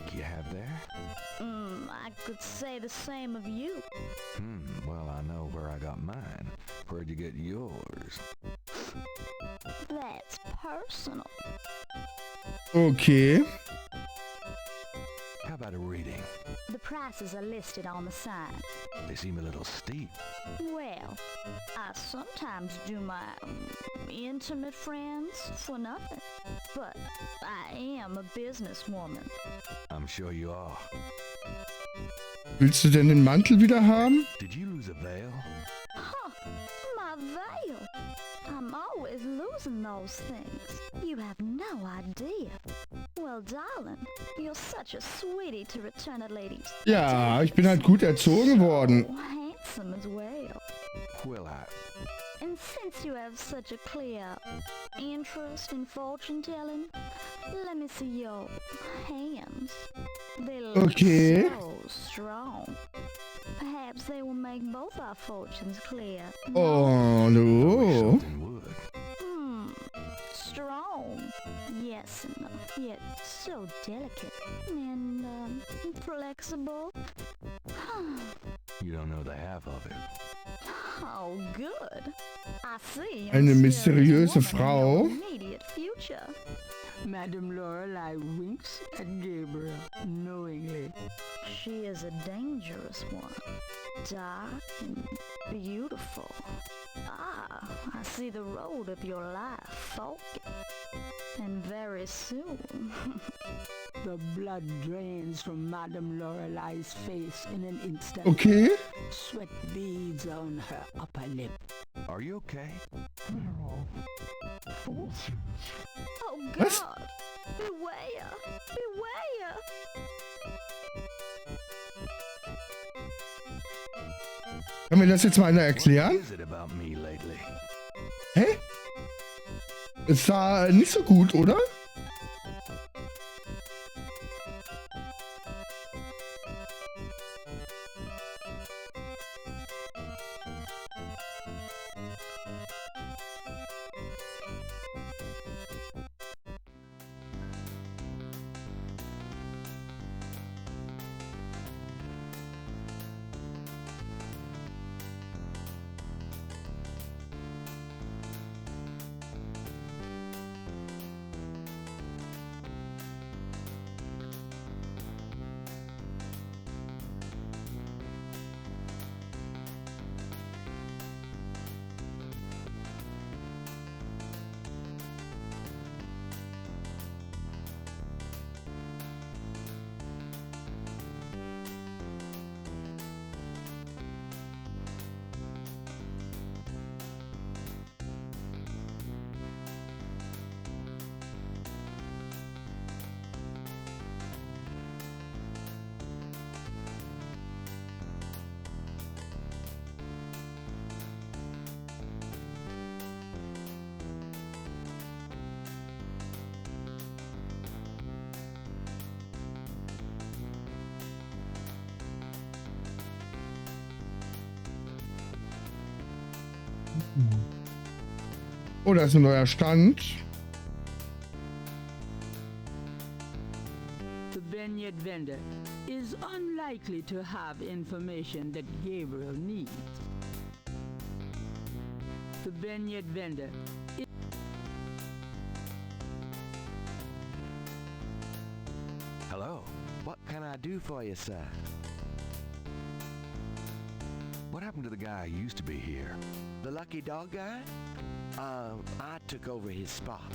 I could say the same of you. Well, I know where I got mine. Where'd you get yours? That's personal. Okay. How about a reading? The prices are listed on the sign. They seem a little steep. Well, I sometimes do my intimate friends for nothing. But I am a businesswoman. I'm sure you are. Willst du denn den Mantel wieder haben? Did you lose a veil? Huh, my veil. I'm always losing those things. You have no idea. Well, darling, you're such a sweetie to return a lady's. Ja, ich bin halt gut erzogen worden. So handsome as well. Well, And since you have such a clear interest in fortune telling, let me see your hands. They look so strong. Perhaps they will make both our fortunes clear. Oh, no. Strong. Yes, enough, yet so delicate and flexible. You don't know the half of it. Oh, good. I see. Eine mysteriöse Frau. Immediate future. Madame Lorelei winks at Gabriel knowingly. She is a dangerous one. Dark and beautiful. Ah, I see the road of your life foggy. And very soon... The blood drains from Madame Lorelei's face in an instant. Okay. Sweat beads on her upper lip. Are you okay? Oh God! Was? Beware! Beware! Kann mir das jetzt mal einer erklären? What is it about me lately? Hä? Es war nicht so gut, oder? Oh, da ist ein neuer Stand. The vineyard vendor is unlikely to have information that Gabriel needs. The vineyard vendor is... Hello. What can I do for you, sir? What happened to the guy who used to be here? The lucky dog guy? I took over his spot.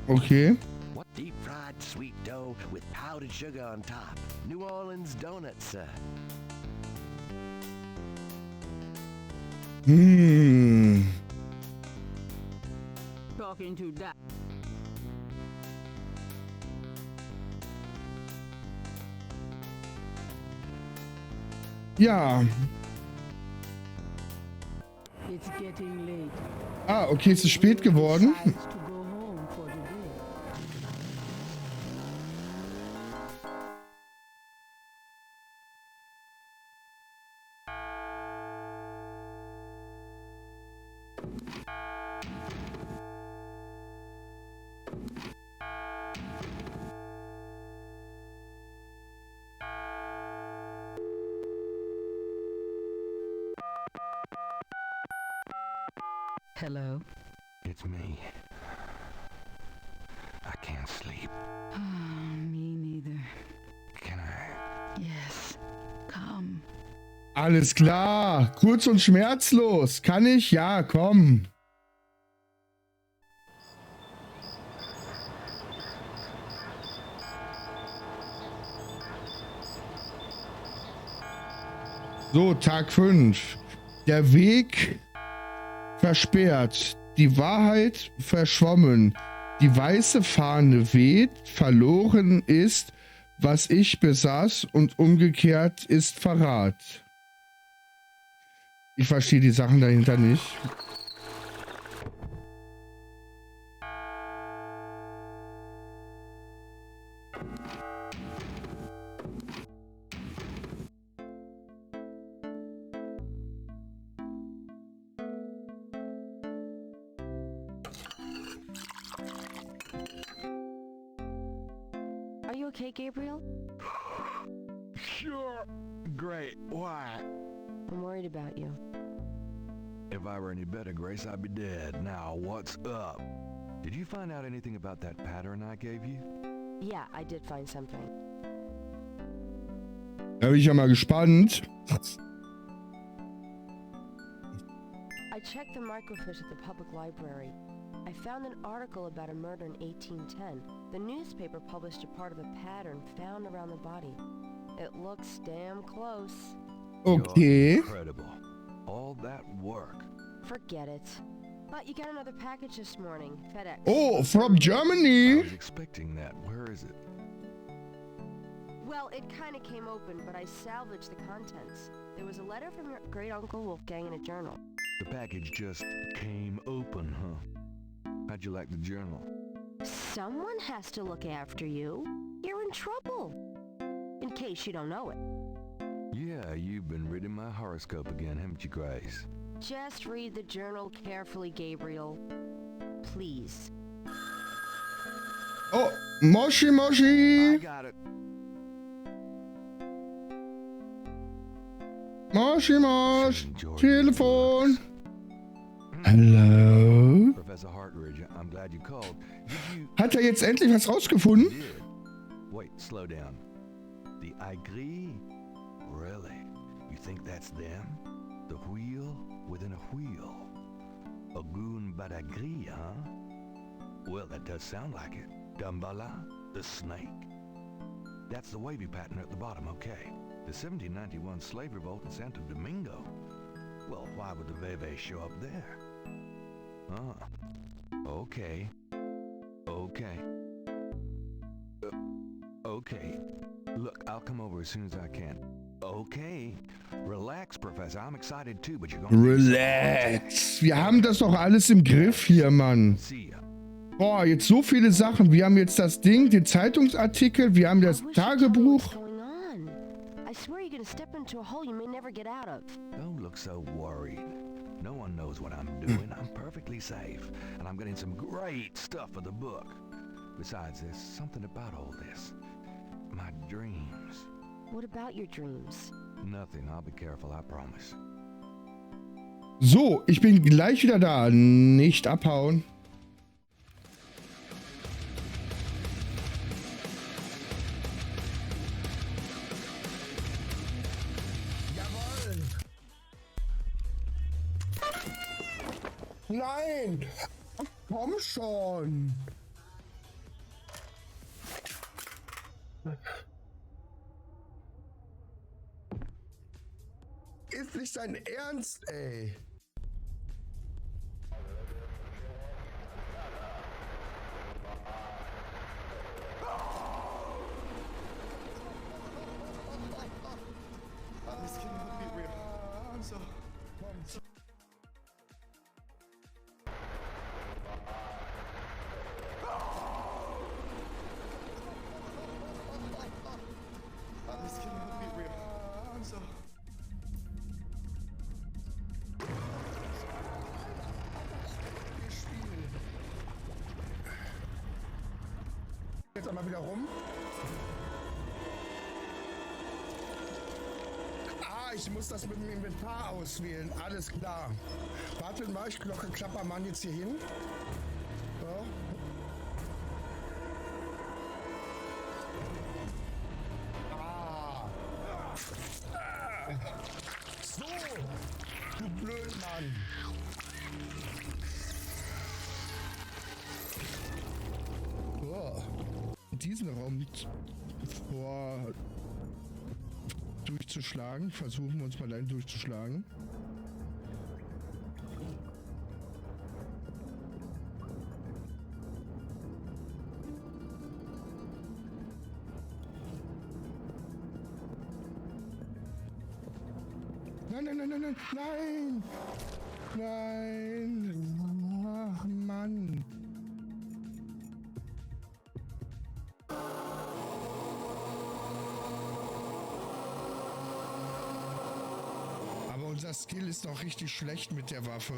Okay. What deep-fried sweet dough with powdered sugar on top. New Orleans donuts, sir. Talking to that. Ja. It's getting late. Ah, okay, es ist spät geworden. Hello? It's me. I can't sleep. Me neither. Can I? Yes. Come. Alles klar. Kurz und schmerzlos. Kann ich? Ja, komm. So, Tag 5. Der Weg versperrt. Die Wahrheit verschwommen. Die weiße Fahne weht. Verloren ist, was ich besaß, und umgekehrt ist Verrat. Ich verstehe die Sachen dahinter nicht. Are you okay, Gabriel? Sure. Great. Why? I'm worried about you. If I were any better, Grace, I'd be dead. Now, what's up? Did you find out anything about that pattern I gave you? Yeah, I did find something. Da bin ich ja mal gespannt. I checked the microfiche at the public library. I found an article about a murder in 1810. The newspaper published a part of a pattern found around the body. It looks damn close. Okay. Incredible. All that work. Forget it. But you got another package this morning. FedEx. Oh, from Germany. I was expecting that. Where is it? Well, it kind of came open, but I salvaged the contents. There was a letter from your great-uncle Wolfgang in a journal. The package just came open, huh? How'd you like the journal? Someone has to look after you. You're in trouble. In case you don't know it. Yeah, you've been reading my horoscope again, haven't you, Grace? Just read the journal carefully, Gabriel. Please. Oh, Moshi Moshi. I got it. Moshi Mosh. Telefon. Hallo? Professor Hartridge, I'm glad you called. Hat er jetzt endlich was rausgefunden? Wait, slow down. The Aigri? Really? You think that's them? The wheel within a wheel? Ogun Badagri, huh? Well, that does sound like it. Dambala, the snake. That's the wavy pattern at the bottom, okay. The 1791 slave revolt in Santo Domingo. Well, why would the Veve show up there? Okay. Okay. Okay. Look, I'll come over as soon as I can. Okay. Relax, Professor. I'm excited too, but you're gonna... Relax. Wir haben das doch alles im Griff hier, Mann. Boah, jetzt so viele Sachen. Wir haben jetzt das Ding, den Zeitungsartikel, wir haben das Tagebuch. I swear you're gonna step into a hole you may never get out of. Don't look so worried. No one knows what I'm doing. I'm perfectly safe. And I'm getting some great stuff for the book. Besides, there's something about all this. My dreams. What about your dreams? Nothing. I'll be careful, I promise. So, ich bin gleich wieder da. Nicht abhauen. Nein! Komm schon! Ist nicht dein Ernst, ey! This cannot be real. I'm so... This cannot be real. I'm so... Jetzt einmal wieder rum. Ich muss das mit dem Inventar auswählen. Alles klar. Wartet mal, ich glocke Klappermann jetzt hier hin. So. So, du Blödmann. So. Diesen Raum durchzuschlagen. Versuchen wir uns mal allein durchzuschlagen. Nein, nein, nein, nein, nein, nein! Nein! Ach, Mann! Aber unser Skill ist noch richtig schlecht mit der Waffe.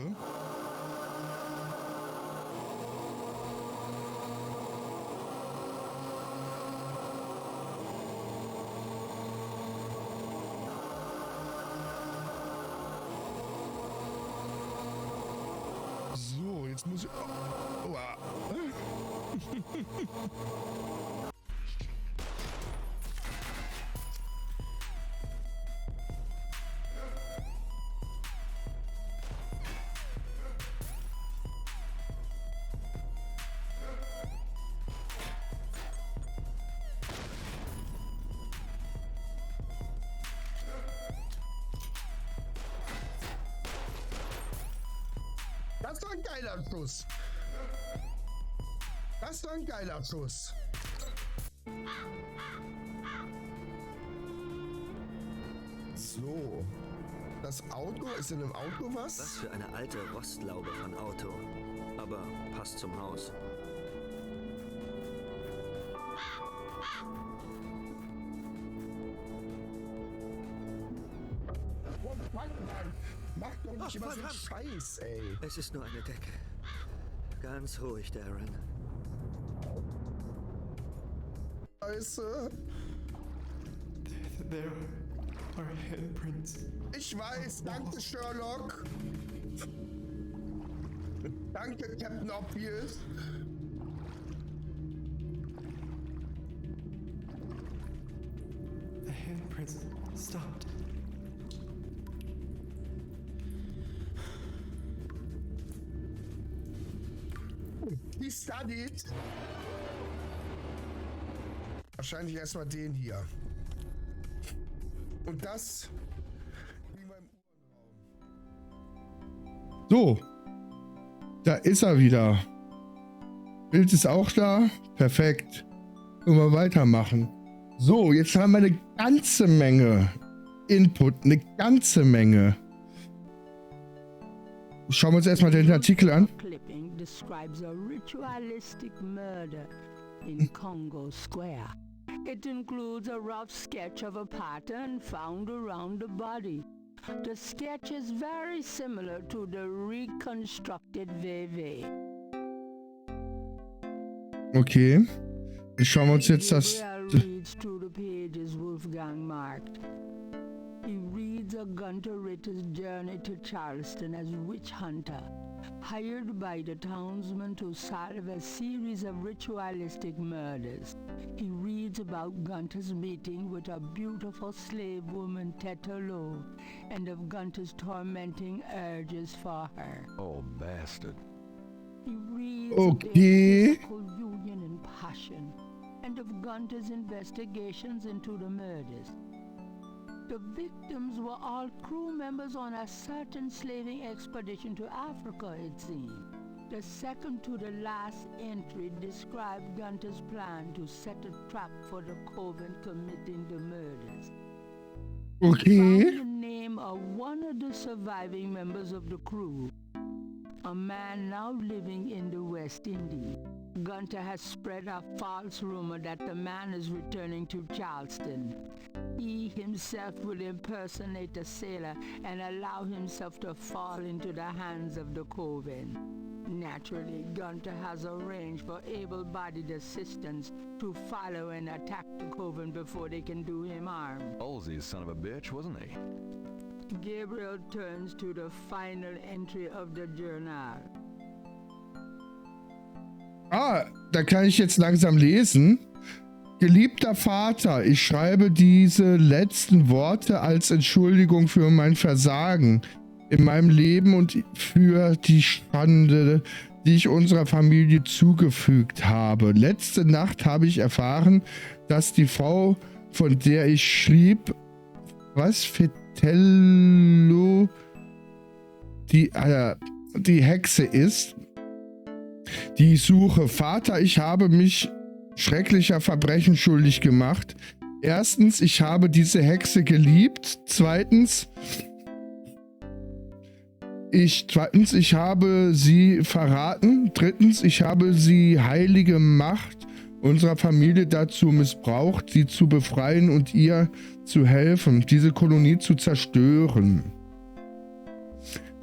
So, jetzt muss ich... Das war ein geiler Schuss. Das war ein geiler Schuss. So. Das Auto, ist in einem Auto was? Was für eine alte Rostlaube von Auto. Aber passt zum Haus. Mach doch nicht immer so einen Scheiß, ey. Es ist nur eine Decke. Ganz ruhig, Darren. Scheiße. There are handprints. Ich weiß, danke Sherlock. Danke Captain Obvious. The handprints stopped. He studied. Wahrscheinlich erstmal den hier. Und das kriegen wir im Uhrenraum. So. Da ist er wieder. Bild ist auch da. Perfekt. Können wir weitermachen. So, jetzt haben wir eine ganze Menge Input. Eine ganze Menge. Schauen wir uns erstmal den Artikel an. Clipping describes a ritualistic murder in Congo Square. It includes a rough sketch of a pattern found around the body. The sketch is very similar to the reconstructed VV. Okay. Dann schauen wir uns jetzt das... Reads through the pages Wolfgang marked. He reads of Gunter Ritter's journey to Charleston as witch hunter, hired by the townsmen to solve a series of ritualistic murders. He reads about Gunter's meeting with a beautiful slave woman, Tetelo, and of Gunter's tormenting urges for her. Oh, bastard. He reads Okay. of their physical union and passion, and of Gunter's investigations into the murders. The victims were all crew members on a certain slaving expedition to Africa, it seemed. The second to the last entry described Gunter's plan to set a trap for the coven committing the murders. Okay. Found the name of one of the surviving members of the crew, a man now living in the West Indies. Gunter has spread a false rumor that the man is returning to Charleston. He himself will impersonate a sailor and allow himself to fall into the hands of the coven. Naturally, Gunter has arranged for able-bodied assistants to follow and attack the coven before they can do him harm. Halsey's son of a bitch, wasn't he? Gabriel turns to the final entry of the journal. Ah, da kann ich jetzt langsam lesen. Geliebter Vater, ich schreibe diese letzten Worte als Entschuldigung für mein Versagen in meinem Leben und für die Schande, die ich unserer Familie zugefügt habe. Letzte Nacht habe ich erfahren, dass die Frau, von der ich schrieb, Fetello, die Hexe ist, die ich suche. Vater, ich habe mich schrecklicher Verbrechen schuldig gemacht. Erstens, ich habe diese Hexe geliebt. Zweitens, ich habe sie verraten. Drittens, ich habe die heilige Macht unserer Familie dazu missbraucht, sie zu befreien und ihr zu helfen, diese Kolonie zu zerstören.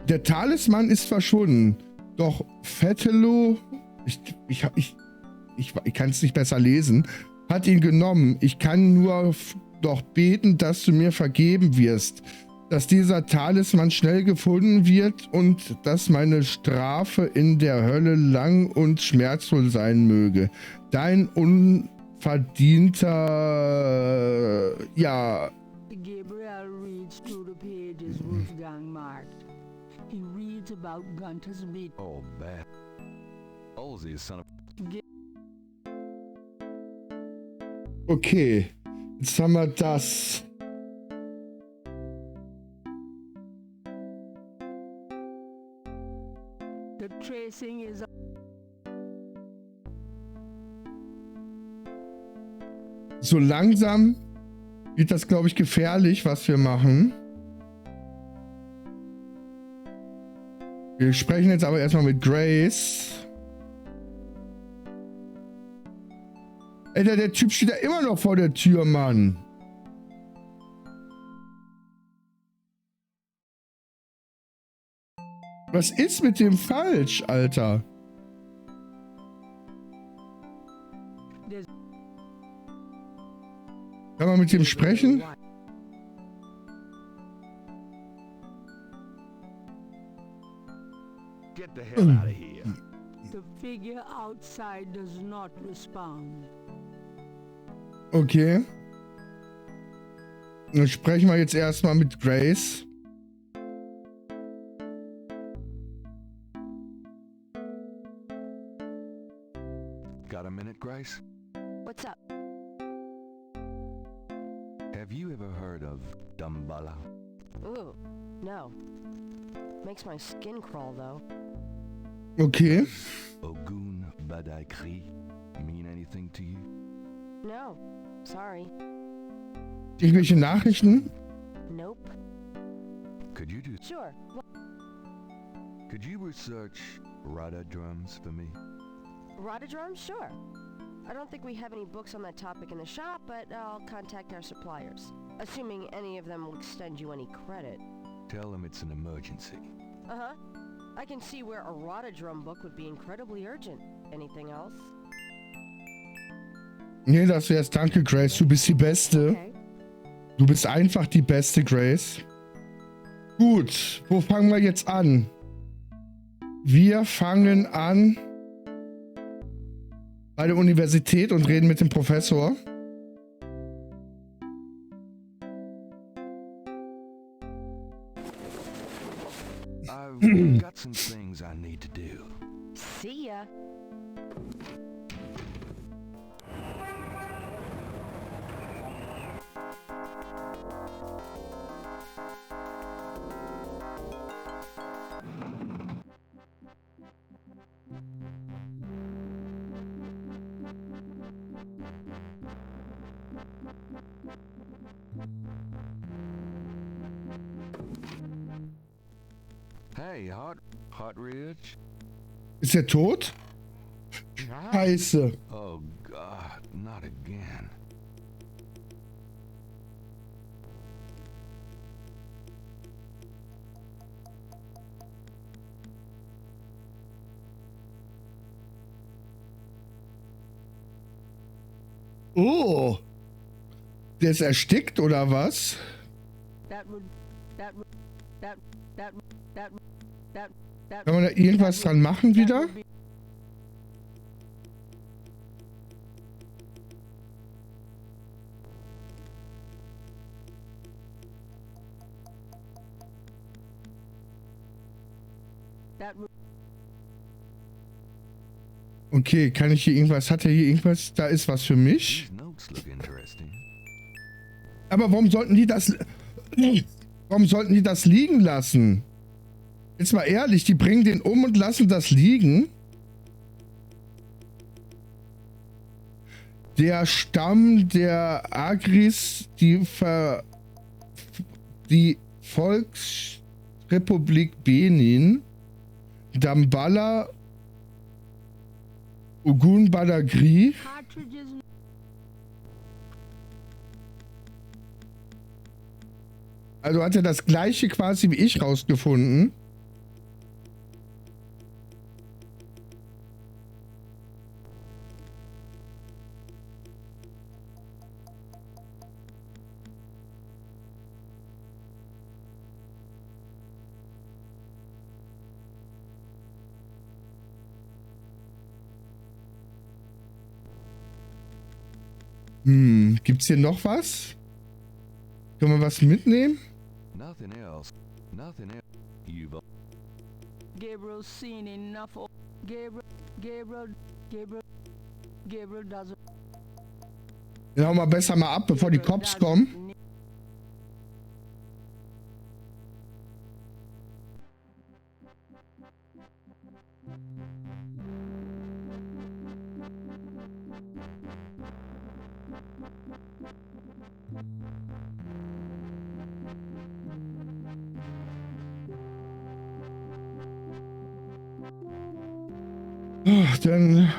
Der Talisman ist verschwunden. Doch Fetello, ich kann es nicht besser lesen, hat ihn genommen. Ich kann nur doch beten, dass du mir vergeben wirst, dass dieser Talisman schnell gefunden wird und dass meine Strafe in der Hölle lang und schmerzvoll sein möge. Dein unverdienter, ja. Gabriel reads through the pages Wolfgang marked. He reads about Gunter's meeting. Oh, bad. Halsey's son of... Okay, jetzt haben wir das. The tracing is... So langsam wird das, glaube ich, gefährlich, was wir machen. Wir sprechen jetzt aber erstmal mit Grace. Alter, der Typ steht da immer noch vor der Tür, Mann. Was ist mit dem falsch, Alter? Kann man mit dem sprechen? Get the hell out of here. The figure outside does not respond. Okay. Dann sprechen wir jetzt erstmal mit Grace. Got a minute, Grace? What's up? Have you ever heard of Dumbala? Ooh, no. Makes my skin crawl, though. Okay. Ogun Badaikri mean anything to you? No, sorry. Irgendwelche Nachrichten? Nope. Could you do... Sure. Could you research Rada drums for me? Rada drums? Sure. I don't think we have any books on that topic in the shop, but I'll contact our suppliers. Assuming any of them will extend you any credit. Tell them it's an emergency. Uh-huh. I can see where a Rada drum book would be incredibly urgent. Anything else? Nee, das wär's. Danke, Grace. Du bist die Beste. Okay. Du bist einfach die Beste, Grace. Gut, wo fangen wir jetzt an? Wir fangen an bei der Universität und reden mit dem Professor. I've got some things I need to do. See ya. Hey, Hot Ridge? Ist er tot? Scheiße. Oh God, not again. Oh. Der ist erstickt oder was? Kann man da irgendwas dran machen wieder? Okay, kann ich hier irgendwas? Hat er hier irgendwas? Da ist was für mich. Aber warum sollten die das... Warum sollten die das liegen lassen? Jetzt mal ehrlich, die bringen den um und lassen das liegen. Der Stamm der Agris, die Volksrepublik Benin, Dambala, Ogun Badagri. Also hat er das gleiche quasi wie ich rausgefunden. Gibt's hier noch was? Können wir was mitnehmen? Nothing else. Nothing else. You've... Gabriel's seen enough of... Gabriel doesn't... Ja, hau mal besser mal ab, bevor die Cops kommen. Dann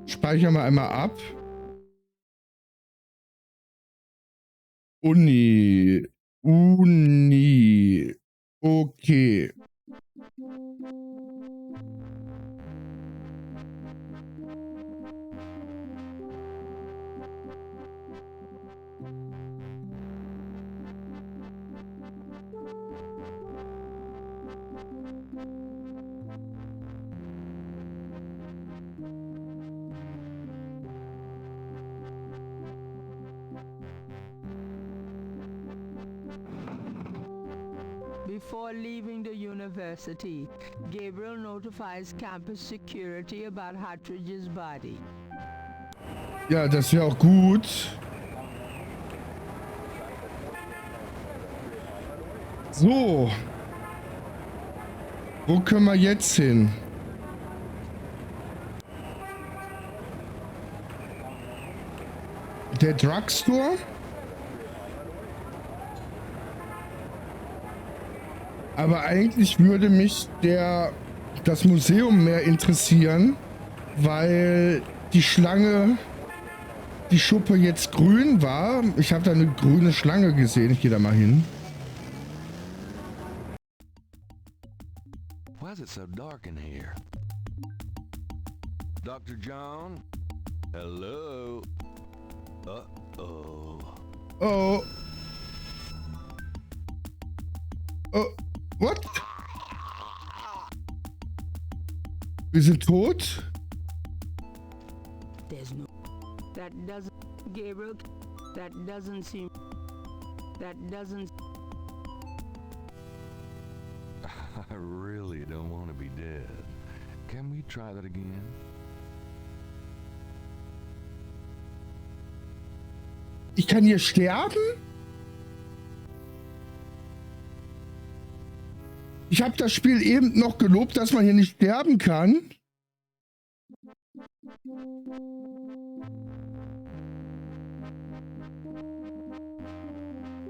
speichern wir einmal ab. Uni. Okay. Before leaving the university, Gabriel notifies campus security about Hartridge's body. Ja, das wäre auch gut. So. Wo können wir jetzt hin? Der Drugstore? Aber eigentlich würde mich das Museum mehr interessieren, weil die Schlange, die Schuppe jetzt grün war. Ich habe da eine grüne Schlange gesehen. Ich gehe da mal hin. Why is it so dark in here? Dr. John? Hello? Uh-oh. Oh. Oh. What? Wir sind tot? There's no... That doesn't... Gabriel... That doesn't seem... That doesn't... I really don't want to be dead. Can we try that again? Ich kann hier sterben? Ich habe das Spiel eben noch gelobt, dass man hier nicht sterben kann.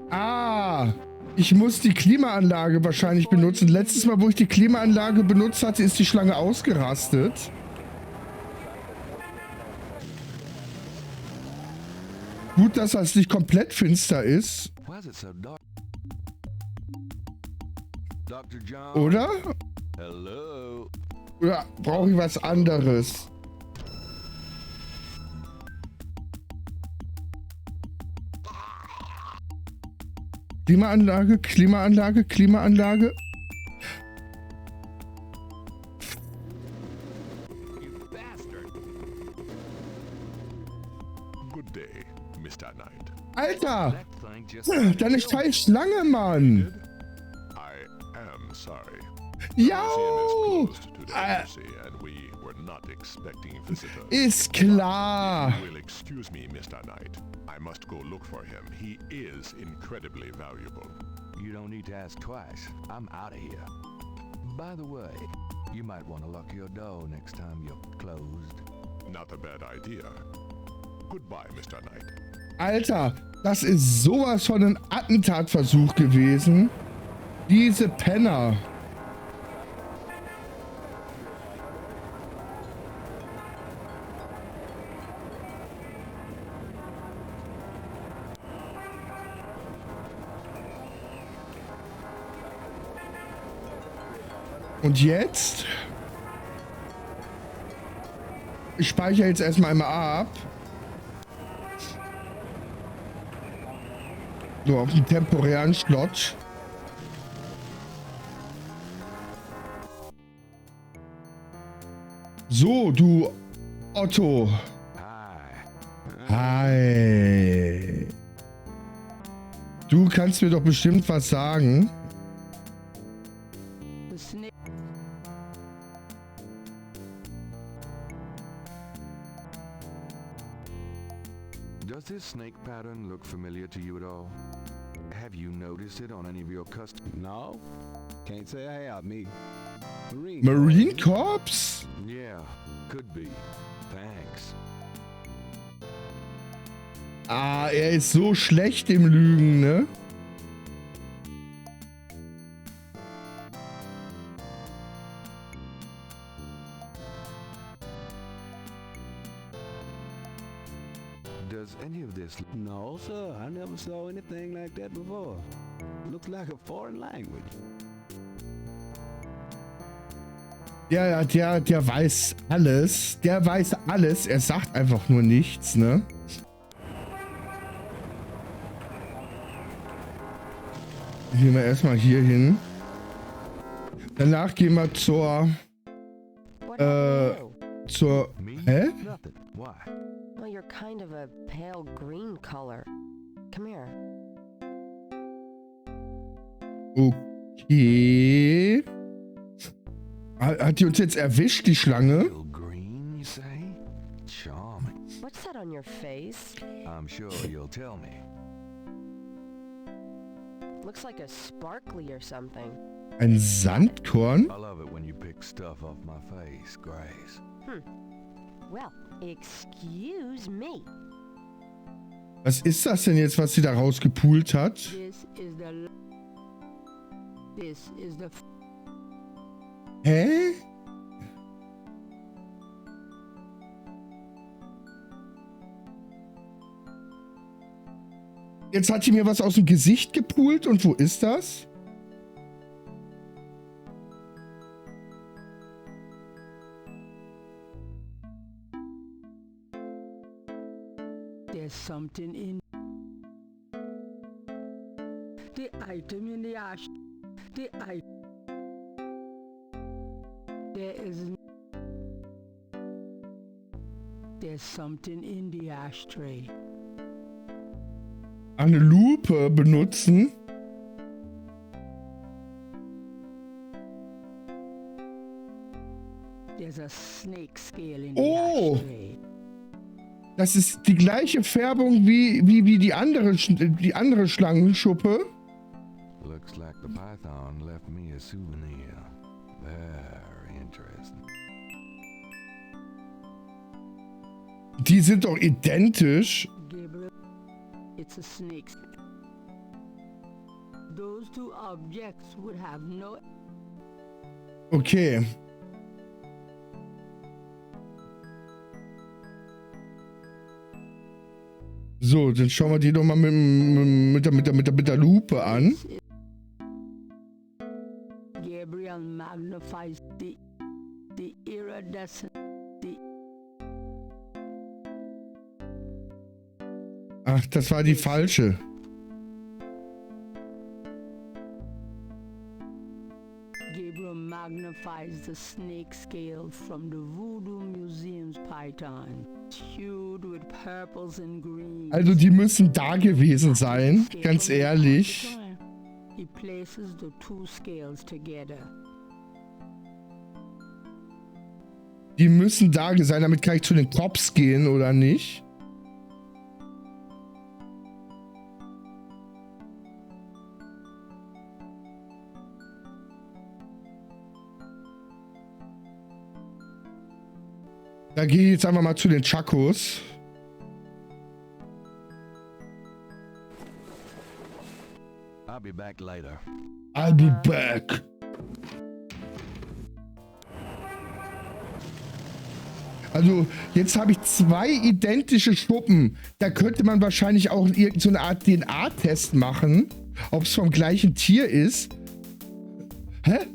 Ah, ich muss die Klimaanlage wahrscheinlich benutzen. Letztes Mal, wo ich die Klimaanlage benutzt hatte, ist die Schlange ausgerastet. Gut, dass das nicht komplett finster ist. Oder? Hello? Oder brauche ich was anderes? Klimaanlage, Klimaanlage, Klimaanlage. Good day, Mr. Knight. Alter! Deine scheiß Schlange, Mann! I am sorry. Jau! Ist klar. You will excuse me, Mr. Knight. I must go look for him. He is incredibly valuable. You don't need to ask twice. I'm out of here. By the way, you might want to lock your door next time you're closed. Not a bad idea. Goodbye, Mr. Knight. Alter, das ist sowas von ein Attentatversuch gewesen. Diese Penner. Und jetzt? Ich speichere jetzt erstmal einmal ab. So, auf dem temporären Slot. So, du Otto. Hi. Du kannst mir doch bestimmt was sagen. Does this snake pattern look familiar to you at all? Have you noticed it on any of your No. Can't say I have. Me. Marine Corps? Yeah, could be. Thanks. Ah, er ist so schlecht im Lügen, ne? Does any of this... No, sir. I never saw anything like that before. Looks like a foreign language. Der weiß alles. Der weiß alles. Er sagt einfach nur nichts, ne? Gehen wir erstmal hier hin. Danach gehen wir zur... Hä? Well, you're kind of a pale green color. Come here. Okay. Hat die uns jetzt erwischt, die Schlange? Green, you say? Charming. What's that on your face? I'm sure you'll tell me. Looks like a sparkly or something. Ein Sandkorn? I love it when you pick stuff off my face, Grace. Well, excuse me. Was ist das denn jetzt, was sie da rausgepult hat? This is the Hä? Jetzt hat sie mir was aus dem Gesicht gepult und wo ist das? There's something in the item in the ash. The item. There's something in the ashtray. Eine Lupe benutzen? There's a snake scale in the ashtray. Das ist die gleiche Färbung wie die andere Schlangenschuppe. Looks like the python left me a souvenir. Very interesting. Die sind doch identisch. Gabriel, it's a snake. Those two objects would have no... Okay. So, dann schauen wir die doch mal mit der Lupe an. Gabriel magnifies the iridescent. Ach, das war die falsche. Gabriel magnifies the snake scale from the Voodoo Museum's python, hued with purples and greens. Also die müssen da gewesen sein, ganz ehrlich. He places the two scales together. Die müssen da sein, damit kann ich zu den Cops gehen, oder nicht? Da gehe ich jetzt einfach mal zu den Chacos. I'll be back later. I'll be back. Also, jetzt habe ich 2 identische Schuppen. Da könnte man wahrscheinlich auch irgendeine Art DNA-Test machen, ob es vom gleichen Tier ist. Hä?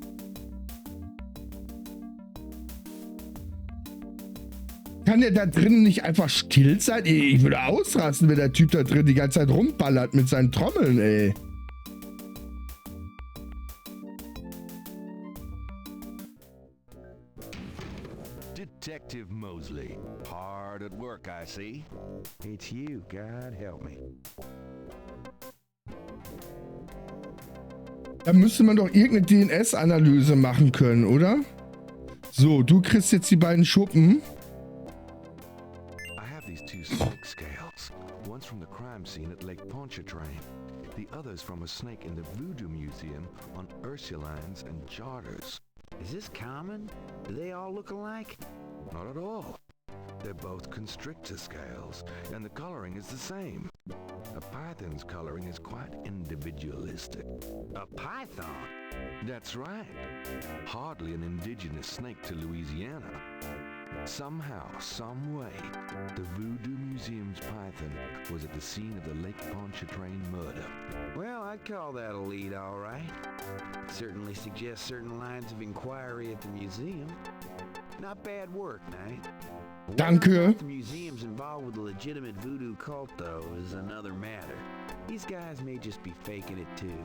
Kann der da drin nicht einfach still sein? Ich würde ausrasten, wenn der Typ da drin die ganze Zeit rumballert mit seinen Trommeln, ey. Detective Mosley. Hard at work, I see. It's you, God help me. Da müsste man doch irgendeine DNS-Analyse machen können, oder? So, du kriegst jetzt die beiden Schuppen. I have these 2 snake scales. One's from the crime scene at Lake Pontchartrain. The other's from a snake in the Voodoo Museum on Ursulines and Charters. Is this common? Do they all look alike? Not at all. They're both constrictor scales, and the coloring is the same. A python's coloring is quite individualistic. A python? That's right. Hardly an indigenous snake to Louisiana. Somehow, some way, the Voodoo Museum's python was at the scene of the Lake Pontchartrain murder. Well, I'd call that a lead, all right. Certainly suggests certain lines of inquiry at the museum. Not bad work, Knight. Danke. The museum's involved with a legitimate voodoo cult, though, is another matter. These guys may just be faking it, too.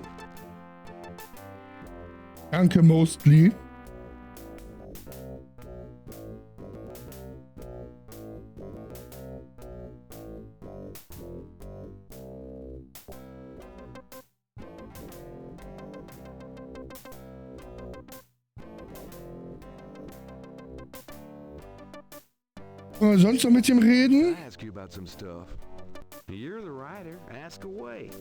Danke, mostly. Sonst noch mit ihm reden? I ask you about some stuff. You're the writer. Ask away.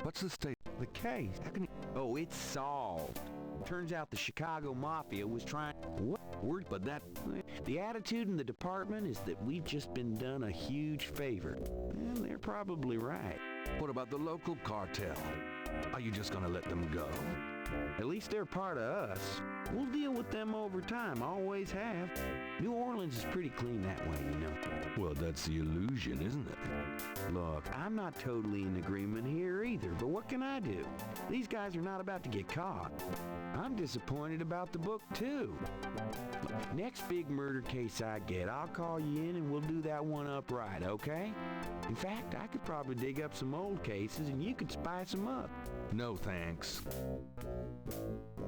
What's the state of the case? How can Oh, it's solved. Turns out the Chicago Mafia was trying... What? Word, but that... The attitude in the department is that we've just been done a huge favor. And they're probably right. What about the local cartel? Are you just gonna let them go? At least they're part of us. We'll deal with them over time, always have. New Orleans is pretty clean that way, you know. Well, that's the illusion, isn't it? Look, I'm not totally in agreement here either, but what can I do? These guys are not about to get caught. I'm disappointed about the book, too. Next big murder case I get, I'll call you in and we'll do that one up right, okay? In fact, I could probably dig up some old cases and you could spice them up. No, thanks.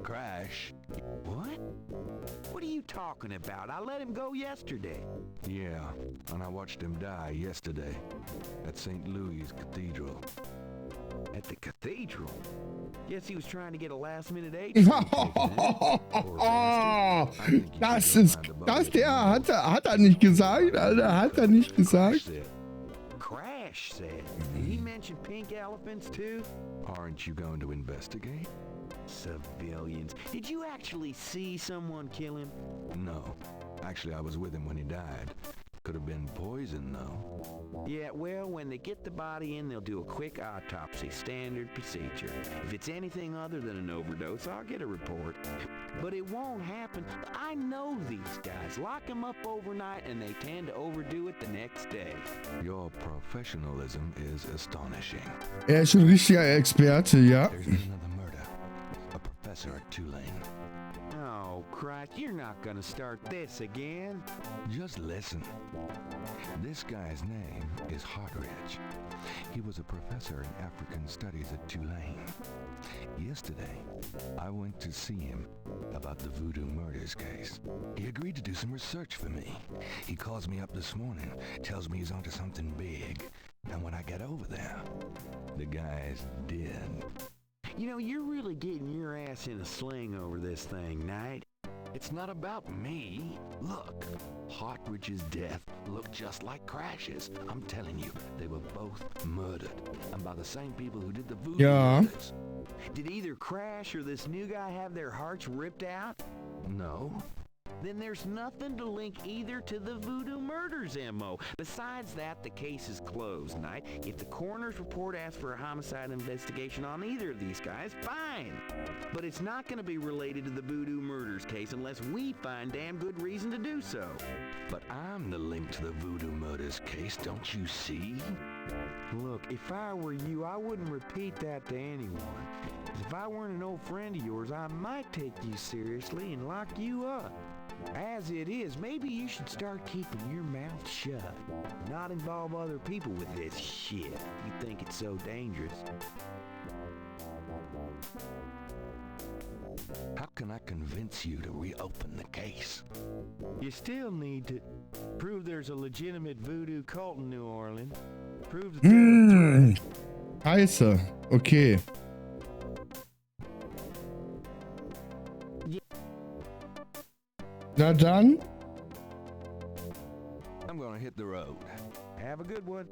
Crash. What? What are you talking about? I let him go yesterday. Yeah, and I watched him die yesterday at St. Louis Cathedral. At the cathedral? Guess he was trying to get a last-minute aid. Hat er nicht gesagt, Alter, hat er nicht gesagt. Crash said. Did he mention pink elephants too? Aren't you going to investigate? Civilians. Did you actually see someone kill him? No. Actually, I was with him when he died. Could have been poison, though. Yeah, well, when they get the body in, they'll do a quick autopsy. Standard procedure. If it's anything other than an overdose, I'll get a report. But it won't happen. I know these guys. Lock them up overnight, and they tend to overdo it the next day. Your professionalism is astonishing. Ist ein richtiger Experte, ja. There's another murder. A professor at Tulane. Oh, Christ, you're not gonna start this again. Just listen. This guy's name is Hartridge. He was a professor in African studies at Tulane. Yesterday, I went to see him about the Voodoo murders case. He agreed to do some research for me. He calls me up this morning, tells me he's onto something big. And when I get over there, the guy's dead. You know, you're really getting your ass in a sling over this thing, Knight. It's not about me. Look, Hartridge's death looked just like Crash's. I'm telling you, they were both murdered. And by the same people who did the voodoo murders. Did either Crash or this new guy have their hearts ripped out? No. Then there's nothing to link either to the voodoo murders, M.O. Besides that, the case is closed, Knight. If the coroner's report asks for a homicide investigation on either of these guys, fine. But it's not going to be related to the voodoo murders case unless we find damn good reason to do so. But I'm the link to the voodoo murders case, don't you see? Look, if I were you, I wouldn't repeat that to anyone. If I weren't an old friend of yours, I might take you seriously and lock you up. As it is, maybe you should start keeping your mouth shut. Not involve other people with this shit. You think it's so dangerous. How can I convince you to reopen the case? You still need to prove there's a legitimate voodoo cult in New Orleans. Prove that Scheiße. Okay. Na dann. I'm going gonna hit the road. Have a good one.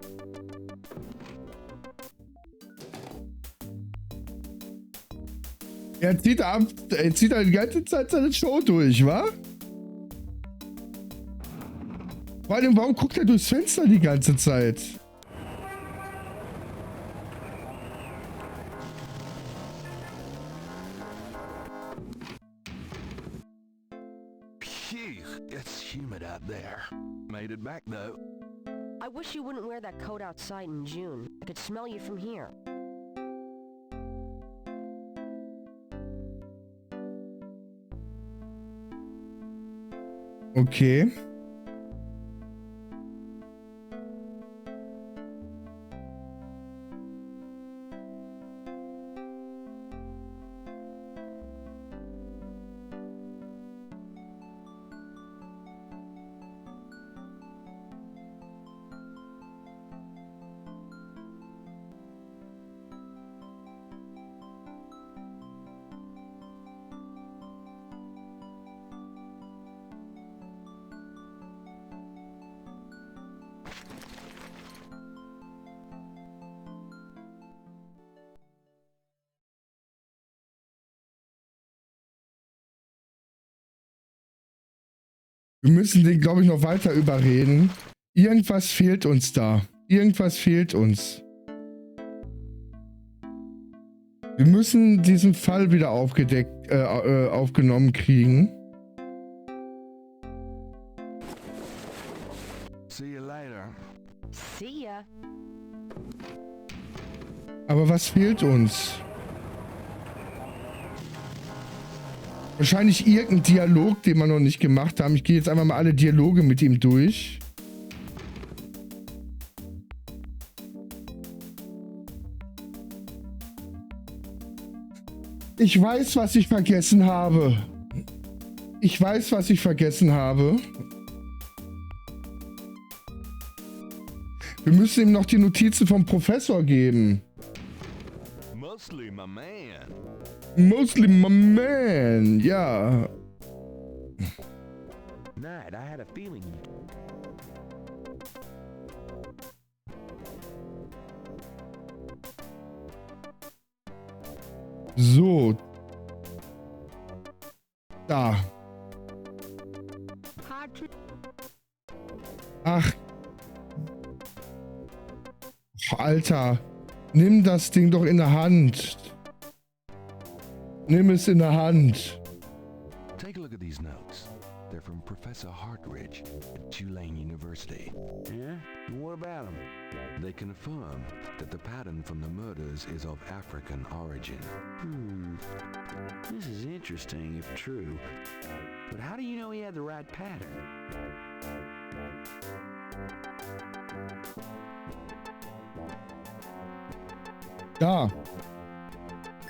Er zieht die ganze Zeit seine Show durch, wa? Vor allem, warum guckt er durchs Fenster die ganze Zeit? Phew, it's humid out there. Made it back though. I wish you wouldn't wear that coat outside in June. I could smell you from here. Okay. Wir müssen den, glaube ich, noch weiter überreden. Irgendwas fehlt uns da. Irgendwas fehlt uns. Wir müssen diesen Fall wieder aufgenommen kriegen. See you later. See ya. Aber was fehlt uns? Wahrscheinlich irgendein Dialog, den wir noch nicht gemacht haben. Ich gehe jetzt einfach mal alle Dialoge mit ihm durch. Ich weiß, was ich vergessen habe. Ich weiß, was ich vergessen habe. Wir müssen ihm noch die Notizen vom Professor geben. Mostly my man. Mostly my man, ja. Night, I had a feeling. So. Da. Ach. Alter. Nimm das Ding doch in der Hand. Nimm es in der Hand. Take a look at these notes. They're from Professor Hartridge at Tulane University. Yeah? And what about them? They confirm that the pattern from the murders is of African origin. This is interesting if true. But how do you know he had the right pattern? Da.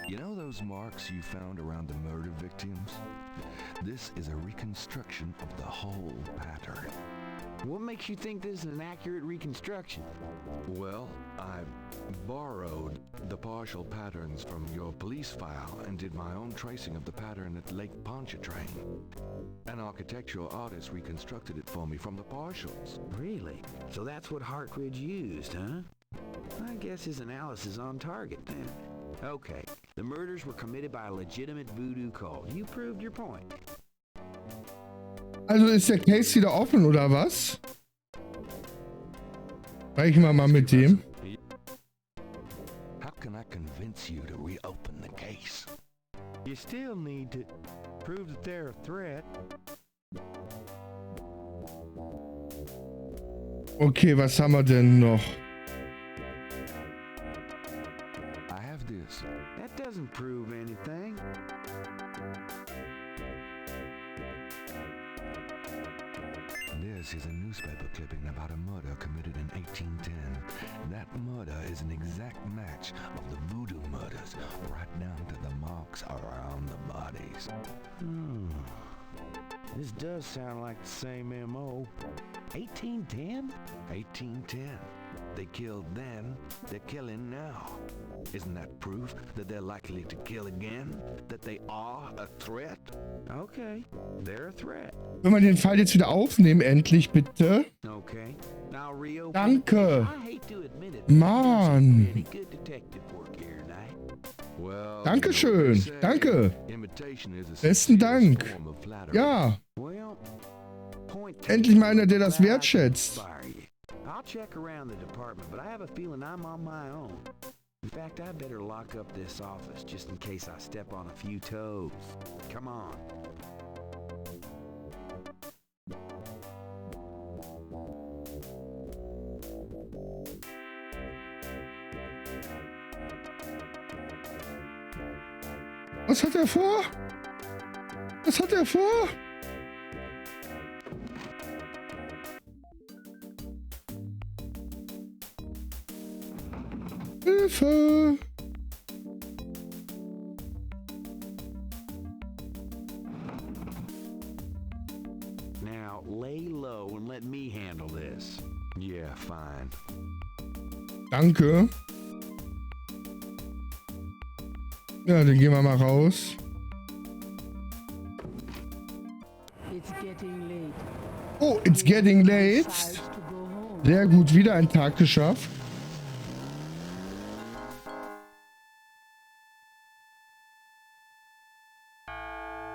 You know those marks you found around the murder victims? This is a reconstruction of the whole pattern. What makes you think this is an accurate reconstruction? Well, I borrowed the partial patterns from your police file and did my own tracing of the pattern at Lake Pontchartrain. An architectural artist reconstructed it for me from the partials. Really? So that's what Hartridge used, huh? I guess his analysis is on target then. Okay, the murders were committed by a legitimate voodoo cult. You proved your point. Also ist der Case wieder offen, oder was? Sprechen wir mal mit dem. How can I convince you to reopen the case? You still need to prove that they're a threat. Okay, was haben wir denn noch? I have this. That doesn't prove anything. This is a newspaper clipping about a murder committed in 1810. That murder is an exact match of the voodoo murders, right down to the marks around the bodies. This does sound like the same M.O. 1810? 1810. They killed then, they're killing now. Isn't that proof that they're likely to kill again? That they are a threat? Okay, they're a threat. Können wir den Fall jetzt wieder aufnehmen, endlich, bitte? Okay. Now reopen. Danke. I hate to admit it. Mann. Pretty good detective work here tonight. Well, Dankeschön. you know what they say, Danke. imitation is a Besten Dank. sincere form of flattery. Ja. Well, point Endlich mal einer, der das wertschätzt. I'll check around the department, but I have a feeling I'm on my own. In fact, I better lock up this office just in case I step on a few toes. Come on. Was hat er vor? Was hat er vor? Hilfe! Now, lay low and let me handle this. Yeah, fine. Danke. Ja, dann gehen wir mal raus. Oh, it's getting late. Sehr gut, wieder einen Tag geschafft.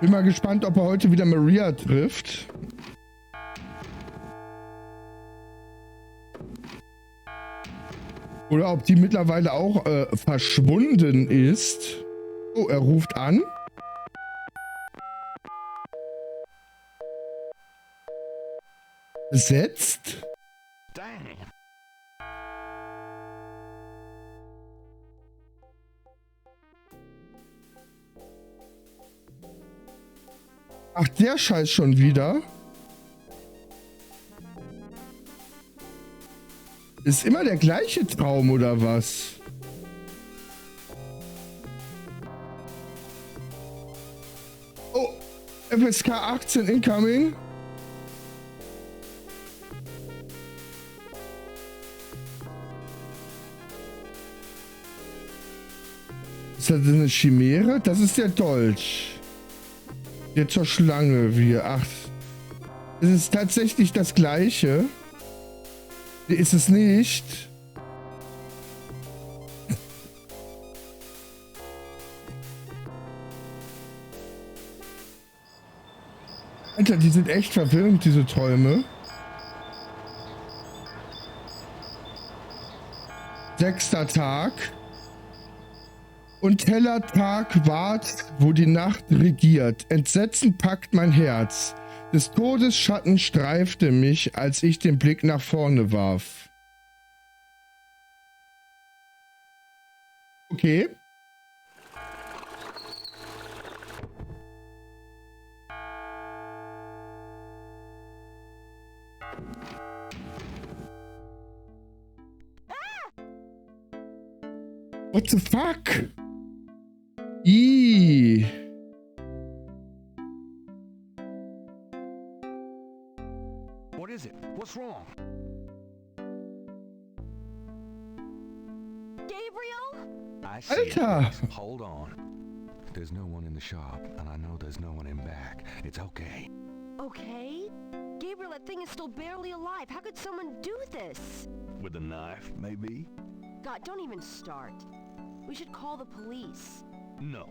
Bin mal gespannt, ob er heute wieder Maria trifft. Oder ob die mittlerweile auch verschwunden ist. Oh, er ruft an. Besetzt. Ach, der Scheiß schon wieder. Ist immer der gleiche Traum, oder was? Oh, FSK 18 incoming. Ist das eine Chimäre? Das ist der Dolch. Der zur Schlange wir. Ach, es ist tatsächlich das gleiche. Ist es nicht? Alter, die sind echt verwirrend, diese Träume. 6. Tag. Und heller Tag ward, wo die Nacht regiert. Entsetzen packt mein Herz. Des Todes Schatten streifte mich, als ich den Blick nach vorne warf. Okay. What the fuck? Ih. What is it? What's wrong? Gabriel? I see Alter. it. Hold on. There's no one in the shop, and I know there's no one in back. It's okay. Okay? Gabriel, that thing is still barely alive. How could someone do this? With a knife, maybe? God, don't even start. We should call the police. No.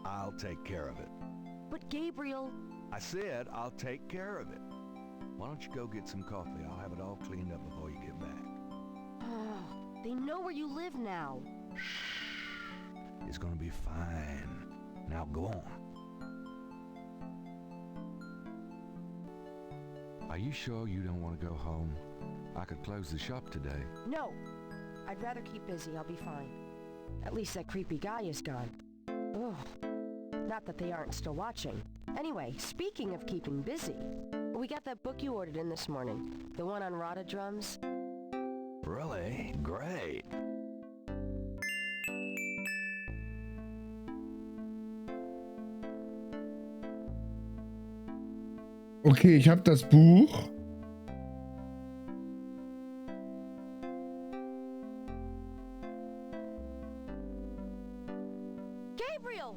I'll take care of it. But Gabriel... I said I'll take care of it. Why don't you go get some coffee? I'll have it all cleaned up before you get back. They know where you live now. Shh. It's gonna be fine. Now go on. Are you sure you don't want to go home? I could close the shop today. No. I'd rather keep busy. I'll be fine. At least that creepy guy is gone. Ugh. Not that they aren't still watching. Anyway, speaking of keeping busy, we got that book you ordered in this morning. The one on Rada drums. Really? Great. Okay, ich habe das Buch. Gabriel!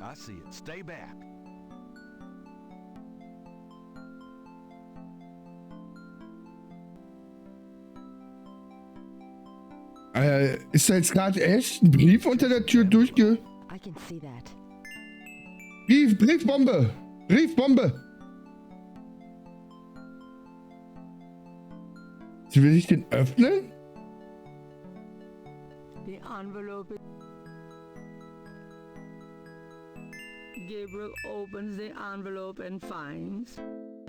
I see it. Stay back. Ist da jetzt gerade echt ein Brief unter der Tür durchge... I can see that. Briefbombe! Briefbombe! Sie will ich den öffnen? The envelope. Gabriel opens the envelope and finds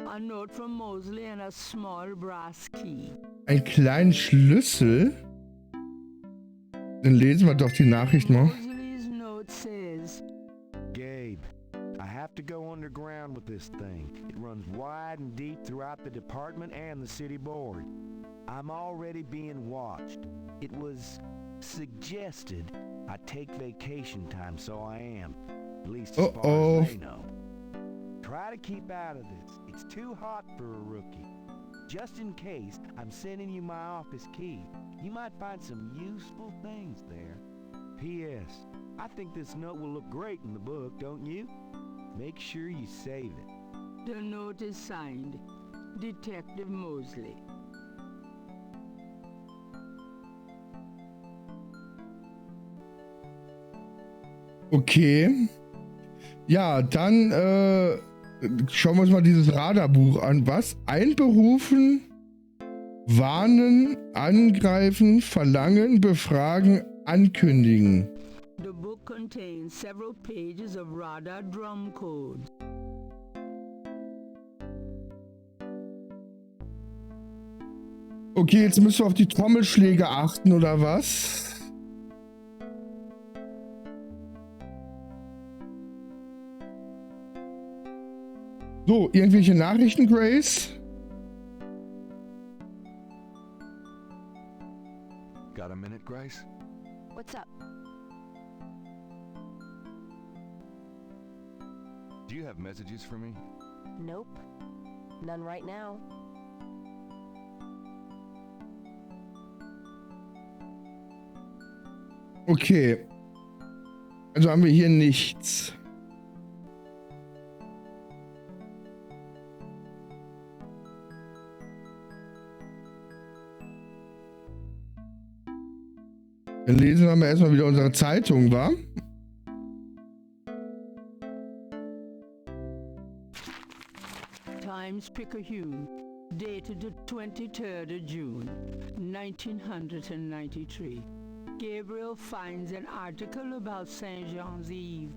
a note from Mosley and a small brass key. Einen kleinen Schlüssel? Dann lesen wir doch die Nachricht mal. Mosley's note says, Gabe, I have to go underground with this thing. It runs wide and deep throughout the department and the city board. I'm already being watched. It was suggested I take vacation time, so I am. At least as far as they know. Try to keep out of this. It's too hot for a rookie. Just in case, I'm sending you my office key. You might find some useful things there. P.S. I think this note will look great in the book, don't you? Make sure you save it. the note is signed, Detective Mosley. Okay. Ja, dann schauen wir uns mal dieses Radarbuch an. Was? Einberufen, warnen, angreifen, verlangen, befragen, ankündigen. The book contains several pages of radar drum codes. Okay, jetzt müssen wir auf die Trommelschläge achten, oder was? So, irgendwelche Nachrichten, Grace? Got a minute, Grace? What's up? Do you have messages for me? Nope. None right now. Okay. Also haben wir hier nichts. Dann lesen wir mal erstmal wieder unsere Zeitung, wa? Times-Picayune, dated the 23rd of June, 1993. Gabriel finds an article about St. Jean's Eve.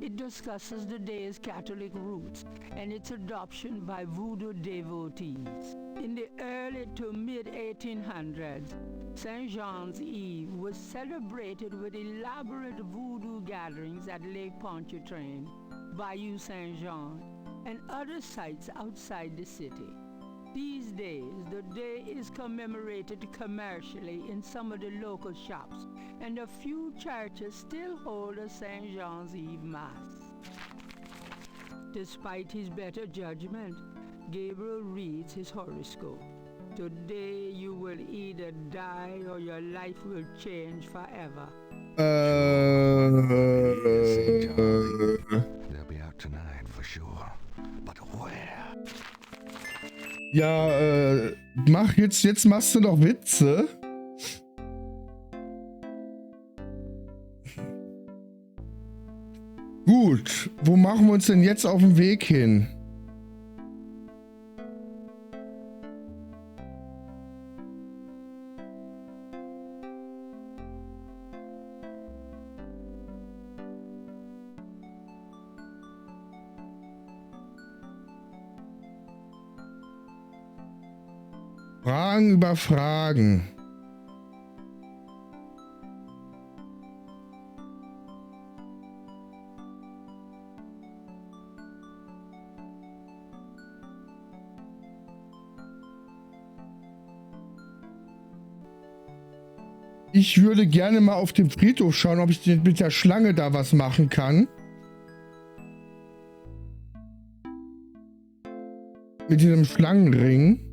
It discusses the day's Catholic roots and its adoption by voodoo devotees. In the early to mid-1800s, St. Jean's Eve was celebrated with elaborate voodoo gatherings at Lake Pontchartrain, Bayou St. Jean, and other sites outside the city. These days, the day is commemorated commercially in some of the local shops, and a few churches still hold a St. Jean's Eve Mass. Despite his better judgment, Gabriel reads his horoscope. Today you will either die or your life will change forever. They'll be out tonight for sure. But where? Ja, jetzt machst du doch Witze. Gut, wo machen wir uns denn jetzt auf den Weg hin? Fragen über Fragen. Ich würde gerne mal auf dem Friedhof schauen, ob ich mit der Schlange da was machen kann. Mit diesem Schlangenring.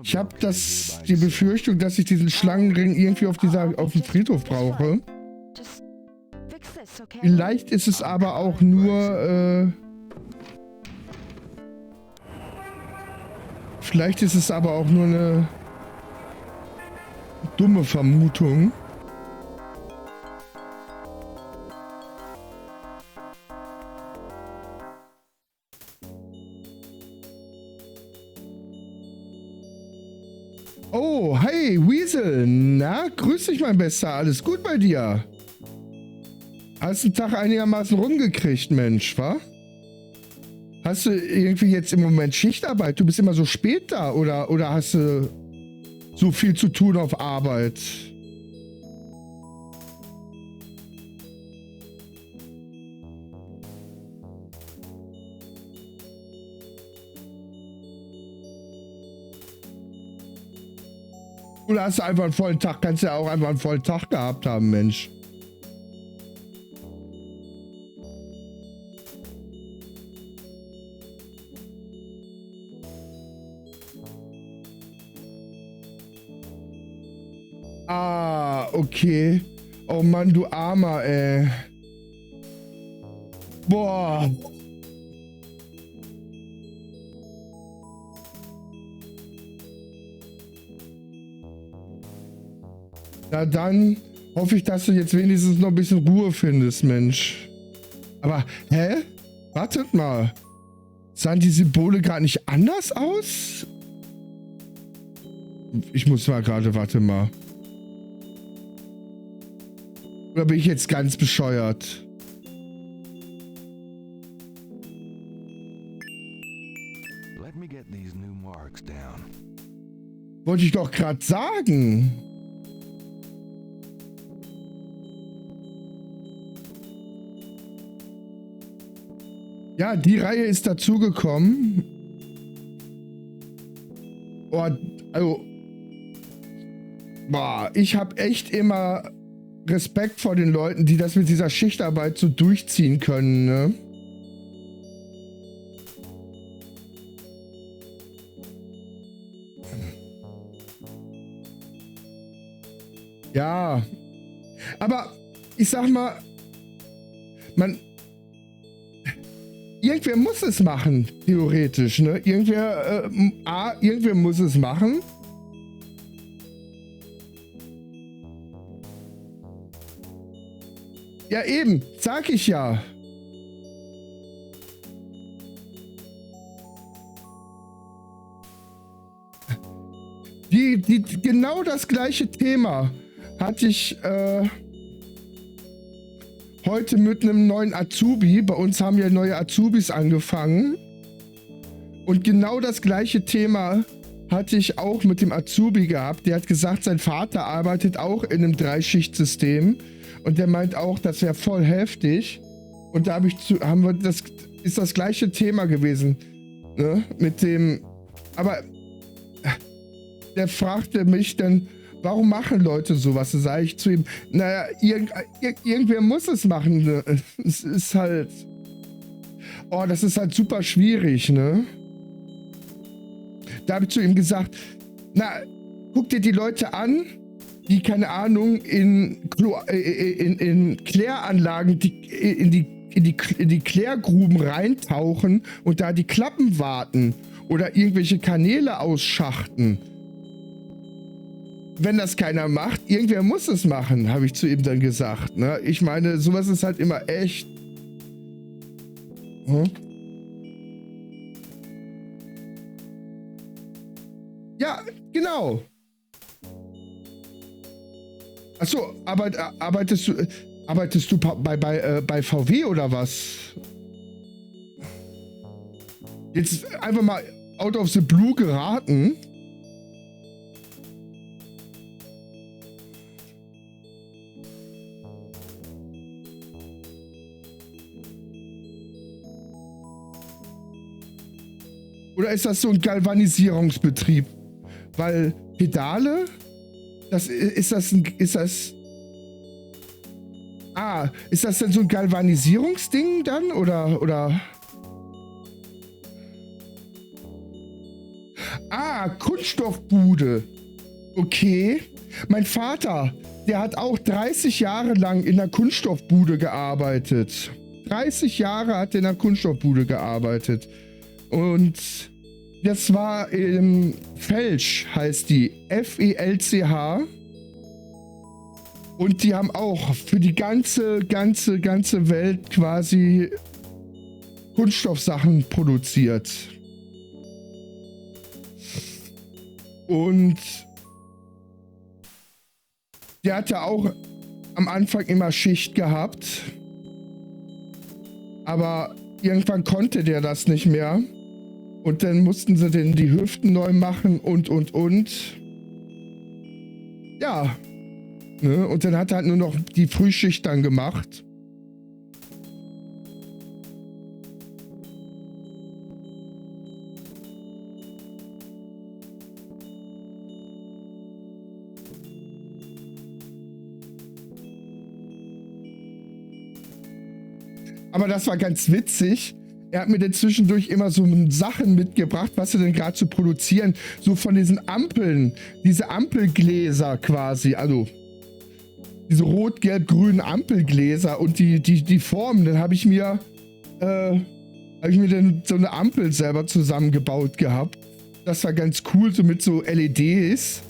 Ich habe die Befürchtung, dass ich diesen Schlangenring irgendwie auf dem Friedhof brauche. Vielleicht ist es aber auch nur, vielleicht ist es aber auch nur eine dumme Vermutung. Oh, hey, Weasel. Na, grüß dich, mein Bester. Alles gut bei dir? Hast den Tag einigermaßen rumgekriegt, Mensch, wa? Hast du irgendwie jetzt im Moment Schichtarbeit? Du bist immer so spät da oder hast du so viel zu tun auf Arbeit? Oder hast du einfach einen vollen Tag? Kannst du ja auch einfach einen vollen Tag gehabt haben, Mensch. Ah, okay. Oh Mann, du Armer, ey. Boah. Na dann hoffe ich, dass du jetzt wenigstens noch ein bisschen Ruhe findest, Mensch. Aber, hä? Wartet mal. Sahen die Symbole gar nicht anders aus? Ich muss mal gerade, warte mal. Oder bin ich jetzt ganz bescheuert? Let me get these new marks down. Wollte ich doch gerade sagen. Ja, die Reihe ist dazugekommen. Oh, also, boah, ich habe echt immer Respekt vor den Leuten, die das mit dieser Schichtarbeit so durchziehen können, ne? Ja, aber ich sag mal, irgendwer muss es machen, theoretisch, ne? Irgendwer muss es machen. Ja eben, sag ich ja. Genau das gleiche Thema hatte ich heute mit einem neuen Azubi. Bei uns haben ja neue Azubis angefangen. Und genau das gleiche Thema hatte ich auch mit dem Azubi gehabt. Der hat gesagt, sein Vater arbeitet auch in einem 3-Schicht-System. Und der meint auch, das wäre voll heftig. Und da ist das gleiche Thema gewesen. Ne? Mit dem. Aber der fragte mich dann, warum machen Leute sowas? Da sage ich zu ihm, naja, irgendwer muss es machen. Ne? Es ist halt. Oh, das ist halt super schwierig, ne? Da habe ich zu ihm gesagt, na, guck dir die Leute an, die, keine Ahnung, in Kläranlagen, in die Klärgruben reintauchen und da die Klappen warten oder irgendwelche Kanäle ausschachten. Wenn das keiner macht, irgendwer muss es machen, habe ich zu ihm dann gesagt. Ne? Ich meine, sowas ist halt immer echt. Hm? Ja, genau. Achso, arbeitest du bei VW oder was? Jetzt einfach mal out of the blue geraten. Oder ist das so ein Galvanisierungsbetrieb? Weil Pedale, ist das denn so ein Galvanisierungsding dann? Oder? Ah, Kunststoffbude. Okay. Mein Vater, der hat auch 30 Jahre lang in der Kunststoffbude gearbeitet. 30 Jahre hat er in der Kunststoffbude gearbeitet. Und das war Felsch, heißt die. Felch. Und die haben auch für die ganze Welt quasi Kunststoffsachen produziert. Und der hatte auch am Anfang immer Schicht gehabt. Aber irgendwann konnte der das nicht mehr. Und dann mussten sie denn die Hüften neu machen und. Ja. Ne? Und dann hat er halt nur noch die Frühschicht dann gemacht. Aber das war ganz witzig. Er hat mir dann zwischendurch immer so Sachen mitgebracht, was sie denn gerade zu produzieren. So von diesen Ampeln, diese Ampelgläser quasi, also diese rot-gelb-grünen Ampelgläser und die Formen. Dann habe ich mir dann so eine Ampel selber zusammengebaut gehabt. Das war ganz cool, so mit so LEDs.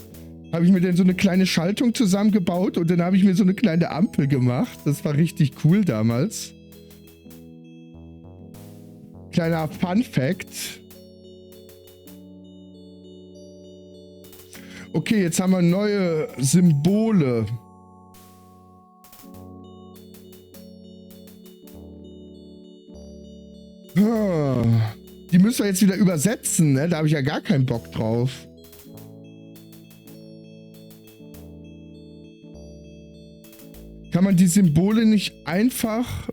Habe ich mir dann so eine kleine Schaltung zusammengebaut und dann habe ich mir so eine kleine Ampel gemacht. Das war richtig cool damals. Kleiner Fun-Fact. Okay, jetzt haben wir neue Symbole. Die müssen wir jetzt wieder übersetzen, ne? Da habe ich ja gar keinen Bock drauf. Kann man die Symbole nicht einfach...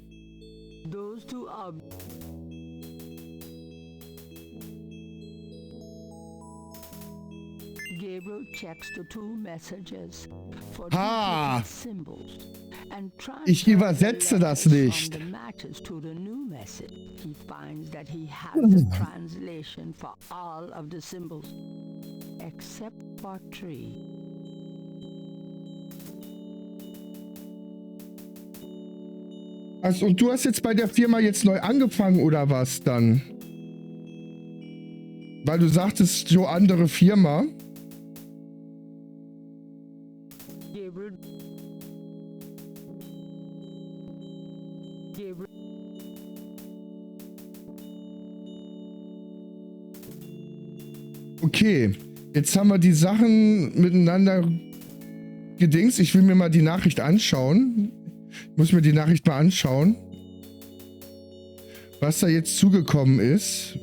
Ha! Ich übersetze das nicht. Also, und du hast jetzt bei der Firma jetzt neu angefangen oder was dann? Weil du sagtest, so andere Firma. Okay, jetzt haben wir die Sachen miteinander gedingst. Ich will mir mal die Nachricht anschauen. Ich muss mir die Nachricht mal anschauen. Was da jetzt zugekommen ist.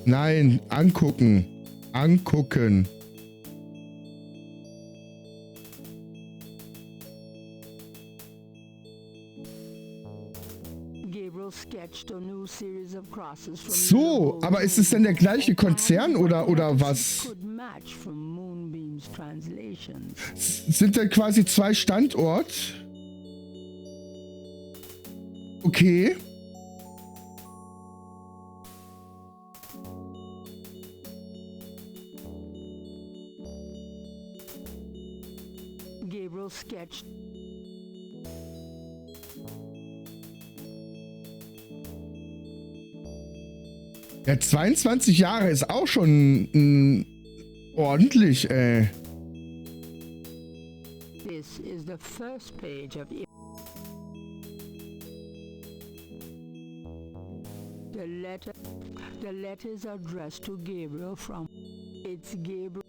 Nein, angucken. Angucken. So, aber ist es denn der gleiche Konzern oder was? Sind da quasi zwei Standorte? Okay. Gabriel sketched. Ja, 22 Jahre ist auch schon ordentlich, ey. This is the first page of the letter is addressed to Gabriel from it's Gabriel.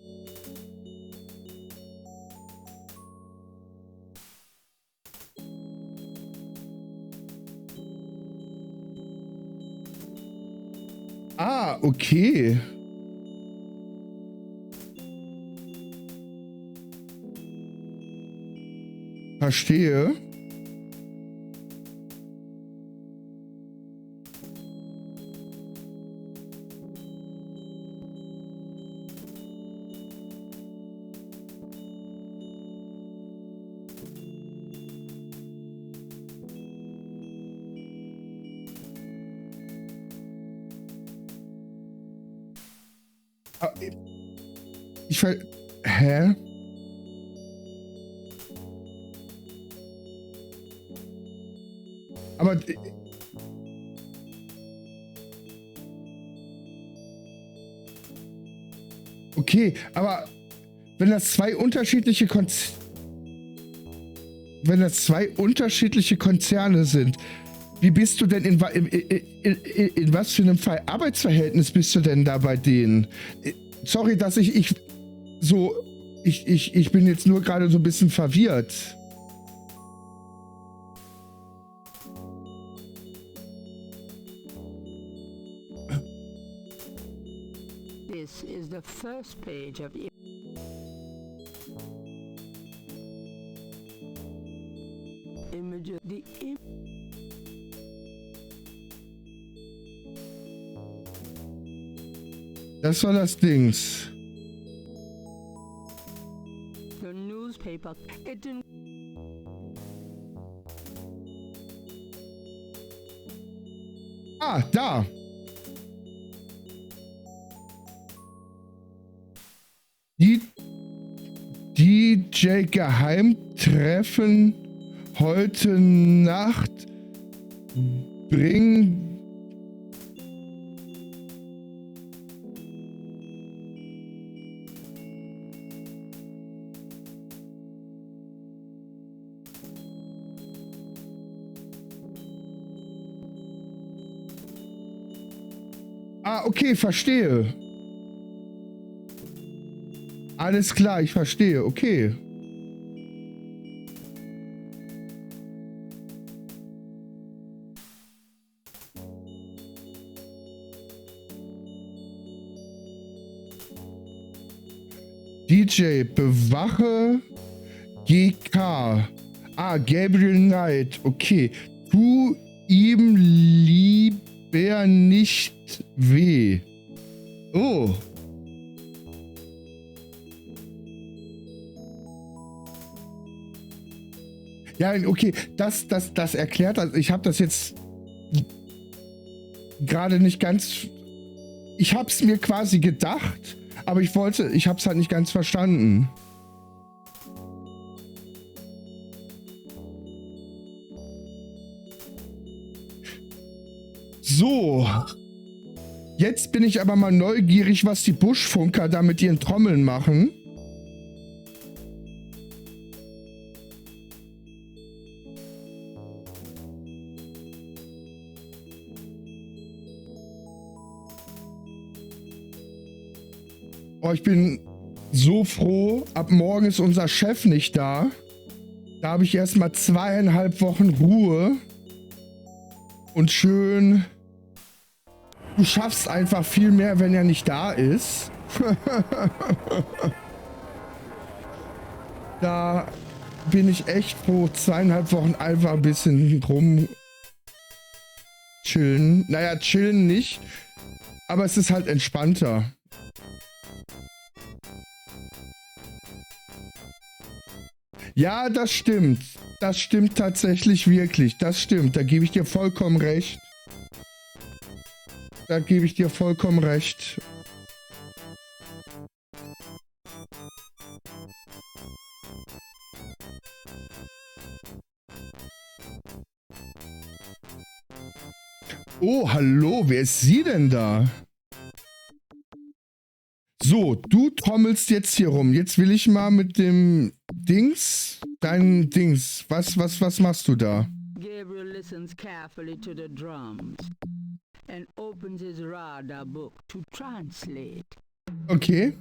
Ah, okay. Verstehe. Hä? Aber... Okay, aber wenn das zwei unterschiedliche Konzerne sind, wie bist du denn in was für einem Arbeitsverhältnis bist du denn da bei denen? Sorry, dass ich bin jetzt nur gerade so ein bisschen verwirrt. This is the first page of images. Das war das Dings. The newspaper. It didn't. Ah, da. DJ Geheimtreffen heute Nacht bring okay, verstehe. Alles klar, ich verstehe, okay. DJ, bewache GK. Gabriel Knight, okay. Tu ihm lieber nicht weh. Oh. Ja, okay, das erklärt, also ich habe das jetzt gerade nicht ganz, ich habe es mir quasi gedacht, aber ich habe es halt nicht ganz verstanden. So, jetzt bin ich aber mal neugierig, was die Buschfunker da mit ihren Trommeln machen. Oh, ich bin so froh, ab morgen ist unser Chef nicht da. Da habe ich erstmal 2,5 Wochen Ruhe. Und schön... Du schaffst einfach viel mehr, wenn er nicht da ist. Da bin ich echt froh, 2,5 Wochen einfach ein bisschen rum chillen. Naja, chillen nicht. Aber es ist halt entspannter. Ja, das stimmt. Das stimmt tatsächlich wirklich. Das stimmt. Da gebe ich dir vollkommen recht. Da gebe ich dir vollkommen recht. Oh, hallo. Wer ist sie denn da? So, du trommelst jetzt hier rum. Jetzt will ich mal mit dem Dings, dein Dings. Was machst du da? Gabriel listens carefully to the drums and opens his radar book to translate. Okay.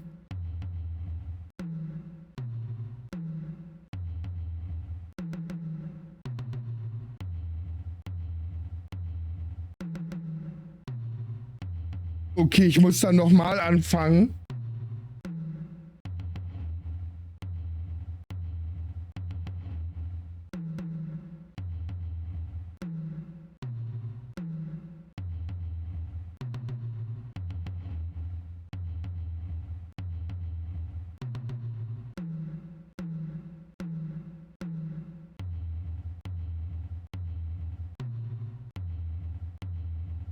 Okay, ich muss dann nochmal anfangen.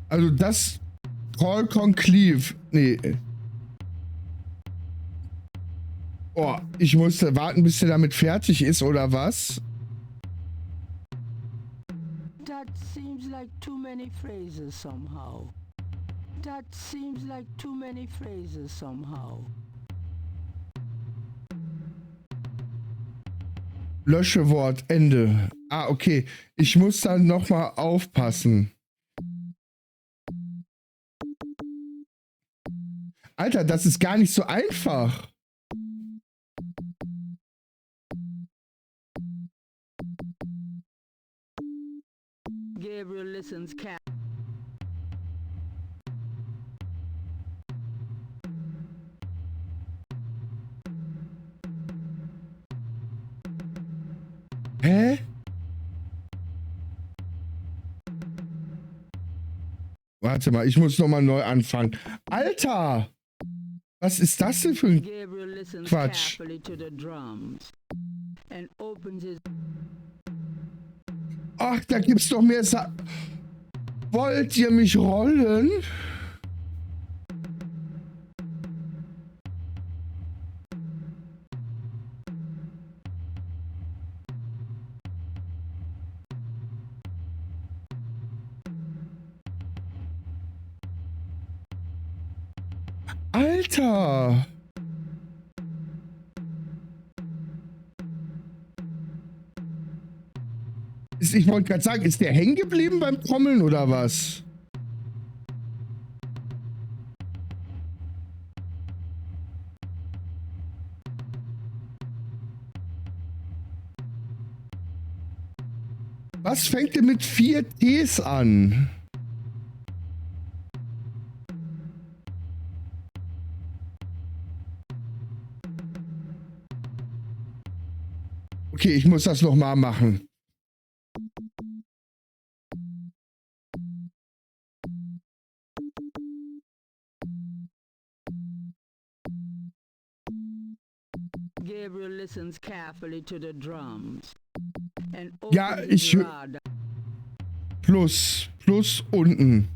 Also das Call Conclave. Nee. Oh, ich musste warten, bis der damit fertig ist, oder was? That seems like too many phrases somehow. That seems like too many phrases somehow. Lösche Wort, Ende. Ah, okay. Ich muss dann nochmal aufpassen. Alter, das ist gar nicht so einfach. Gabriel listens Hä? Warte mal, ich muss nochmal neu anfangen. Alter! Was ist das denn für ein Quatsch? Ach, da gibt's doch mehr Wollt ihr mich rollen? Alter! Ich wollte gerade sagen, ist der hängen geblieben beim Trommeln oder was? Was fängt denn mit 4 Ts an? Okay, ich muss das nochmal machen. Gabriel listens carefully to the drums. Ja, ich plus unten.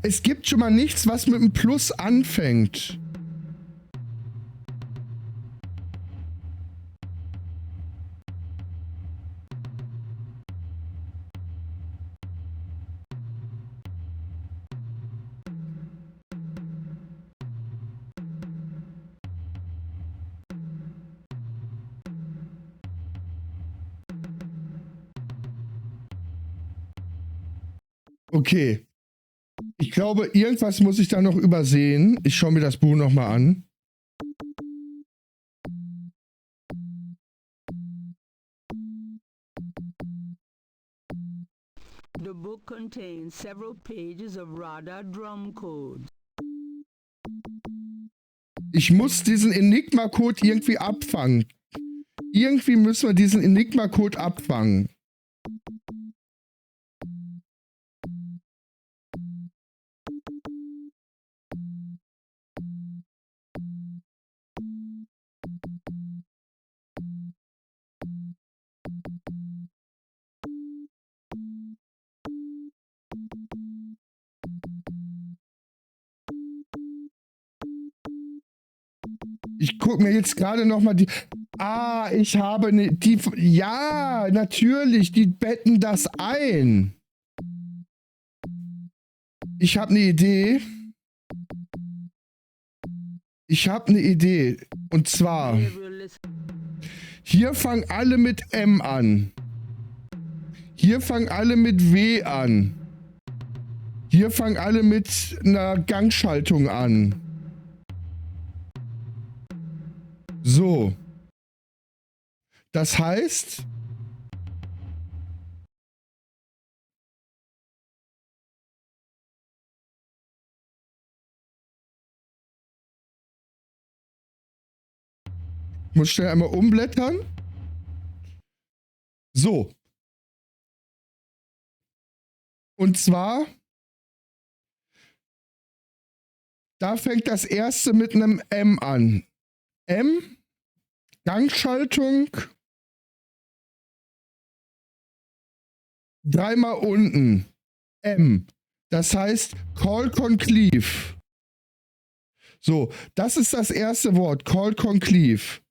Es gibt schon mal nichts, was mit einem Plus anfängt. Okay. Ich glaube, irgendwas muss ich da noch übersehen. Ich schaue mir das Buch nochmal an. The book contains several pages of radar drum codes. Ich muss diesen Enigma-Code irgendwie abfangen. Irgendwie müssen wir diesen Enigma-Code abfangen. Ich gucke mir jetzt gerade noch mal die... Ah, ich habe eine... Ja, natürlich, die betten das ein. Ich habe eine Idee. Und zwar... Hier fangen alle mit M an. Hier fangen alle mit W an. Hier fangen alle mit einer Gangschaltung an. So. Das heißt... Ich muss schnell einmal umblättern. So. Und zwar... Da fängt das erste mit einem M an. M, Gangschaltung. Dreimal unten. M. Das heißt Call Conclave. So, das ist das erste Wort. Call Conclave.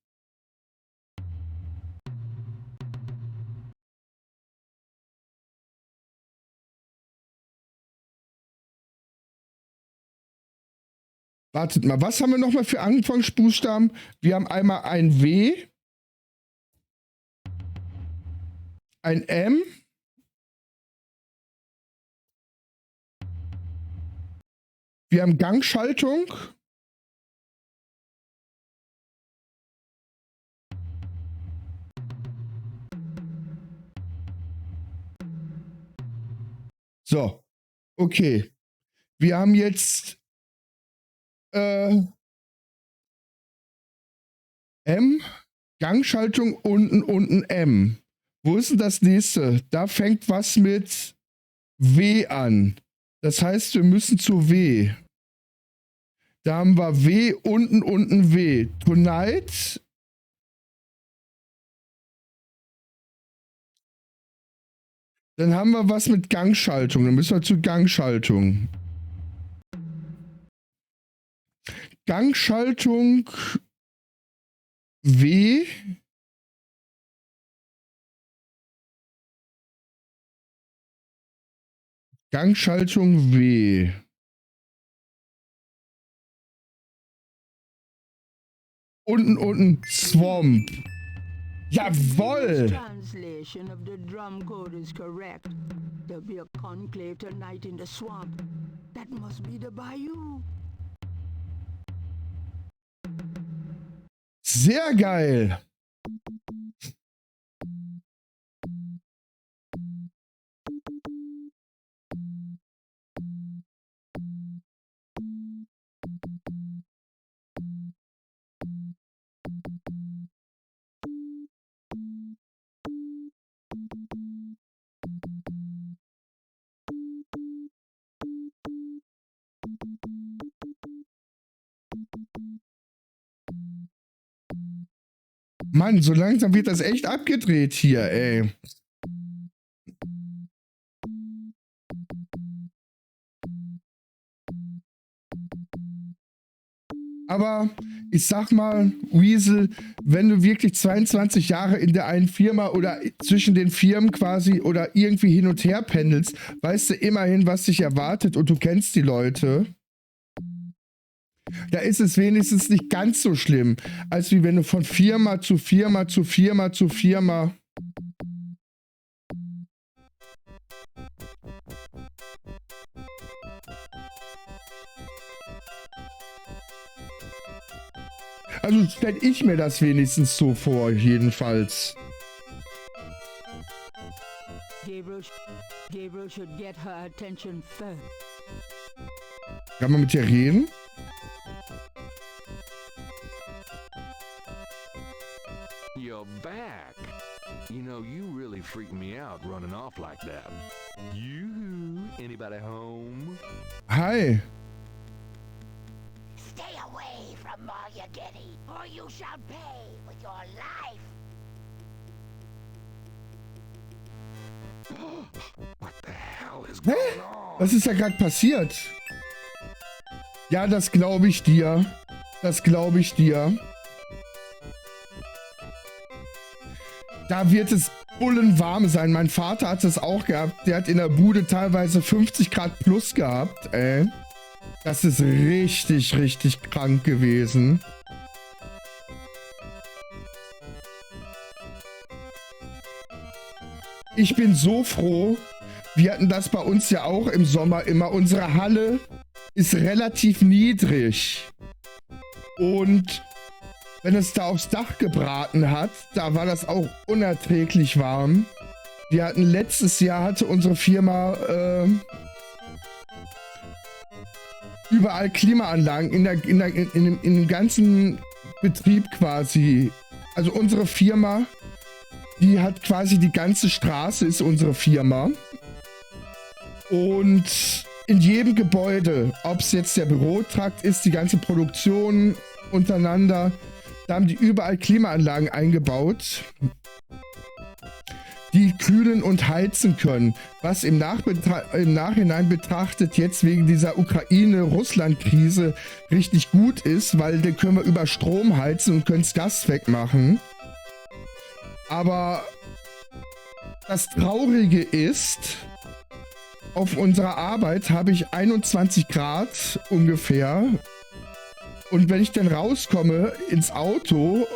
Wartet mal, was haben wir nochmal für Anfangsbuchstaben? Wir haben einmal ein W, ein M, wir haben Gangschaltung, so, okay, wir haben jetzt M, Gangschaltung unten M. Wo ist denn das nächste? Da fängt was mit W an. Das heißt, wir müssen zu W. Da haben wir W, unten W. Tonight. Dann haben wir was mit Gangschaltung. Dann müssen wir zu Gangschaltung. Gangschaltung W. Gangschaltung W. Unten Swamp. Jawohl! Translation of the drum code is correct. There'll be a conclave tonight in the swamp. That must be the bayou. Sehr geil. Mann, so langsam wird das echt abgedreht hier, ey. Aber ich sag mal, Weasel, wenn du wirklich 22 Jahre in der einen Firma oder zwischen den Firmen quasi oder irgendwie hin und her pendelst, weißt du immerhin, was dich erwartet und du kennst die Leute. Da ist es wenigstens nicht ganz so schlimm, als wie wenn du von Firma zu Firma zu Firma zu Firma. Also stelle ich mir das wenigstens so vor, jedenfalls. Gabriel should get her attention first. Kann man mit dir reden? You're back. You know, you really freaked me out running off like that. You, anybody home? Hi. Stay away from Maryagetti, or you shall pay with your life. What the hell is going on? Was ist da gerade passiert? Ja, das glaube ich dir. Das glaube ich dir. Da wird es bullenwarm sein. Mein Vater hat es auch gehabt. Der hat in der Bude teilweise 50 Grad plus gehabt, ey. Das ist richtig, richtig krank gewesen. Ich bin so froh. Wir hatten das bei uns ja auch im Sommer immer. Unsere Halle ist relativ niedrig. Und wenn es da aufs Dach gebraten hat, da war das auch unerträglich warm. Wir hatten letztes Jahr, hatte unsere Firma überall Klimaanlagen in dem ganzen Betrieb quasi. Also unsere Firma, die hat quasi die ganze Straße, ist unsere Firma. Und in jedem Gebäude, ob es jetzt der Bürotrakt ist, die ganze Produktion untereinander, Da haben die überall Klimaanlagen eingebaut, die kühlen und heizen können. Was im Nachhinein betrachtet jetzt wegen dieser Ukraine-Russland-Krise richtig gut ist, weil dann können wir über Strom heizen und können das Gas wegmachen. Aber das Traurige ist, auf unserer Arbeit habe ich 21 Grad ungefähr. Und wenn ich dann rauskomme ins Auto,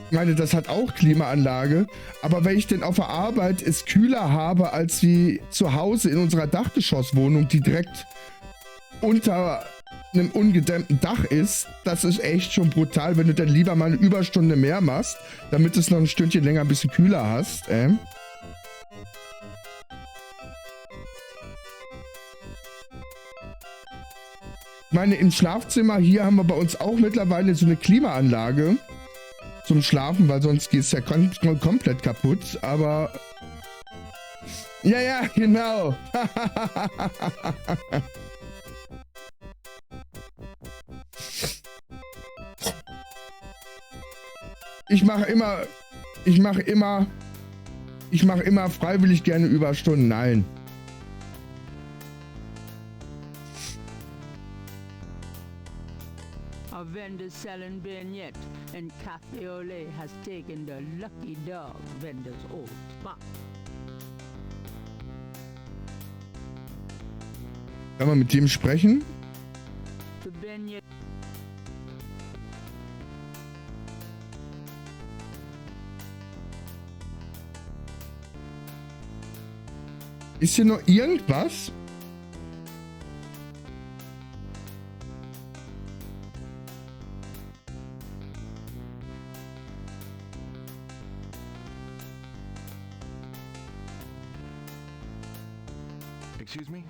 ich meine, das hat auch Klimaanlage, aber wenn ich denn auf der Arbeit es kühler habe, als wie zu Hause in unserer Dachgeschosswohnung, die direkt unter einem ungedämmten Dach ist, das ist echt schon brutal, wenn du dann lieber mal eine Überstunde mehr machst, damit du es noch ein Stündchen länger ein bisschen kühler hast, Ich meine, im Schlafzimmer hier haben wir bei uns auch mittlerweile so eine Klimaanlage zum Schlafen, weil sonst geht es ja komplett kaputt, aber... Ja, genau. Ich mache immer freiwillig gerne Überstunden, nein. A vendor selling beignet, and Cafe Ole has taken the lucky dog vendor's old spot. Kann man mit dem sprechen? The beignet. Ist hier noch irgendwas? Excuse me?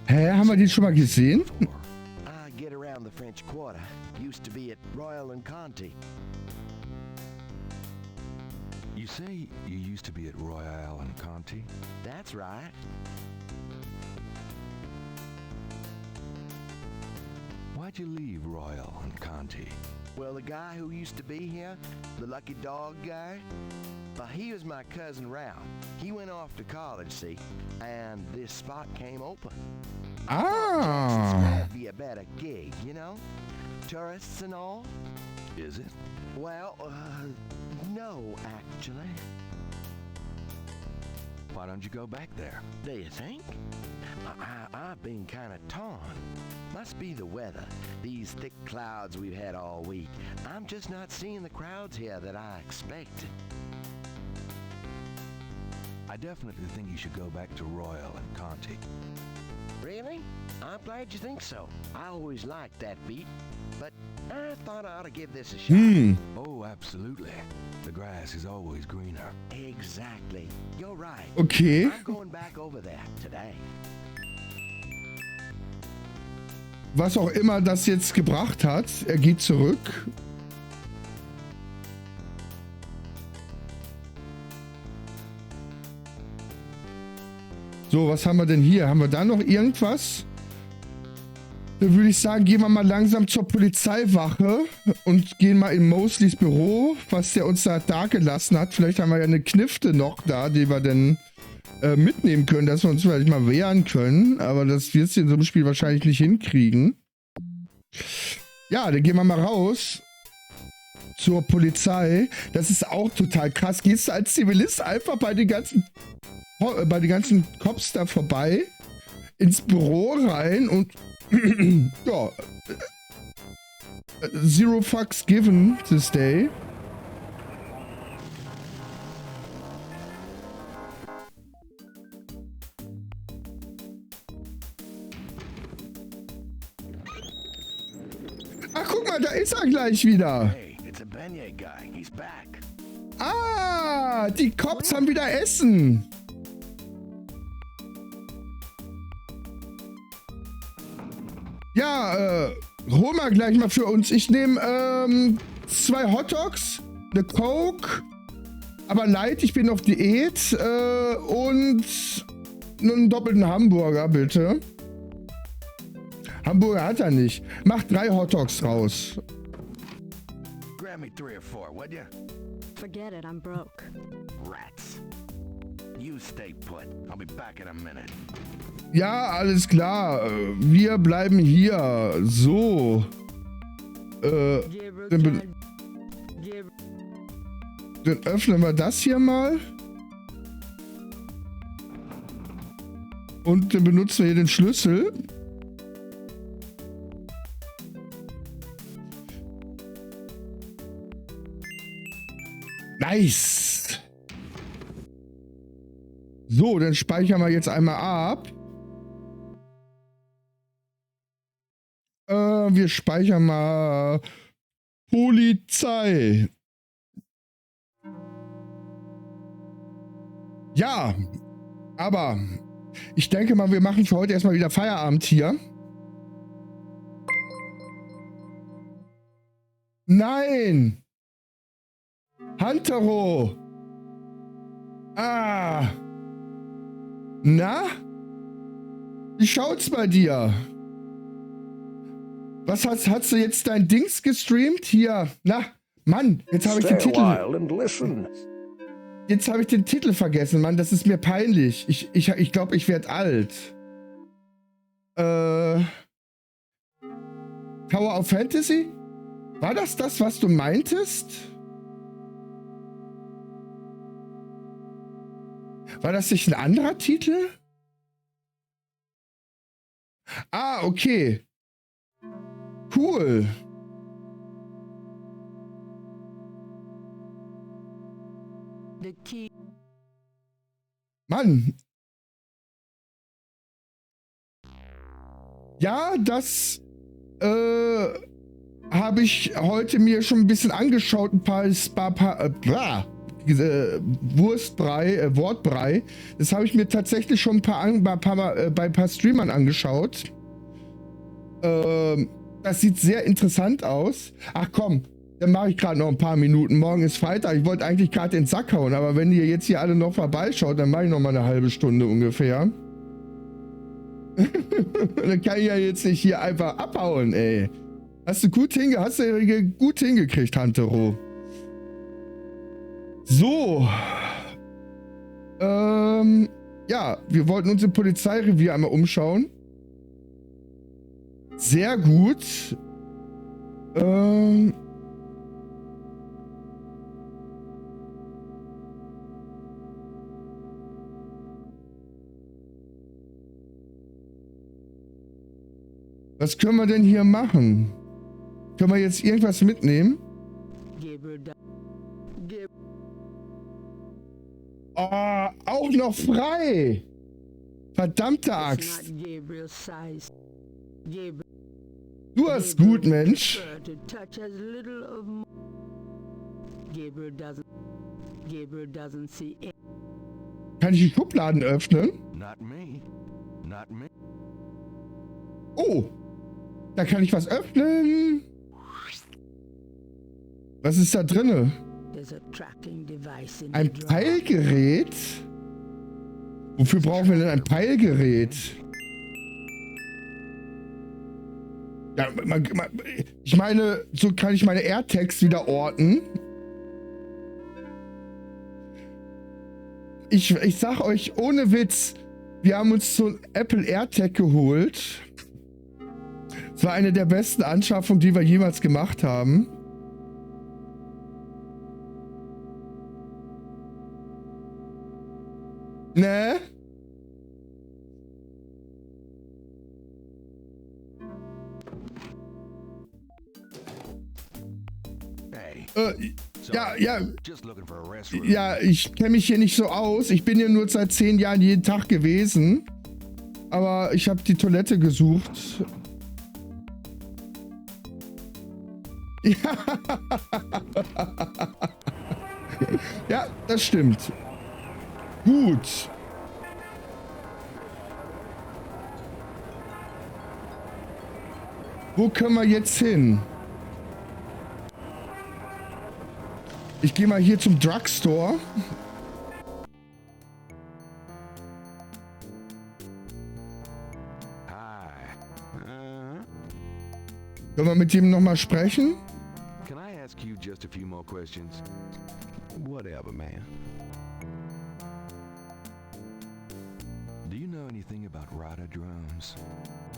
Hä, haben wir den schon mal gesehen? I get around the French Quarter. Used to be at Royal and Conti. You say you used to be at Royale and Conti? That's right. Why'd you leave Royal and Conti? Well, the guy who used to be here, the lucky dog guy, he was my cousin Ralph. He went off to college, see, and this spot came open. Ah. It'd be a better gig, you know? Tourists and all. Is it? Well, no, actually. Why don't you go back there? Do you think? I've been kind of torn. Must be the weather. These thick clouds we've had all week. I'm just not seeing the crowds here that I expected. I definitely think you should go back to Royal and Conti. Really? I'm glad you think so. I always liked that beat, but I thought I ought to give this a shot. Oh, absolutely. The grass is always greener. Exactly. You're right. Okay. I'm going back over there today. Was auch immer das jetzt gebracht hat, er geht zurück. So, was haben wir denn hier? Haben wir da noch irgendwas? Dann würde ich sagen, gehen wir mal langsam zur Polizeiwache und gehen mal in Mosleys Büro, was der uns da gelassen hat. Vielleicht haben wir ja eine Knifte noch da, die wir dann mitnehmen können, dass wir uns vielleicht mal wehren können. Aber das wird es in so einem Spiel wahrscheinlich nicht hinkriegen. Ja, dann gehen wir mal raus zur Polizei. Das ist auch total krass. Gehst du als Zivilist einfach bei den ganzen Cops da vorbei ins Büro rein und ja, zero fucks given this day. Ach, guck mal, da ist er gleich wieder. Hey, it's a beignet guy. He's back. Ah, die Cops haben wieder Essen. Ja, hol mal gleich mal für uns. Ich nehme 2 Hotdogs, eine Coke, aber light, ich bin auf Diät und einen doppelten Hamburger, bitte. Hamburger hat er nicht. Mach 3 Hotdogs raus. Grab me 3 or 4, would ya? Forget it, I'm broke. Rats. You stay put. I'll be back in a minute. Ja, alles klar. Wir bleiben hier. So. Dann öffnen wir das hier mal. Und dann benutzen wir hier den Schlüssel. Nice. So, dann speichern wir jetzt einmal ab. Wir speichern mal Polizei. Ja, aber ich denke mal, wir machen für heute erstmal wieder Feierabend hier. Nein! Hantero! Ah! Na? Wie schaut's bei dir? Was hast du jetzt dein Dings gestreamt? Hier, na, Mann, jetzt habe ich den Titel. Jetzt habe ich den Titel vergessen, Mann, das ist mir peinlich. Ich glaube, ich werde alt. Tower of Fantasy? War das, was du meintest? War das nicht ein anderer Titel? Ah, okay. Cool. Mann. Ja, das habe ich heute mir schon ein bisschen angeschaut, ein paar Wortbrei. Das habe ich mir tatsächlich schon bei ein paar Streamern angeschaut. Das sieht sehr interessant aus. Ach komm, dann mache ich gerade noch ein paar Minuten. Morgen ist Freitag. Ich wollte eigentlich gerade den Sack hauen, aber wenn ihr jetzt hier alle noch vorbeischaut, dann mache ich noch mal eine halbe Stunde ungefähr. Dann kann ich ja jetzt nicht hier einfach abhauen, ey. Hast du gut hingekriegt, Hantero. So. Ja, wir wollten uns im Polizeirevier einmal umschauen. Sehr gut. Was können wir denn hier machen? Können wir jetzt irgendwas mitnehmen? Oh, auch noch frei! Verdammte Axt! Du hast gut, Mensch! Kann ich die Schubladen öffnen? Oh! Da kann ich was öffnen! Was ist da drinne? Ein Peilgerät? Wofür brauchen wir denn ein Peilgerät? Ja, ich meine, so kann ich meine AirTags wieder orten. Ich sag euch ohne Witz, wir haben uns so ein Apple AirTag geholt. Es war eine der besten Anschaffungen, die wir jemals gemacht haben. Ne? Ja, ich kenne mich hier nicht so aus. Ich bin hier nur seit 10 Jahren jeden Tag gewesen. Aber ich habe die Toilette gesucht. Ja, das stimmt. Gut. Wo können wir jetzt hin? Ich gehe mal hier zum Drugstore. Hi. Können wir mit ihm nochmal sprechen? Can I ask you just a few more questions? Whatever, man. Do you know anything about rider drums?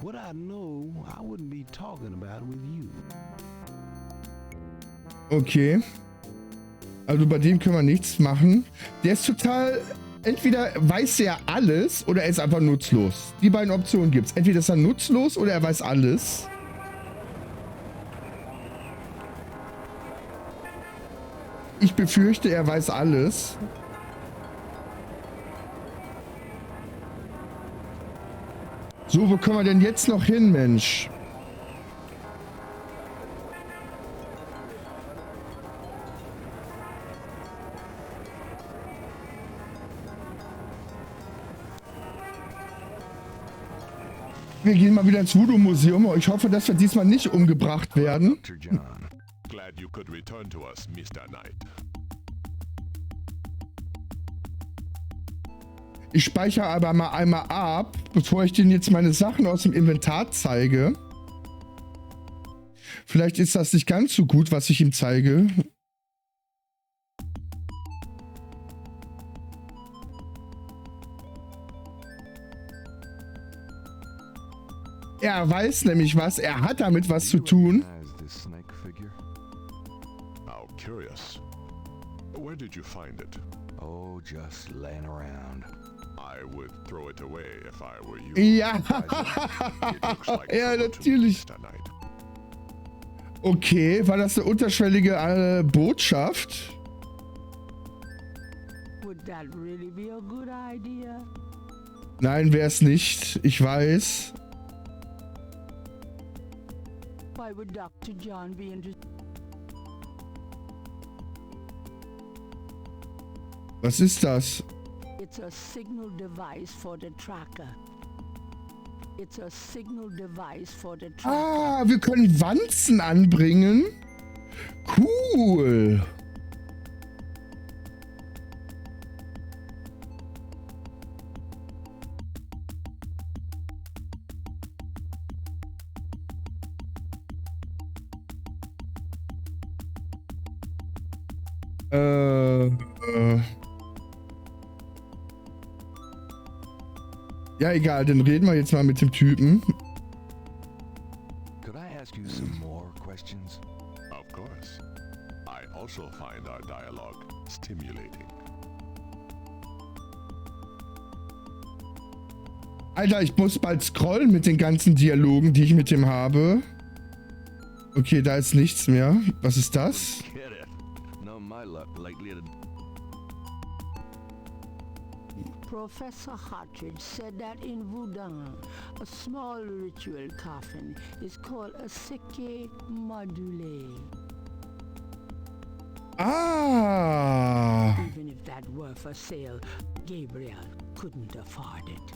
What I know, I wouldn't be talking about with you. Okay. Also bei dem können wir nichts machen. Der ist total... Entweder weiß er alles oder er ist einfach nutzlos. Die beiden Optionen gibt es. Entweder ist er nutzlos oder er weiß alles. Ich befürchte, er weiß alles. So, wo kommen wir denn jetzt noch hin, Mensch? Wir gehen mal wieder ins Voodoo-Museum. Ich hoffe, dass wir diesmal nicht umgebracht werden. Dr. John. Glad you could return to us, Mr. Knight. Ich speichere aber mal einmal ab, bevor ich denen jetzt meine Sachen aus dem Inventar zeige. Vielleicht ist das nicht ganz so gut, was ich ihm zeige. Er weiß nämlich was, er hat damit was zu tun. How curious. Where did you find it? Oh, just laying around. I would throw it away if I were you. Ja, It looks like ja, trouble to natürlich. me, Mr. Knight. Okay, war das eine unterschwellige Botschaft? Would that really be a good idea? Nein, wäre es nicht. Ich weiß. Why would Dr. John be interested? Was ist das? It's a signal device for the tracker. It's a signal device for the tracker. Ah, wir können Wanzen anbringen. Cool. Ja, egal, dann reden wir jetzt mal mit dem Typen. Could I ask you some more questions? Of course. I also find our dialogue stimulating. Alter, ich muss bald scrollen mit den ganzen Dialogen, die ich mit dem habe. Okay, da ist nichts mehr. Was ist das? Get it? No, my luck lately. Professor Hartridge said that in Voodoo, a small ritual coffin is called a seke module. Ah. Even if that were for sale, Gabriel couldn't afford it.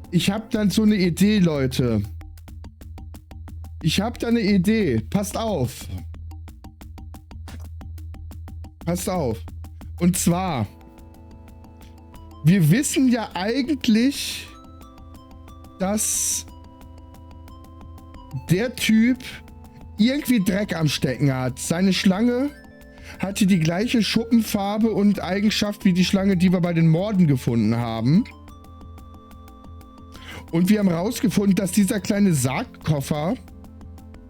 Ich hab dann so eine Idee, Leute. Ich hab da eine Idee. Passt auf. Passt auf. Und zwar, wir wissen ja eigentlich, dass der Typ irgendwie Dreck am Stecken hat. Seine Schlange hatte die gleiche Schuppenfarbe und Eigenschaft wie die Schlange, die wir bei den Morden gefunden haben. Und wir haben herausgefunden, dass dieser kleine Sargkoffer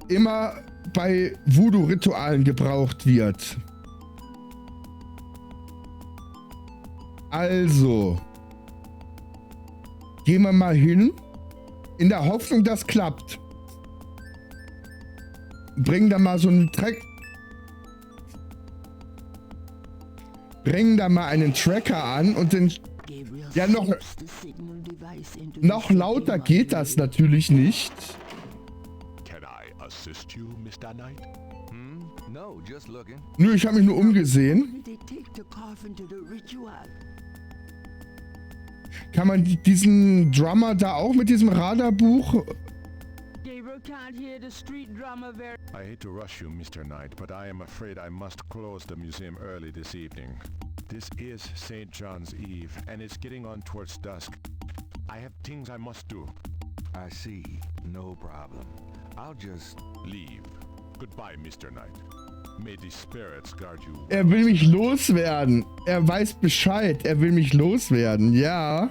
immer bei Voodoo-Ritualen gebraucht wird. Also, gehen wir mal hin, in der Hoffnung, das klappt. Bringen da mal so einen Bringen da mal einen Tracker an und den... Ja, noch lauter geht das natürlich nicht. Can I assist you, Mr. Knight? No, just looking. Nö, ich habe mich nur umgesehen. Kann man diesen Drummer da auch mit diesem Radarbuch... Gabriel can't hear the street drummer very... I hate to rush you, Mr. Knight, but I am afraid I must close the museum early this evening. This is St. John's Eve, and it's getting on towards dusk. I have things I must do. I see. No problem. I'll just... Leave. Goodbye, Mr. Knight. May the spirits guard you. Er will mich loswerden. Er weiß Bescheid. Er will mich loswerden. Ja.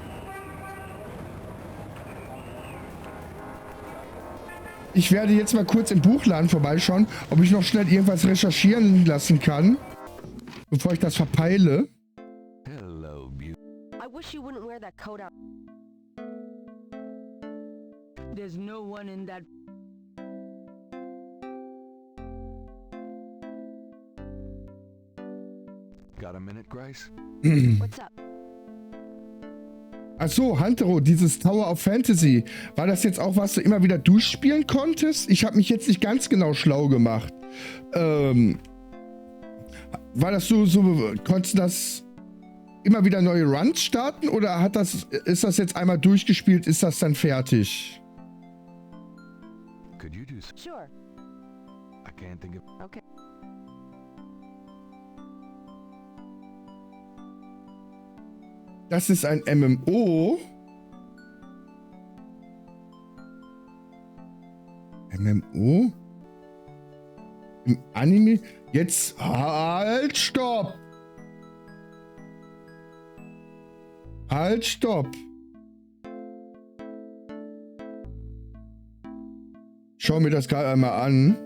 Ich werde jetzt mal kurz im Buchladen vorbeischauen, ob ich noch schnell irgendwas recherchieren lassen kann, bevor ich das verpeile. Hello, beauty. I wish you wouldn't wear that coat out. There's no one in that... Got a minute, Grace? What's up? Ach so, Huntero, dieses Tower of Fantasy. War das jetzt auch, was du immer wieder durchspielen konntest? Ich habe mich jetzt nicht ganz genau schlau gemacht. War das so, konntest du das immer wieder neue Runs starten? Oder ist das jetzt einmal durchgespielt, ist das dann fertig? Could you do... Sure. I can't think of... Okay. Das ist ein MMO. MMO? Im Anime? Jetzt... Halt, stopp! Halt, stopp! Schau mir das gerade einmal an.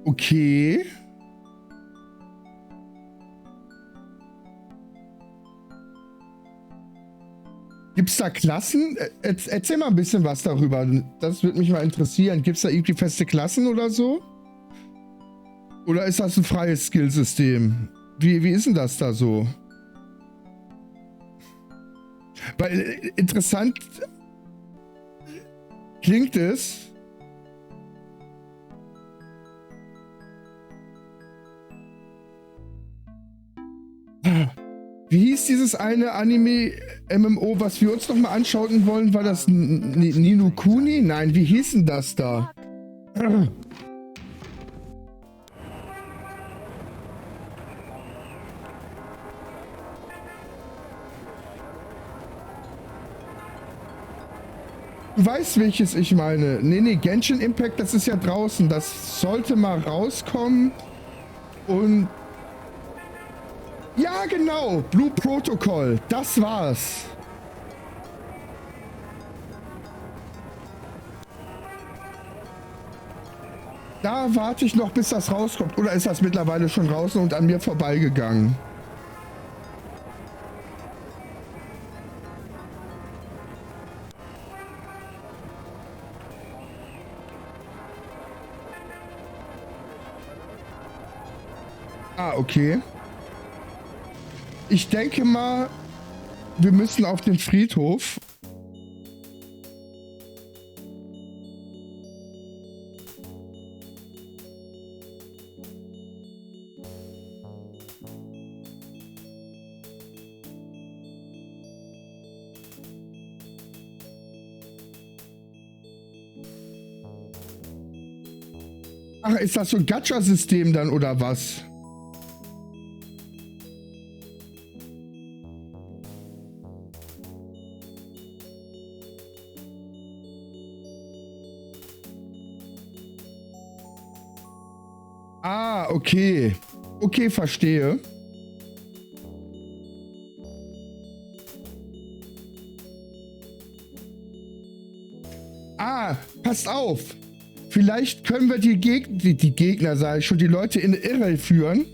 Okay. Gibt's da Klassen? Erzähl mal ein bisschen was darüber. Das würde mich mal interessieren. Gibt's da irgendwie feste Klassen oder so? Oder ist das ein freies Skillsystem? Wie ist denn das da so? Weil interessant klingt es. Wie hieß dieses eine Anime-MMO, was wir uns nochmal anschauen wollen? War das Ni no Kuni? Nein, wie hieß denn das da? Du weißt, welches ich meine. Nee, Genshin Impact, das ist ja draußen. Das sollte mal rauskommen. Und... Ja, genau. Blue Protocol. Das war's. Da warte ich noch, bis das rauskommt. Oder ist das mittlerweile schon draußen und an mir vorbeigegangen? Ah, okay. Ich denke mal, wir müssen auf den Friedhof. Ach, ist das so ein Gacha-System dann oder was? Ah, okay. Okay, verstehe. Ah, passt auf. Vielleicht können wir die Gegner, sage ich schon, die Leute in Irre führen.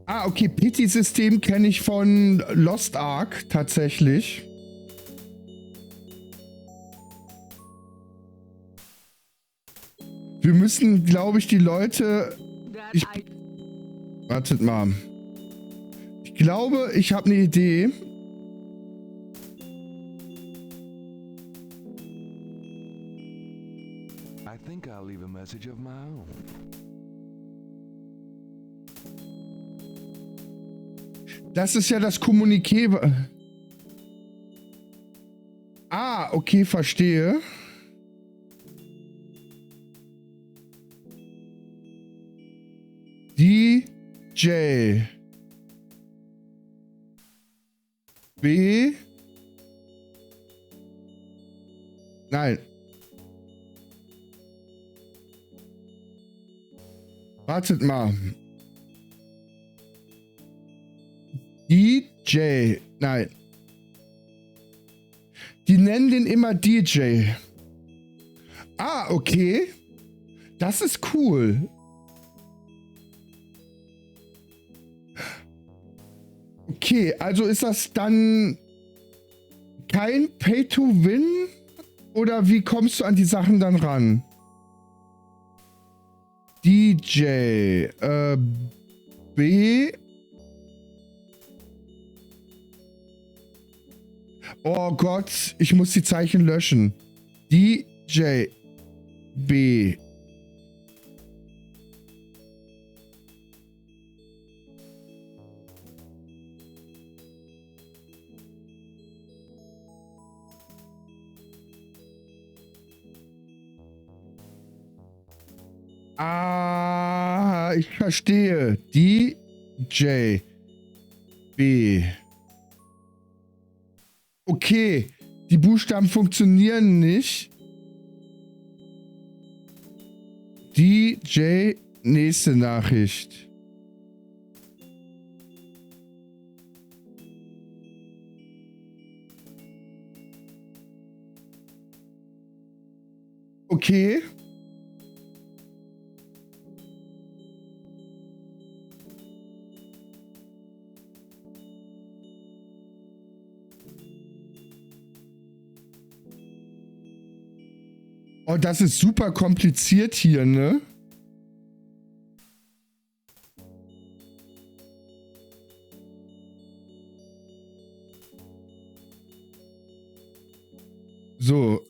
Ah, okay, Pity-System kenne ich von Lost Ark tatsächlich. Wir müssen, glaube ich, die Leute... Wartet mal. Ich glaube, ich habe eine Idee. I think I'll leave a message of my own. Das ist ja das Kommuniqué. Ah, okay, verstehe. DJ B. Nein. Wartet mal. DJ. Nein. Die nennen den immer DJ. Ah, okay. Das ist cool. Okay, also ist das dann kein Pay-to-Win? Oder wie kommst du an die Sachen dann ran? DJ B. Oh Gott, ich muss die Zeichen löschen. DJ B. Ah, ich verstehe. DJ B. Okay, die Buchstaben funktionieren nicht. DJ, nächste Nachricht. Okay. Oh, das ist super kompliziert hier, ne? So.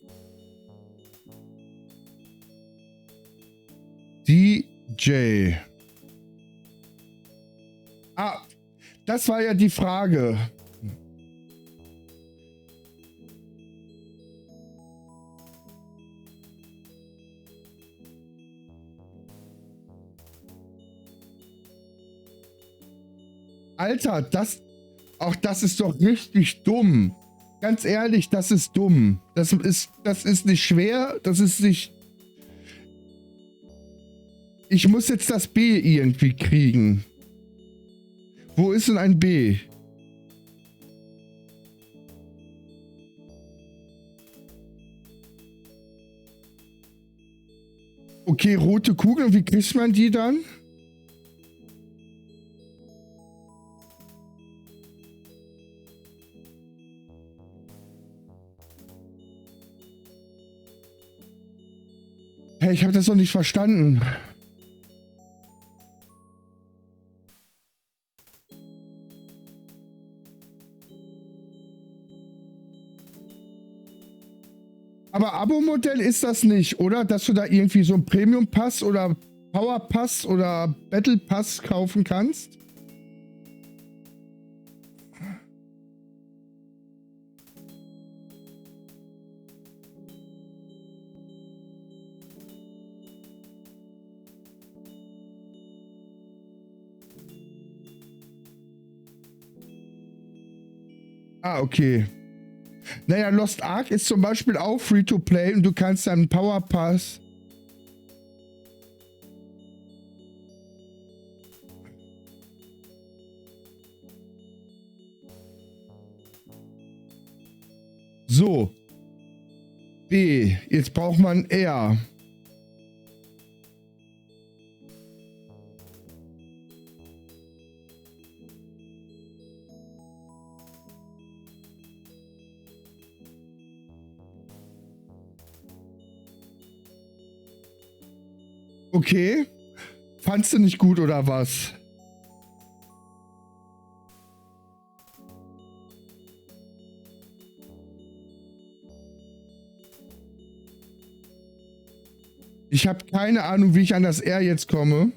DJ. Ah, das war ja die Frage. Alter, das ist doch richtig dumm. Ganz ehrlich, das ist dumm. Das ist nicht schwer, das ist nicht... Ich muss jetzt das B irgendwie kriegen. Wo ist denn ein B? Okay, rote Kugeln, wie kriegt man die dann? Hey, ich habe das doch nicht verstanden. Aber Abo-Modell ist das nicht, oder? Dass du da irgendwie so einen Premium-Pass oder Power-Pass oder Battle-Pass kaufen kannst? Ah, okay. Naja, Lost Ark ist zum Beispiel auch Free-to-Play und du kannst dann Power Pass. So. B. Jetzt braucht man R. Okay. Fandst du nicht gut oder was? Ich habe keine Ahnung, wie ich an das R jetzt komme.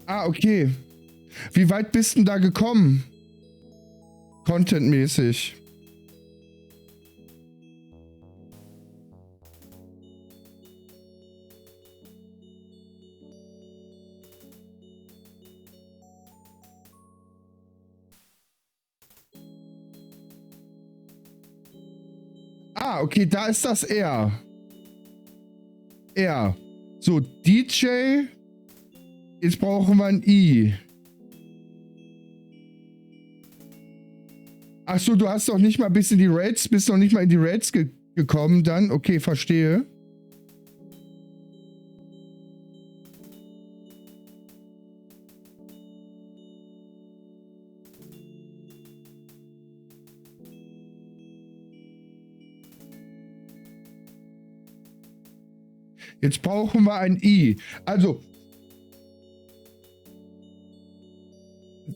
Ah, okay. Wie weit bist denn da gekommen? Contentmäßig. Ah, okay, da ist das R. R. So, DJ. Jetzt brauchen wir ein I. Ach so, du hast doch nicht mal bis in die Raids, bist noch nicht mal in die Raids gekommen dann. Okay, verstehe. Jetzt brauchen wir ein I. Also,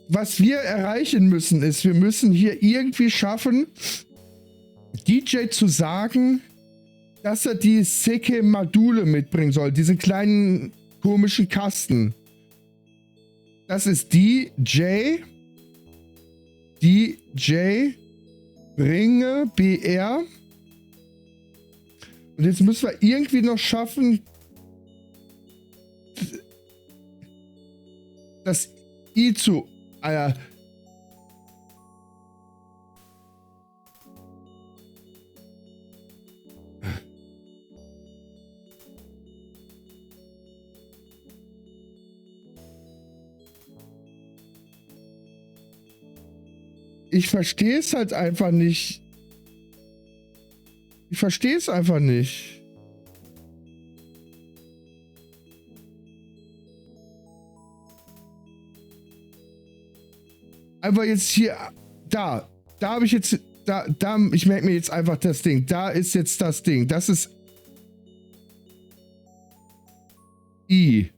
was wir erreichen müssen, ist, wir müssen hier irgendwie schaffen, DJ zu sagen, dass er die Seke-Module mitbringen soll. Diese kleinen komischen Kasten. Das ist DJ. DJ. Bringe. BR. Und jetzt müssen wir irgendwie noch schaffen, das I zu... Ich verstehe es halt einfach nicht. Ich verstehe es einfach nicht. Einfach jetzt hier, da habe ich jetzt, ich merke mir jetzt einfach das Ding. Da ist jetzt das Ding. Das ist I.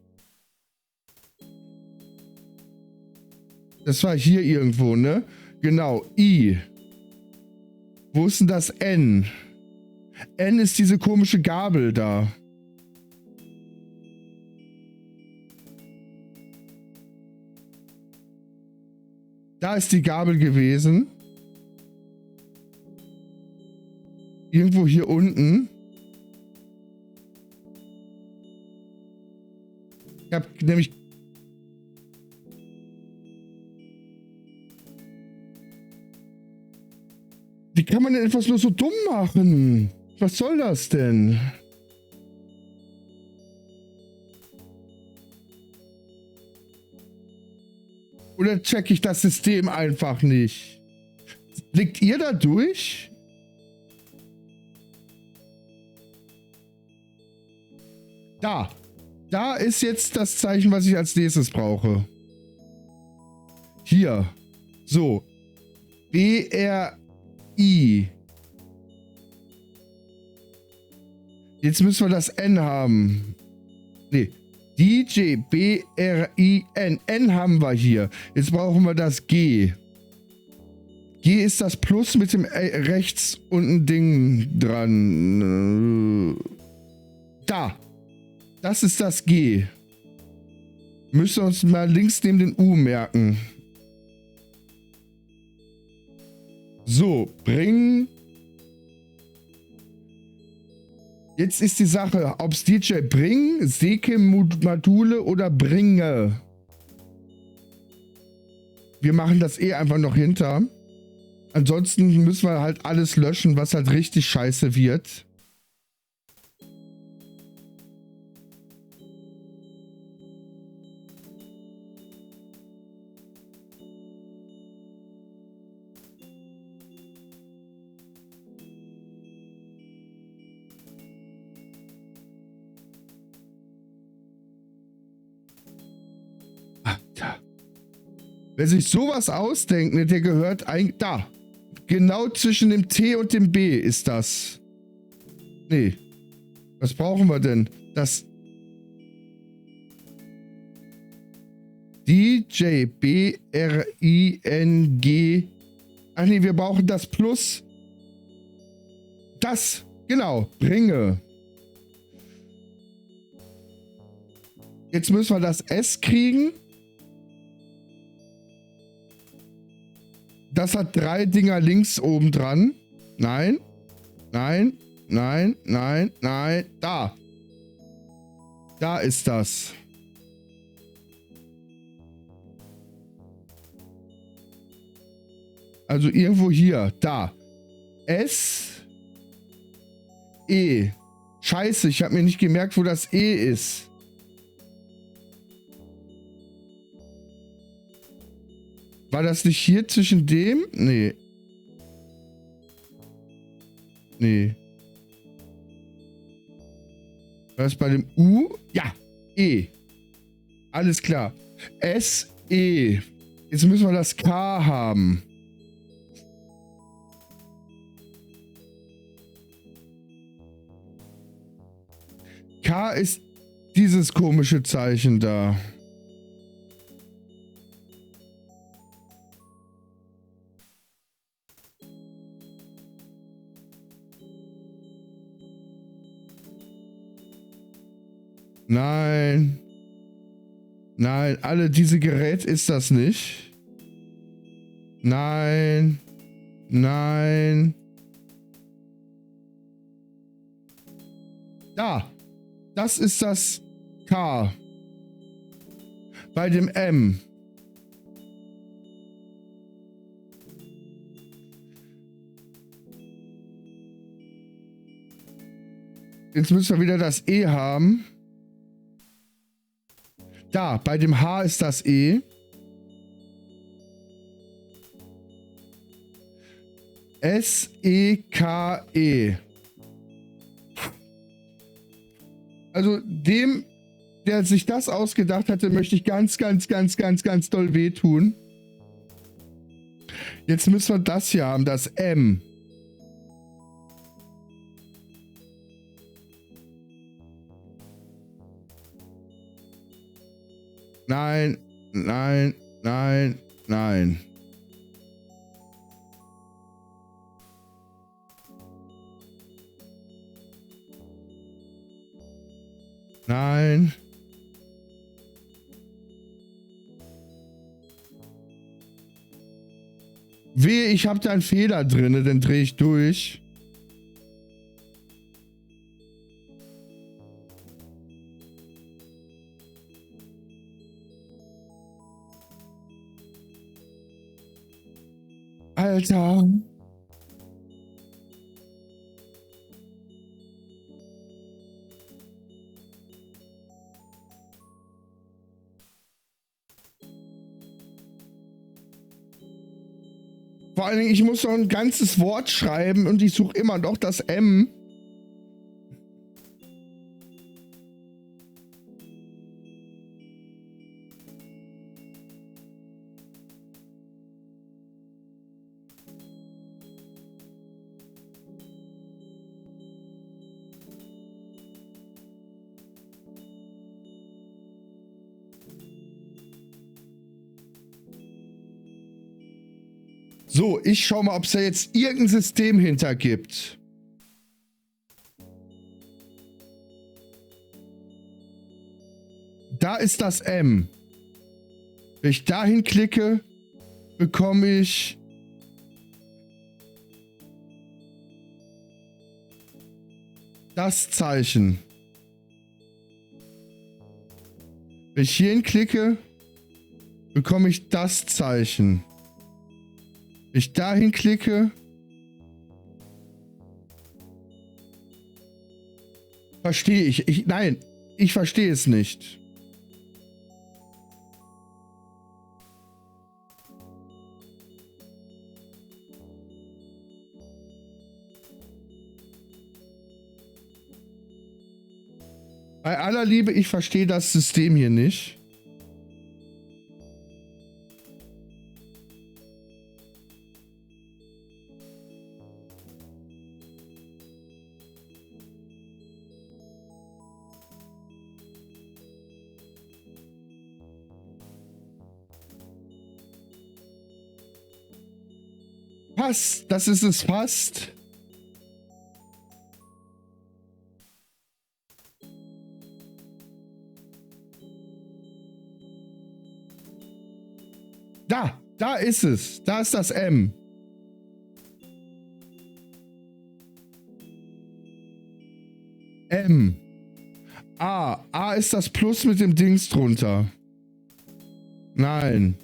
Das war hier irgendwo, ne? Genau, I. Wo ist denn das N? N ist diese komische Gabel da. Da ist die Gabel gewesen. Irgendwo hier unten. Ich habe nämlich... Wie kann man denn etwas nur so dumm machen? Was soll das denn? Oder checke ich das System einfach nicht? Blickt ihr da durch? Da. Da ist jetzt das Zeichen, was ich als nächstes brauche. Hier. So. BRI. Jetzt müssen wir das N haben. Nee. DJ BRIN. N haben wir hier. Jetzt brauchen wir das G. G ist das Plus mit dem rechts unten Ding dran. Da. Das ist das G. Müssen wir uns mal links neben den U merken. So, bringen. Jetzt ist die Sache, ob es DJ bringen, Seke-Module oder bringe. Wir machen das einfach noch hinter. Ansonsten müssen wir halt alles löschen, was halt richtig scheiße wird. Wer sich sowas ausdenkt, der gehört eigentlich... Da. Genau zwischen dem T und dem B ist das. Nee. Was brauchen wir denn? Das DJ B-R-I-N-G. Ach nee, wir brauchen das Plus. Das, genau, bringe. Jetzt müssen wir das S kriegen. Das hat 3 Dinger links oben dran. Nein, nein, nein, nein, nein. Da. Da ist das. Also irgendwo hier. Da. S. E. Scheiße, ich habe mir nicht gemerkt, wo das E ist. War das nicht hier zwischen dem? Nee. Nee. War das bei dem U? Ja. E. Alles klar. S, E. Jetzt müssen wir das K haben. K ist dieses komische Zeichen da. Nein. Nein, alle diese Gerät ist das nicht. Nein. Nein. Da. Das ist das K. Bei dem M. Jetzt müssen wir wieder das E haben. Da, bei dem H ist das E. S-E-K-E. Also dem, der sich das ausgedacht hatte, möchte ich ganz doll wehtun. Jetzt müssen wir das hier haben, das M. Nein, nein, nein, nein. Nein. Wehe, ich habe da einen Fehler drin, dann drehe ich durch. Alter. Vor allen Dingen, ich muss noch ein ganzes Wort schreiben und ich suche immer noch das M. So, ich schau mal, ob es da jetzt irgendein System hinter gibt. Da ist das M. Wenn ich dahin klicke, bekomme ich das Zeichen. Wenn ich hierhin klicke, bekomme ich das Zeichen. Wenn ich dahin klicke, verstehe ich. Nein, ich verstehe es nicht. Bei aller Liebe, ich verstehe das System hier nicht. fast. Das ist es fast. Da ist es. Da ist das M. M. A. A ist das Plus mit dem Dings drunter. Nein.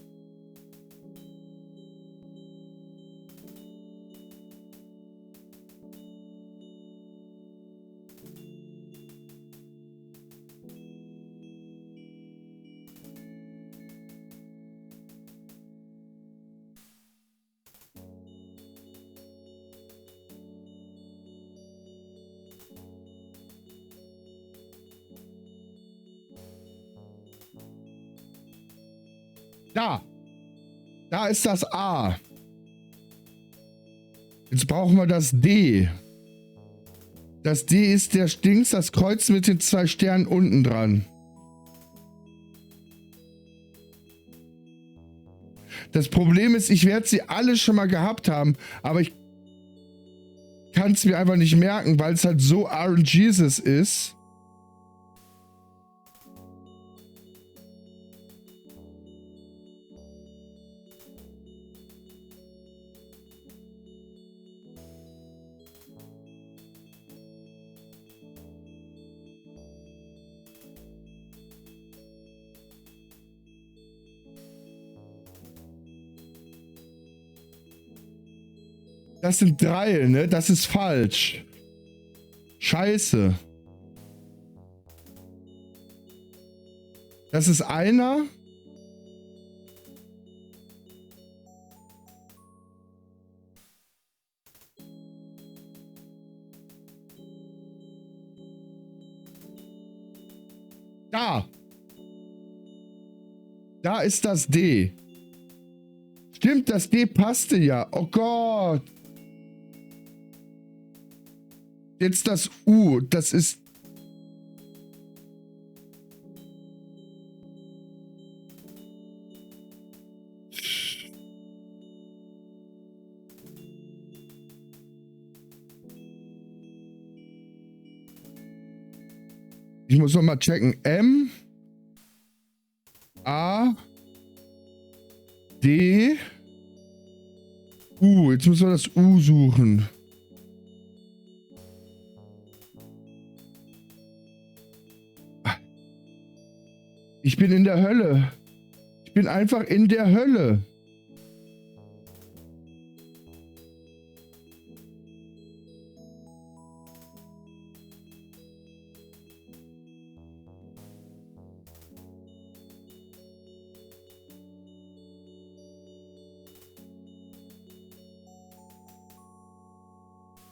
Da. Da ist das A. Jetzt brauchen wir das D. Das D ist der Dings, das Kreuz mit den 2 Sternen unten dran. Das Problem ist, ich werde sie alle schon mal gehabt haben, aber ich kann es mir einfach nicht merken, weil es halt so RNGesus ist. Das sind 3, ne? Das ist falsch. Scheiße. Das ist einer. Da. Da ist das D. Stimmt, das D passte ja. Oh Gott. Jetzt das U. Das ist... Ich muss noch mal checken. M. A. D. U. Jetzt müssen wir das U suchen. Ich bin in der Hölle. Ich bin einfach in der Hölle.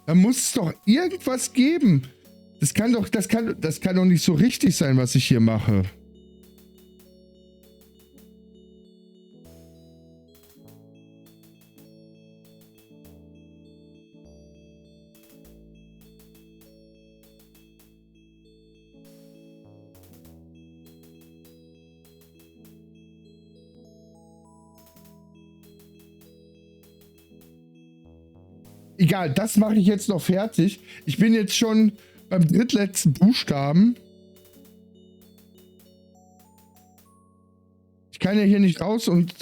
Da muss es doch irgendwas geben. Das kann doch nicht so richtig sein, was ich hier mache. Egal, das mache ich jetzt noch fertig. Ich bin jetzt schon beim drittletzten Buchstaben. Ich kann ja hier nicht raus und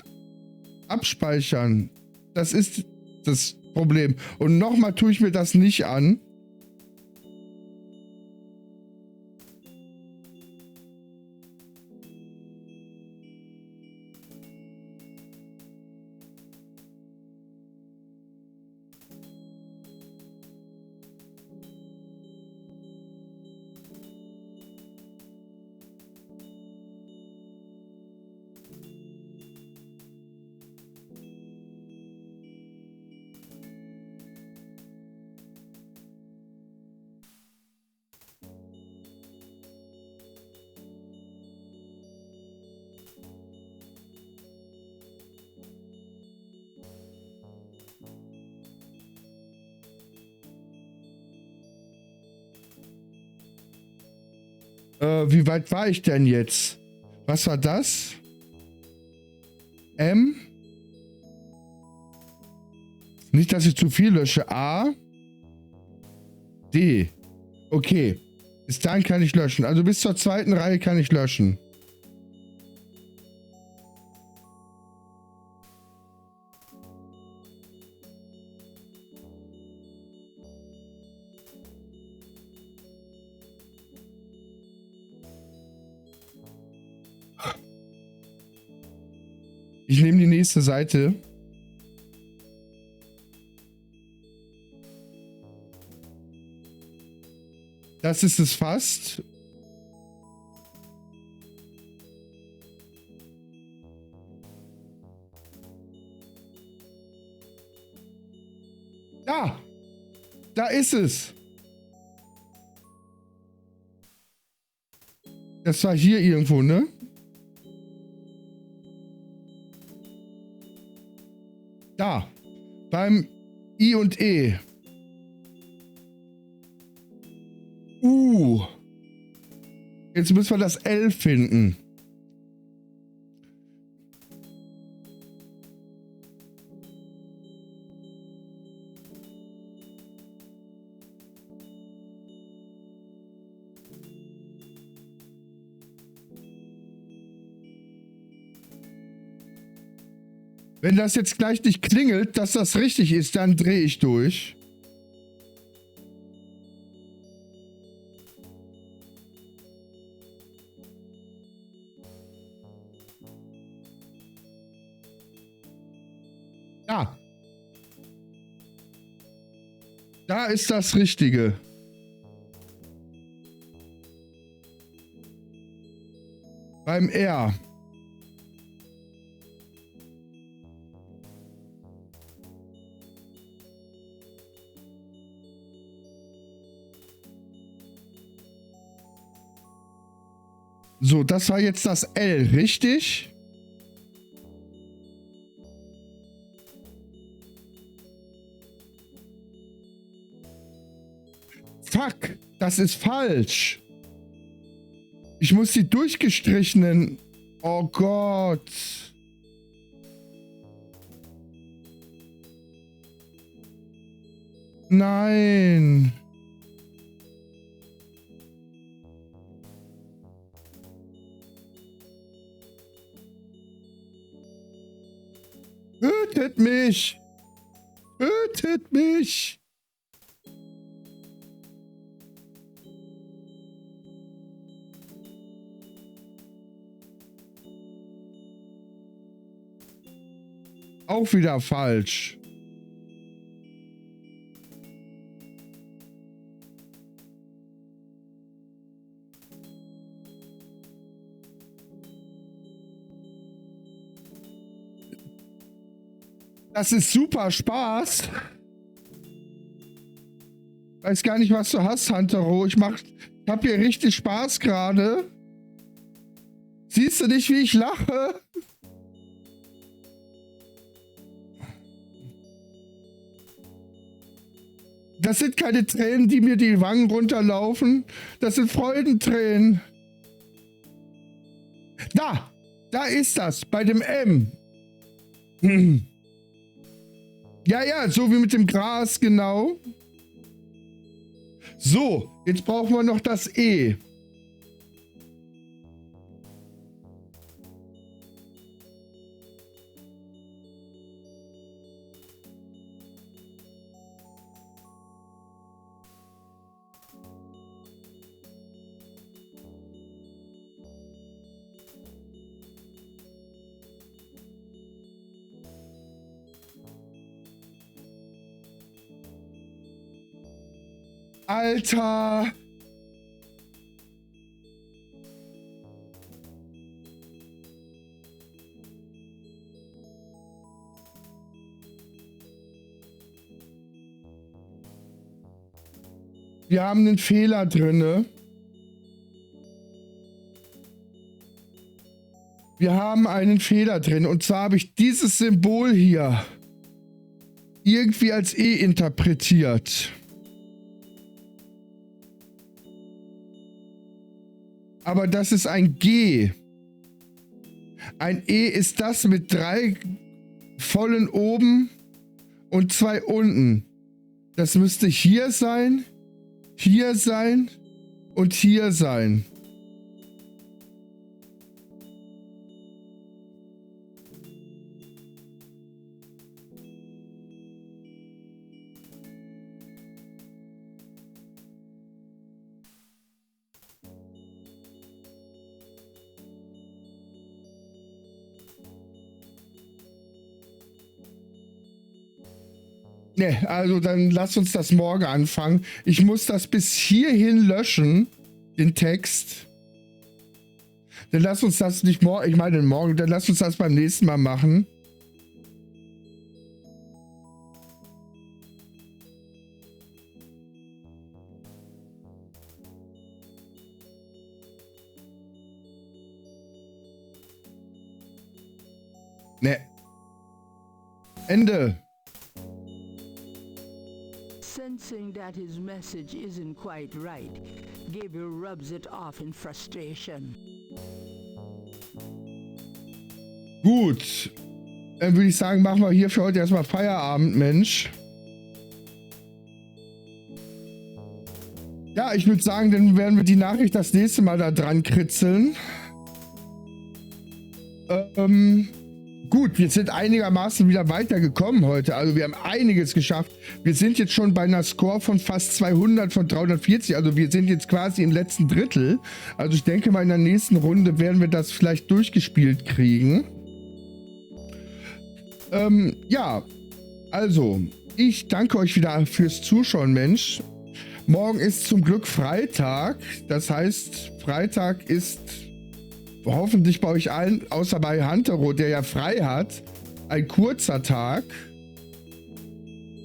abspeichern. Das ist das Problem. Und nochmal tue ich mir das nicht an. Wie weit war ich denn jetzt? Was war das? M? Nicht, dass ich zu viel lösche. A. D. Okay. Bis dahin kann ich löschen. Also bis zur zweiten Reihe kann ich löschen. Ich nehme die nächste Seite. Das ist es fast. Da! Da ist es! Das war hier irgendwo, ne? Da. Beim I und E. Jetzt müssen wir das L finden. Wenn das jetzt gleich nicht klingelt, dass das richtig ist, dann drehe ich durch. Ja. Da ist das Richtige. Beim R. So, das war jetzt das L, richtig? Fuck, das ist falsch. Ich muss die durchgestrichenen... Oh Gott. Nein. Tötet mich! Tötet mich! Auch wieder falsch. Das ist super Spaß. Weiß gar nicht, was du hast, Huntero. Ich hab hier richtig Spaß gerade. Siehst du nicht, wie ich lache? Das sind keine Tränen, die mir die Wangen runterlaufen. Das sind Freudentränen. Da ist das, bei dem M. Ja, so wie mit dem Gras, genau. So, jetzt brauchen wir noch das E. Alter! Wir haben einen Fehler drinne. Wir haben einen Fehler drin. Und zwar habe ich dieses Symbol hier irgendwie als E interpretiert. Aber das ist ein G. Ein E ist das mit 3 vollen oben und 2 unten. Das müsste hier sein und hier sein. Ne, also dann lass uns das morgen anfangen. Ich muss das bis hierhin löschen, den Text. Dann lass uns das nicht morgen, ich meine morgen, dann lass uns das beim nächsten Mal machen. Ne. Ende. Sensing that his message isn't quite right, Gabriel rubs it off in frustration. Gut. Dann würde ich sagen, machen wir hier für heute erstmal Feierabend, Mensch. Ja, ich würde sagen, dann werden wir die Nachricht das nächste Mal da dran kritzeln. Gut, wir sind einigermaßen wieder weitergekommen heute. Also wir haben einiges geschafft. Wir sind jetzt schon bei einer Score von fast 200 von 340. Also wir sind jetzt quasi im letzten Drittel. Also ich denke mal, in der nächsten Runde werden wir das vielleicht durchgespielt kriegen. Ja, also ich danke euch wieder fürs Zuschauen, Mensch. Morgen ist zum Glück Freitag. Das heißt, Freitag ist hoffentlich bei euch allen, außer bei Huntero, der ja frei hat, ein kurzer Tag.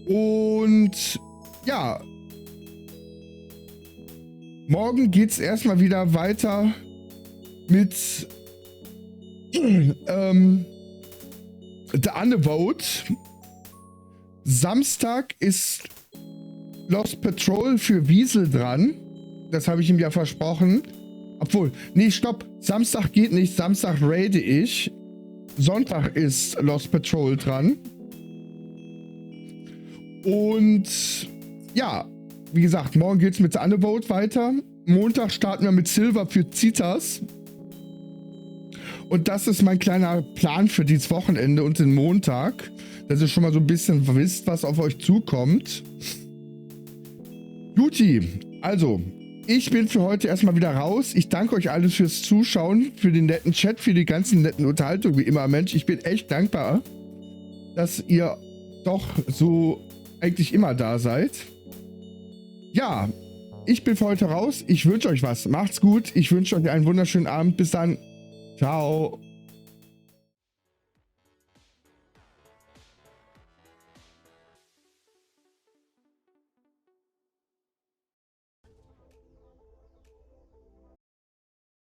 Und ja, morgen geht es erstmal wieder weiter mit The Undervote. Samstag ist Lost Patrol für Wiesel dran. Das habe ich ihm ja versprochen. Obwohl, nee, stopp. Samstag geht nicht. Samstag raide ich. Sonntag ist Lost Patrol dran. Und ja, wie gesagt, morgen geht es mit The Undervote weiter. Montag starten wir mit Silver für Citas. Und das ist mein kleiner Plan für dieses Wochenende und den Montag. Dass ihr schon mal so ein bisschen wisst, was auf euch zukommt. Juti, also, ich bin für heute erstmal wieder raus. Ich danke euch alles fürs Zuschauen, für den netten Chat, für die ganzen netten Unterhaltungen, wie immer, Mensch. Ich bin echt dankbar, dass ihr doch so eigentlich immer da seid. Ja, ich bin für heute raus. Ich wünsche euch was. Macht's gut. Ich wünsche euch einen wunderschönen Abend. Bis dann. Ciao.